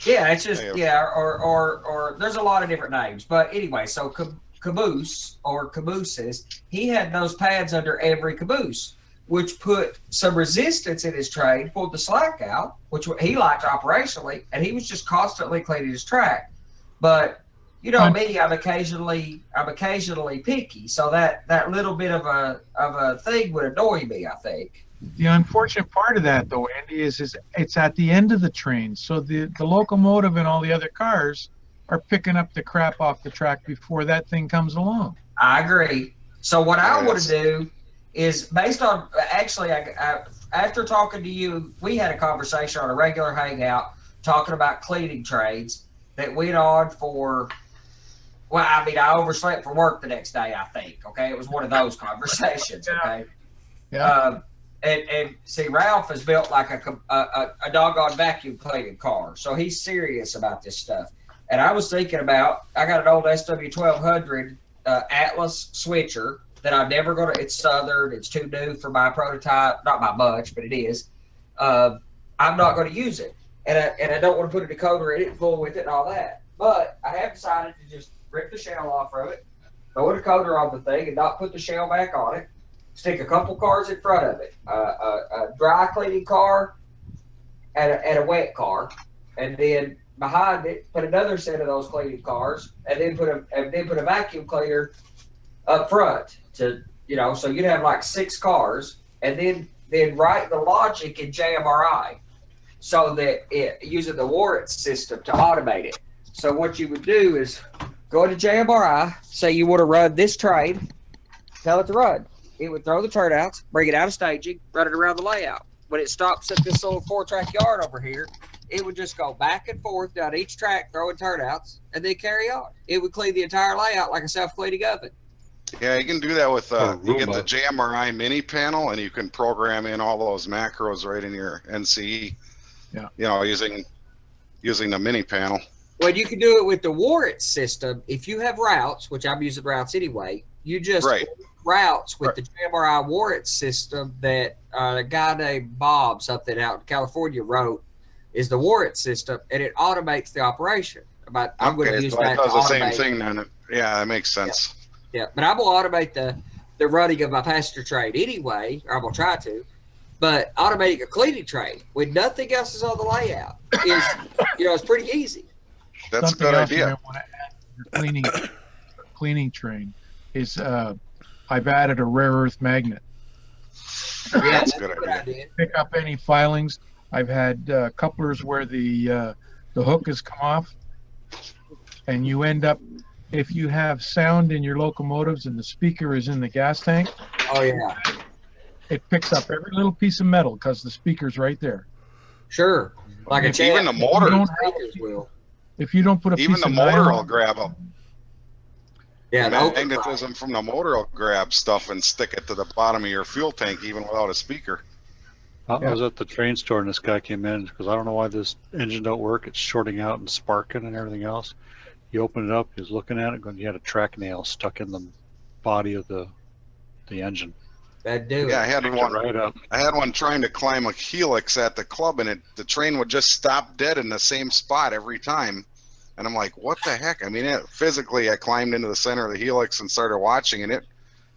Yeah, it's just Yeah. or there's a lot of different names, but anyway, so caboose or cabooses, he had those pads under every caboose, which put some resistance in his trade, pulled the slack out, which he liked operationally, and he was just constantly cleaning his track. But me, I'm occasionally picky, so that little bit of a thing would annoy me, I think. The unfortunate part of that, though, Andy, is it's at the end of the train. So the locomotive and all the other cars are picking up the crap off the track before that thing comes along. I agree. So what I want Yes. to do is based on actually, I after talking to you, we had a conversation on a regular hangout talking about cleaning trades that went on for. Well, I mean, I overslept for work the next day. I think. Okay, it was one of those conversations. Okay. Yeah. And see, Ralph is built like a doggone vacuum cleaning car, so he's serious about this stuff. And I was thinking about, I got an old SW1200 Atlas switcher that I'm never going to, it's Southern, it's too new for my prototype, not by much, but it is. I'm not going to use it. And I don't want to put a decoder in it and fool with it and all that. But I have decided to just rip the shell off of it, throw a decoder on the thing and not put the shell back on it, stick a couple cars in front of it, a dry cleaning car and a wet car, and then behind it, put another set of those cleaning cars, and then put a vacuum cleaner up front to, so you'd have like 6 cars, and then write the logic in JMRI so that it using the warrant system to automate it. So what you would do is go into JMRI, say you want to run this train, tell it to run. It would throw the turnouts, bring it out of staging, run it around the layout. When it stops at this little 4-track yard over here, it would just go back and forth down each track, throwing turnouts, and then carry on. It would clean the entire layout like a self-cleaning oven. Yeah, you can do that with you get the JMRI mini panel, and you can program in all those macros right in your NCE. Yeah. Using the mini panel. Well, you can do it with the warrant system. If you have routes, which I'm using routes anyway, you just routes with the JMRI warrant system that a guy named Bob something out in California wrote is the warrant system, and it automates the operation. But I'm going to use that it does to the automate. same thing then. Yeah, that makes sense. Yeah, but I'm going to automate the running of my passenger train anyway, or I'm going to try to. But automating a cleaning train when nothing else is on the layout is, it's pretty easy. That's Something a good else you idea. might want to add to your cleaning train is I've added a rare earth magnet. Yeah, That's a good idea. Pick up any filings. I've had couplers where the hook has come off, and you end up, if you have sound in your locomotives and the speaker is in the gas tank. Oh yeah. It picks up every little piece of metal because the speaker's right there. Sure. Like a Even the motor. If you don't put a Even piece the of motor will nylon, grab them. Yeah, The magnetism from the motor will grab stuff and stick it to the bottom of your fuel tank even without a speaker. I was at the train store and this guy came in because I don't know why this engine don't work. It's shorting out and sparking and everything else. He opened it up. He was looking at it, going, he had a track nail stuck in the body of the engine. That dude. Yeah, I had one. Right up. I had one trying to climb a helix at the club, and the train would just stop dead in the same spot every time. And I'm like, what the heck? I mean, physically, I climbed into the center of the helix and started watching, and it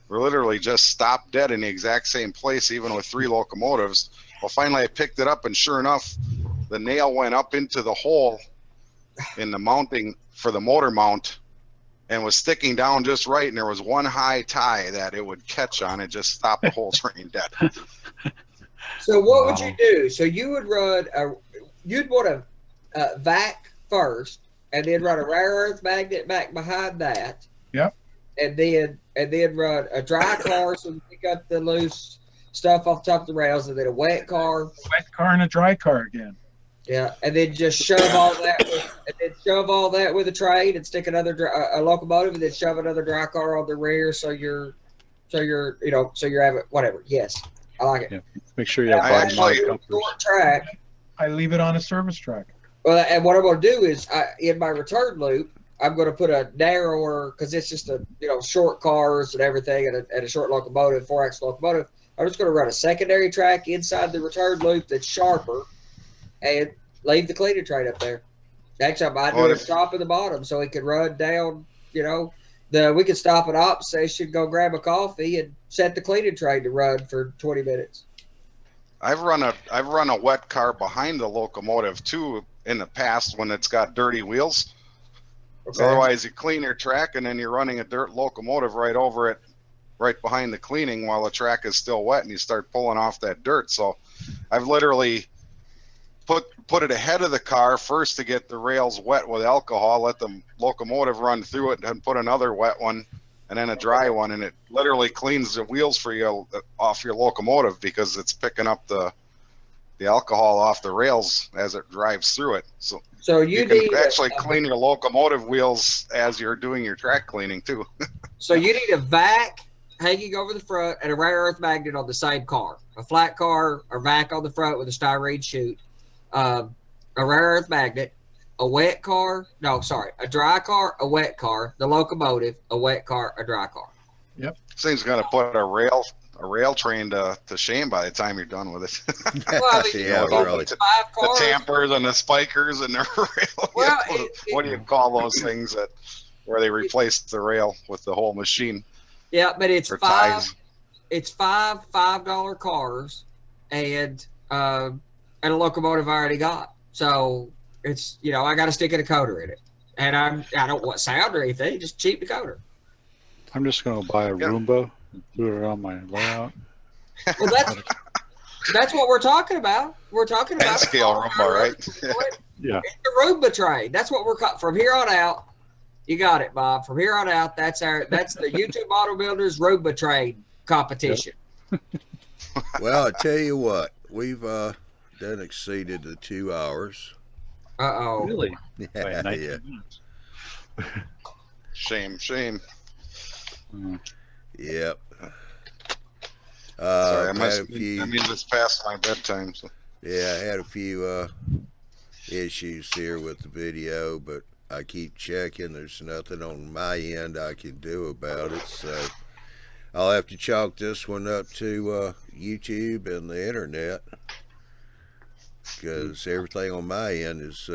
literally just stopped dead in the exact same place, even with 3 locomotives. Well, finally, I picked it up, and sure enough, the nail went up into the hole in the mounting for the motor mount and was sticking down just right, and there was one high tie that it would catch on. It just stopped the whole train dead. So what would you do? So you would run you'd want a vac first, and then run a rare earth magnet back behind that. Yep. And then run a dry car so you pick up the loose stuff off the top of the rails, and then a wet car. Wet car and a dry car again. Yeah, and then just shove all that with a train, and stick a locomotive, and then shove another dry car on the rear, so you're having whatever. Yes, I like it. Yeah. Make sure you have short track. I leave it on a service track. Well, and what I'm going to do is, in my return loop, I'm going to put a narrower, because it's just short cars and everything, and a short locomotive, 4-axle locomotive. I'm just going to run a secondary track inside the return loop that's sharper, and leave the cleaner train up there. Actually, I might do a stop at the bottom so it can run down. We could stop at op station, go grab a coffee, and set the cleaning train to run for 20 minutes. I've run a wet car behind the locomotive too in the past when it's got dirty wheels. Okay. Otherwise, you clean your track, and then you're running a dirt locomotive right over it, right behind the cleaning while the track is still wet, and you start pulling off that dirt. So I've literally put it ahead of the car first to get the rails wet with alcohol, let the locomotive run through it, and put another wet one and then a dry one, and it literally cleans the wheels for you off your locomotive because it's picking up the alcohol off the rails as it drives through it. So you can actually clean your locomotive wheels as you're doing your track cleaning too. So you need a vac hanging over the front and a rare earth magnet on the same car. A flat car, a vac on the front with a styrene chute. A rare earth magnet, a wet car, a dry car, a wet car, the locomotive, a wet car, a dry car. Yep. This thing's gonna put a rail train to shame by the time you're done with it. Well, really. The tampers and the spikers and the rail. Well, what do you call those things where they replace the rail with the whole machine? Yeah, but it's ties. It's $5 cars and a locomotive I already got. So It's, you know, I got to stick a decoder in it, and I don't want sound or anything, just cheap decoder. I'm just gonna buy a Roomba and put it on my layout. Well, that's what we're talking about. We're talking about scale Roomba, right? Yeah. It's the Roomba trade. That's what we're from here on out. You got it, Bob. From here on out, that's the YouTube Model Builders Roomba trade competition. Yep. Well, I tell you what, we've done exceeded the 2 hours. Uh-oh. Really? Yeah, By 19 yeah. minutes. Shame. Yep. Sorry, I had a few. mean, it's past my bedtime. So. Yeah, I had a few issues here with the video, but I keep checking. There's nothing on my end I can do about it, so I'll have to chalk this one up to YouTube and the internet, because everything on my end is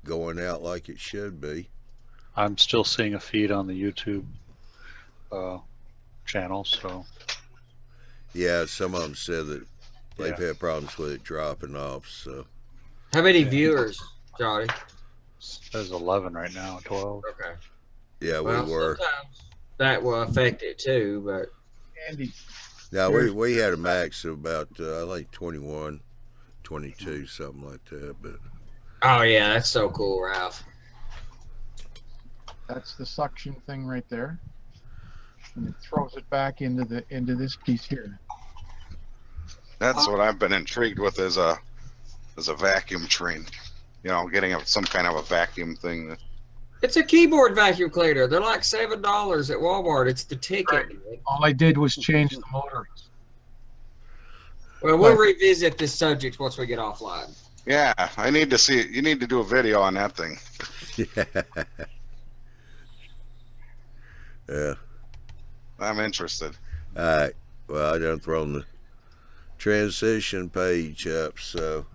going out like it should be. I'm still seeing a feed on the YouTube channel, so. Yeah, some of them said that they've had problems with it dropping off. So, how many viewers, Johnny? There's 11 right now, 12. Okay. Yeah, well, we were. Sometimes that will affect it too, but. Andy. Now we had a max of about I think 21, 22, something like that. But. Oh yeah, that's so cool, Ralph. That's the suction thing right there, and it throws it back into this piece here. That's what I've been intrigued with as a vacuum train. You know, getting some kind of a vacuum thing. It's a keyboard vacuum cleaner. They're like $7 at Walmart. It's the ticket. Right. All I did was change the motor. Well, we'll revisit this subject once we get offline. Yeah, I need to see it. You need to do a video on that thing. Yeah. I'm interested. All right. Well, I done thrown the transition page up, so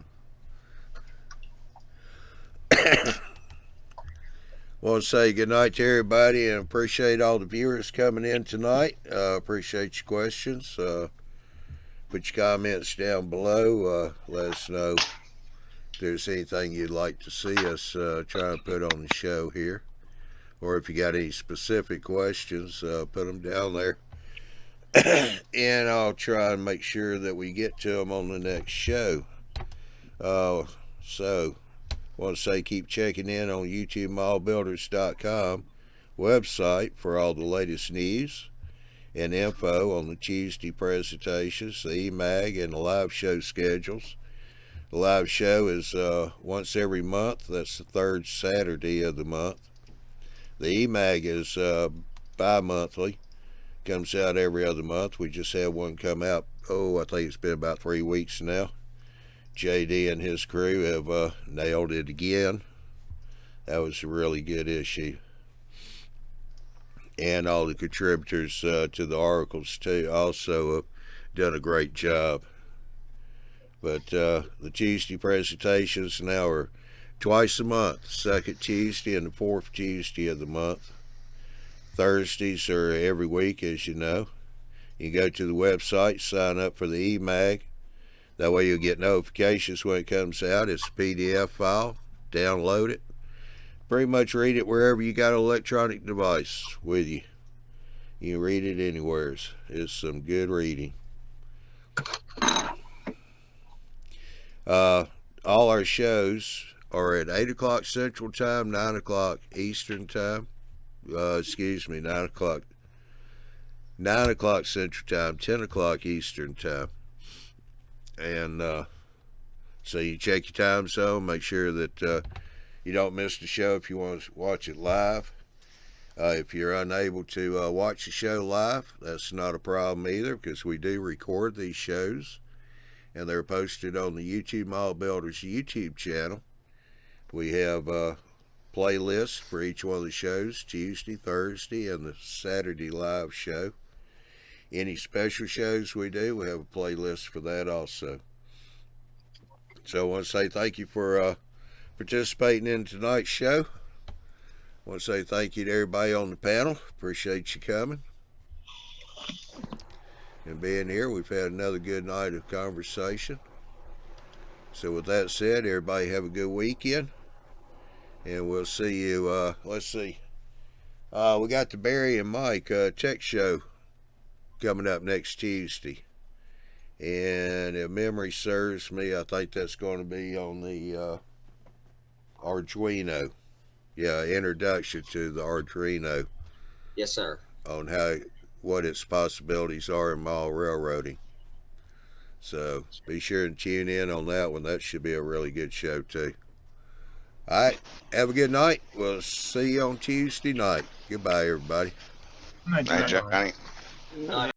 want to say good night to everybody and appreciate all the viewers coming in tonight. Appreciate your questions. Put your comments down below. Let us know if there's anything you'd like to see us try and put on the show here, or if you got any specific questions, put them down there. And I'll try and make sure that we get to them on the next show. So, want to say keep checking in on YouTubeModelBuilders.com website for all the latest news and info on the Tuesday presentations, the eMag, and the live show schedules. The live show is once every month. That's the third Saturday of the month. The eMag is bi-monthly. Comes out every other month. We just had one come out, I think it's been about 3 weeks now. JD and his crew have nailed it again. That was a really good issue. And all the contributors to the articles too also have done a great job. But the Tuesday presentations now are twice a month, second Tuesday and the fourth Tuesday of the month. Thursdays are every week, as you know. You go to the website, sign up for the eMag. That way you'll get notifications when it comes out. It's a PDF file. Download it. Pretty much read it wherever you got an electronic device with you. You can read it anywhere. It's some good reading. All our shows are at 8 o'clock Central Time, 9 o'clock Eastern Time. 9 o'clock. 9 o'clock Central Time, 10 o'clock Eastern Time. And so you check your time zone, make sure that you don't miss the show if you want to watch it live. If you're unable to watch the show live, that's not a problem either, because we do record these shows and they're posted on the YouTube Model Builders YouTube channel. We have playlists for each one of the shows, Tuesday, Thursday, and the Saturday live show. Any special shows we do, we have a playlist for that also. So I want to say thank you for participating in tonight's show. I want to say thank you to everybody on the panel. Appreciate you coming and being here. We've had another good night of conversation. So with that said, everybody have a good weekend. And we'll see you, let's see. We got the Barry and Mike tech show coming up next Tuesday. And if memory serves me, I think that's going to be on the Arduino. Yeah, introduction to the Arduino. Yes, sir. On what its possibilities are in mile railroading. So be sure to tune in on that one. That should be a really good show too. All right, have a good night. We'll see you on Tuesday night. Goodbye, everybody. Good night, Night, Johnny. Johnny.